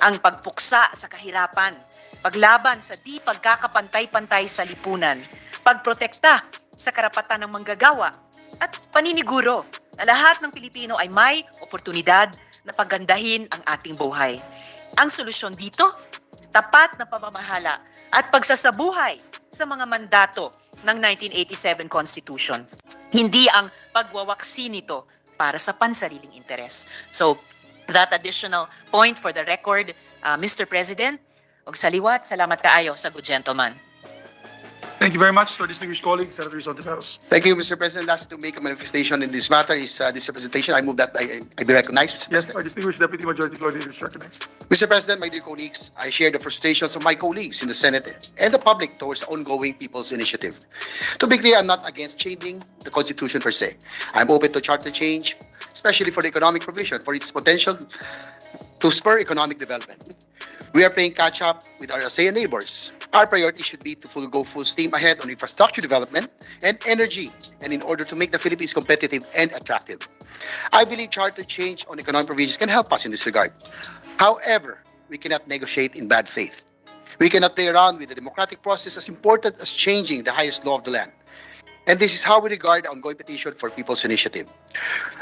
ang pagpuksa sa kahirapan, paglaban sa di pagkakapantay-pantay sa lipunan, pagprotekta sa karapatan ng manggagawa, at paniniguro na lahat ng Pilipino ay may oportunidad na pagandahin ang ating buhay. Ang solusyon dito, tapat na pamamahala at pagsasabuhay sa mga mandato ng 1987 Constitution. Hindi ang pagwawaksi nito para sa pansariling interes. So, that additional point for the record, Mr. President, og saliwat, salamat kaayo sa good gentleman. Thank you very much to our distinguished colleague, Senator Rizal Tiveros. Thank you, Mr. President. Last to make a manifestation in this matter is this representation. I move that I be recognized, Mr. Yes, President. our distinguished Deputy Majority Floor Leader is recognized. Mr. President, my dear colleagues, I share the frustrations of my colleagues in the Senate and the public towards the ongoing People's Initiative. To be clear, I'm not against changing the Constitution per se. I'm open to charter change, especially for the economic provision, for its potential to spur economic development. We are playing catch-up with our ASEAN neighbors. Our priority should be to go full steam ahead on infrastructure development and energy, and in order to make the Philippines competitive and attractive. I believe charter change on economic provisions can help us in this regard. However, we cannot negotiate in bad faith. We cannot play around with the democratic process as important as changing the highest law of the land. And this is how we regard the ongoing petition for People's Initiative.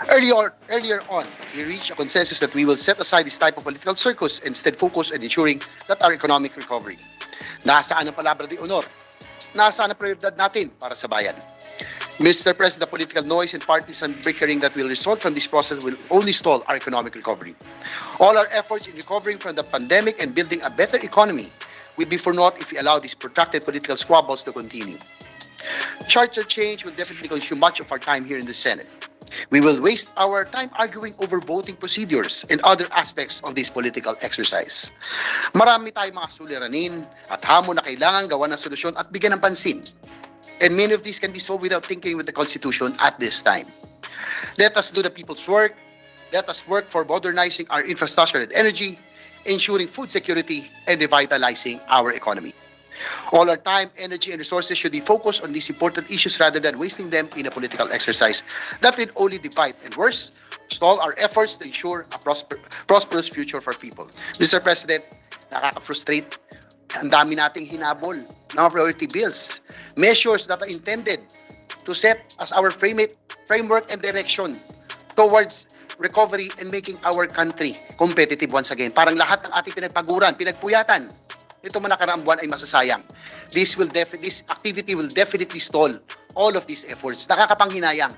Earlier on, we reached a consensus that we will set aside this type of political circus and instead focus on ensuring that our economic recovery. Nasaan ang palabra de honor? Nasaan ang prioridad natin para sa bayan? Mr. President, the political noise and partisan bickering that will result from this process will only stall our economic recovery. All our efforts in recovering from the pandemic and building a better economy will be for naught if we allow these protracted political squabbles to continue. Charter change will definitely consume much of our time here in the Senate. We will waste our time arguing over voting procedures and other aspects of this political exercise. Marami tayong mga suliranin at hamon na kailangan gawa ng solusyon at bigyan ng pansin. And many of these can be solved without tinkering with the Constitution at this time. Let us do the people's work. Let us work for modernizing our infrastructure and energy, ensuring food security, and revitalizing our economy. All our time, energy, and resources should be focused on these important issues rather than wasting them in a political exercise that will only divide and worse, stall our efforts to ensure a prosperous future for people. Mr. President, nakaka-frustrate. Ang dami nating hinabol ng mga priority bills, measures that are intended to set as our framework and direction towards recovery and making our country competitive once again. Parang lahat ng ating pinagpaguran, pinagpuyatan, ito man nakaraang buwan ay masasayang. This activity will definitely stall all of these efforts. Nakakapanghinayang.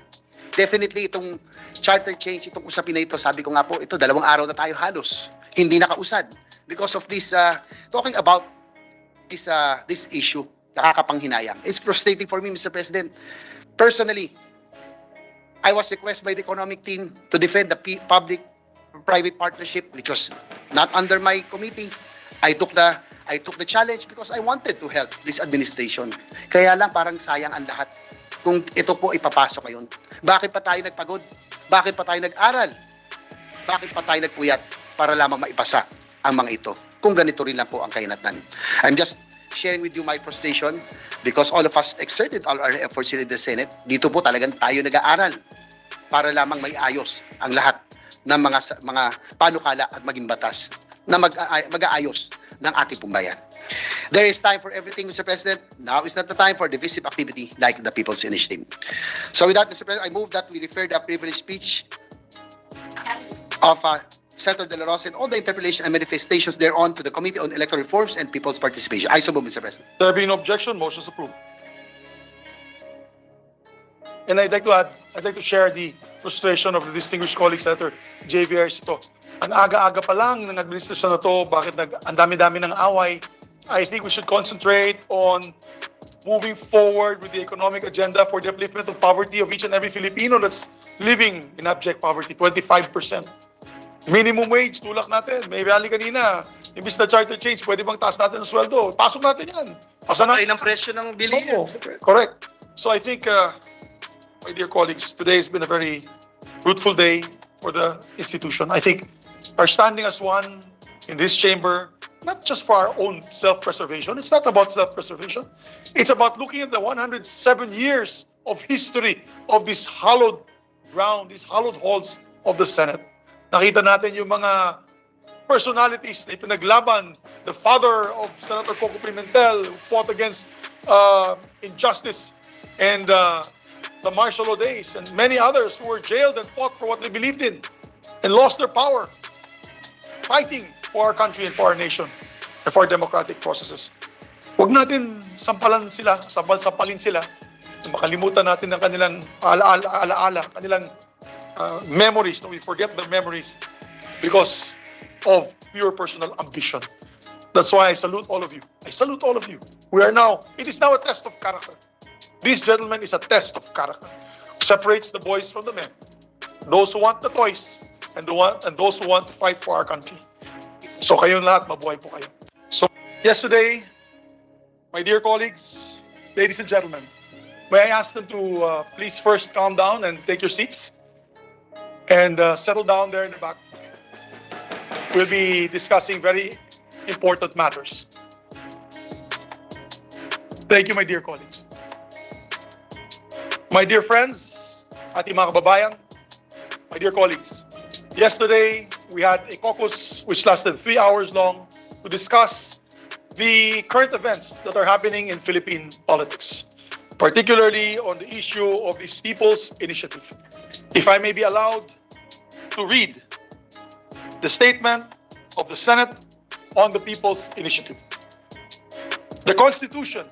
Definitely itong charter change, itong usapin na ito, sabi ko nga po, ito 2 araw na tayo halos. Hindi nakausad. Because of this, talking about this issue, nakakapanghinayang. It's frustrating for me, Mr. President. Personally, I was requested by the economic team to defend the public-private partnership, which was not under my committee. I took the challenge because I wanted to help this administration. Kaya lang parang sayang ang lahat kung ito po ipapasok ngayon. Bakit pa tayo nagpagod? Bakit pa tayo nag-aral? Bakit pa tayo nagpuyat para lamang maipasa ang mga ito? Kung ganito rin lang po ang kahinatnan. I'm just sharing with you my frustration because all of us exerted all our efforts here in the Senate. Dito po talagang tayo nag-aaral para lamang maiayos ang lahat ng mga panukala at maging batas na mag-aayos ng ating pumbayan. There is time for everything, Mr. President. Now is not the time for divisive activity like the People's Initiative. So with that, Mr. President, I move that we refer the privileged speech of Senator De La Rosa and all the interpellation and manifestations thereon to the Committee on Electoral Reforms and People's Participation. I so move, Mr. President. There being no objection, motion is approved. And I'd like to share the frustration of the distinguished colleague, Senator JVR Sito. Ang aga-aga pa lang ng administrasyon na to, bakit ang dami-dami ng away? I think we should concentrate on moving forward with the economic agenda for the upliftment of poverty of each and every Filipino that's living in abject poverty, 25%. Minimum wage, tulak natin. May rally kanina. Imbis na charter change, pwede bang taas natin ang sweldo? Pasok natin yan. Pasa natin. Ay ng presyo ng bilihin. Oo, correct. So I think, my dear colleagues, today has been a very fruitful day for the institution. I think our standing as one in this chamber, not just for our own self-preservation. It's not about self-preservation. It's about looking at the 107 years of history of this hallowed ground, these hallowed halls of the Senate. Nakita natin yung mga personalities na ipinaglaban. The father of Senator Coco Pimentel who fought against injustice and the martial law days, and many others who were jailed and fought for what they believed in and lost their power, fighting for our country and for our nation and for our democratic processes. Huwag natin sampalin sila, makalimutan natin ang kanilang alaala, kanilang memories. No? We forget their memories because of pure personal ambition. That's why I salute all of you. I salute all of you. It is now a test of character. This, gentlemen, is a test of character. Separates the boys from the men. Those who want the toys and those who want to fight for our country. So kayong lahat, mabuhay po kayo. So yesterday, my dear colleagues, ladies and gentlemen, may I ask them to please first calm down and take your seats and settle down there in the back. We'll be discussing very important matters. Thank you, my dear colleagues. My dear friends, ating mga kababayan, my dear colleagues, yesterday we had a caucus which lasted 3 hours long to discuss the current events that are happening in Philippine politics, particularly on the issue of this People's Initiative. If I may be allowed to read the statement of the Senate on the People's Initiative. The Constitution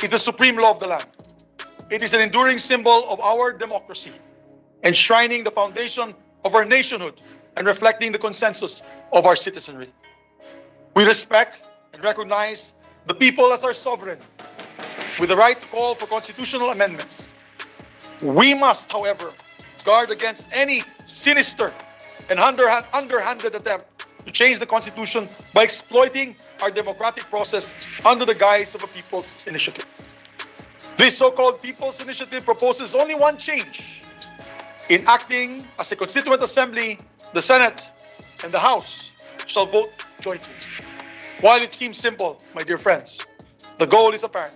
is the supreme law of the land. It is an enduring symbol of our democracy, enshrining the foundation of our nationhood and reflecting the consensus of our citizenry. We respect and recognize the people as our sovereign, with the right to call for constitutional amendments. We must, however, guard against any sinister and underhanded attempt to change the Constitution by exploiting our democratic process under the guise of a People's Initiative. This so-called People's Initiative proposes only one change. In acting as a constituent assembly, the Senate and the House shall vote jointly. While it seems simple, my dear friends, the goal is apparent: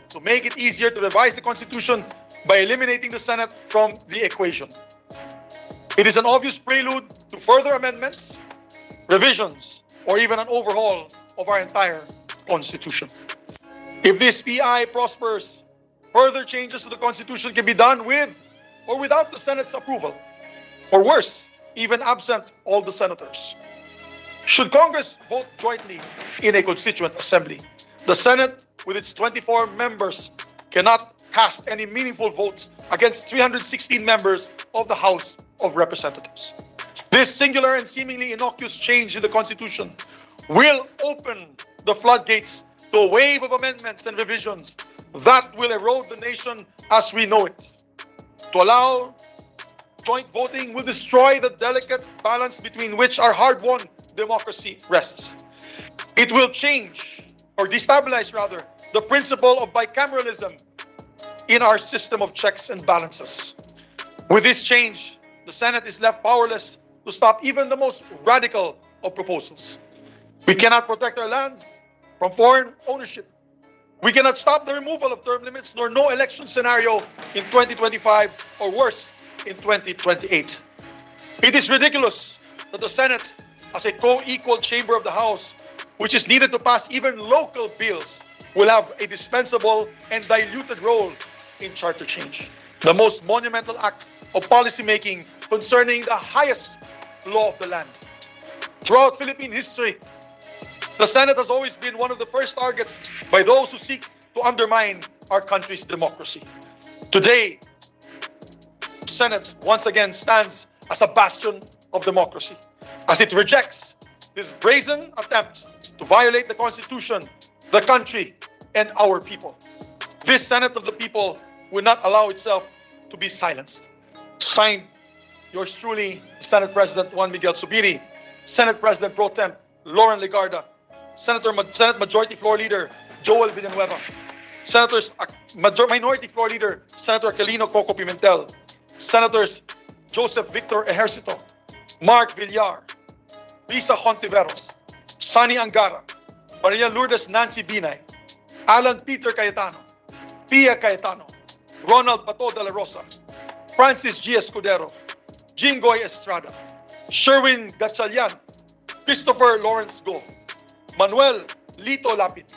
to make it easier to revise the Constitution by eliminating the Senate from the equation. It is an obvious prelude to further amendments, revisions, or even an overhaul of our entire Constitution. If this PI prospers, further changes to the Constitution can be done with or without the Senate's approval, or worse, even absent all the senators. Should Congress vote jointly in a constituent assembly, the Senate, with its 24 members, cannot cast any meaningful vote against 316 members of the House of Representatives. This singular and seemingly innocuous change in the Constitution will open the floodgates to a wave of amendments and revisions that will erode the nation as we know it. To allow joint voting will destroy the delicate balance between which our hard-won democracy rests. It will change, or destabilize rather, the principle of bicameralism in our system of checks and balances. With this change, the Senate is left powerless to stop even the most radical of proposals. We cannot protect our lands from foreign ownership. We cannot stop the removal of term limits nor no election scenario in 2025 or worse, in 2028. It is ridiculous that the Senate, as a co-equal chamber of the House, which is needed to pass even local bills, will have a dispensable and diluted role in charter change, the most monumental act of policymaking concerning the highest law of the land. Throughout Philippine history, the Senate has always been one of the first targets by those who seek to undermine our country's democracy. Today, the Senate once again stands as a bastion of democracy, as it rejects this brazen attempt to violate the Constitution, the country, and our people. This Senate of the people will not allow itself to be silenced. Signed, yours truly, Senate President Juan Miguel Zubiri, Senate President Pro Tem Lauren Legarda, Senate Majority Floor Leader Joel Villanueva, Minority Floor Leader Senator Aquilino Coco Pimentel, Senators Joseph Victor Ejercito, Mark Villar, Risa Hontiveros, Sani Angara, Maria Lourdes Nancy Binay, Alan Peter Cayetano, Pia Cayetano, Ronald Bato de la Rosa, Francis G. Escudero, Jingoy Estrada, Sherwin Gatchalian, Christopher Lawrence Go, Manuel Lito Lapid,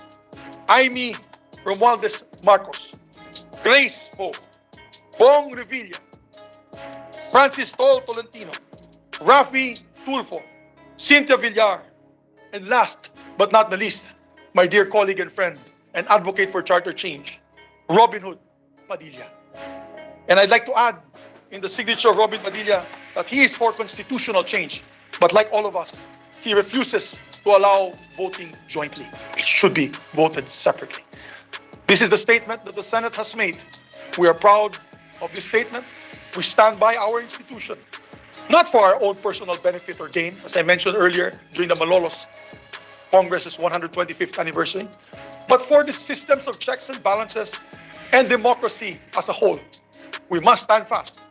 Aimee Romualdez Marcos, Grace Poe, Bong Revilla, Francis Tol Tolentino, Rafi Tulfo, Cynthia Villar, and last but not the least, my dear colleague and friend, and advocate for charter change, Robin Hood Padilla. And I'd like to add in the signature of Robin Padilla that he is for constitutional change. But like all of us, he refuses to allow voting jointly. It should be voted separately. This is the statement that the Senate has made. We are proud of this statement. We stand by our institution, not for our own personal benefit or gain, as I mentioned earlier during the Malolos Congress's 125th anniversary, but for the systems of checks and balances and democracy as a whole. We must stand fast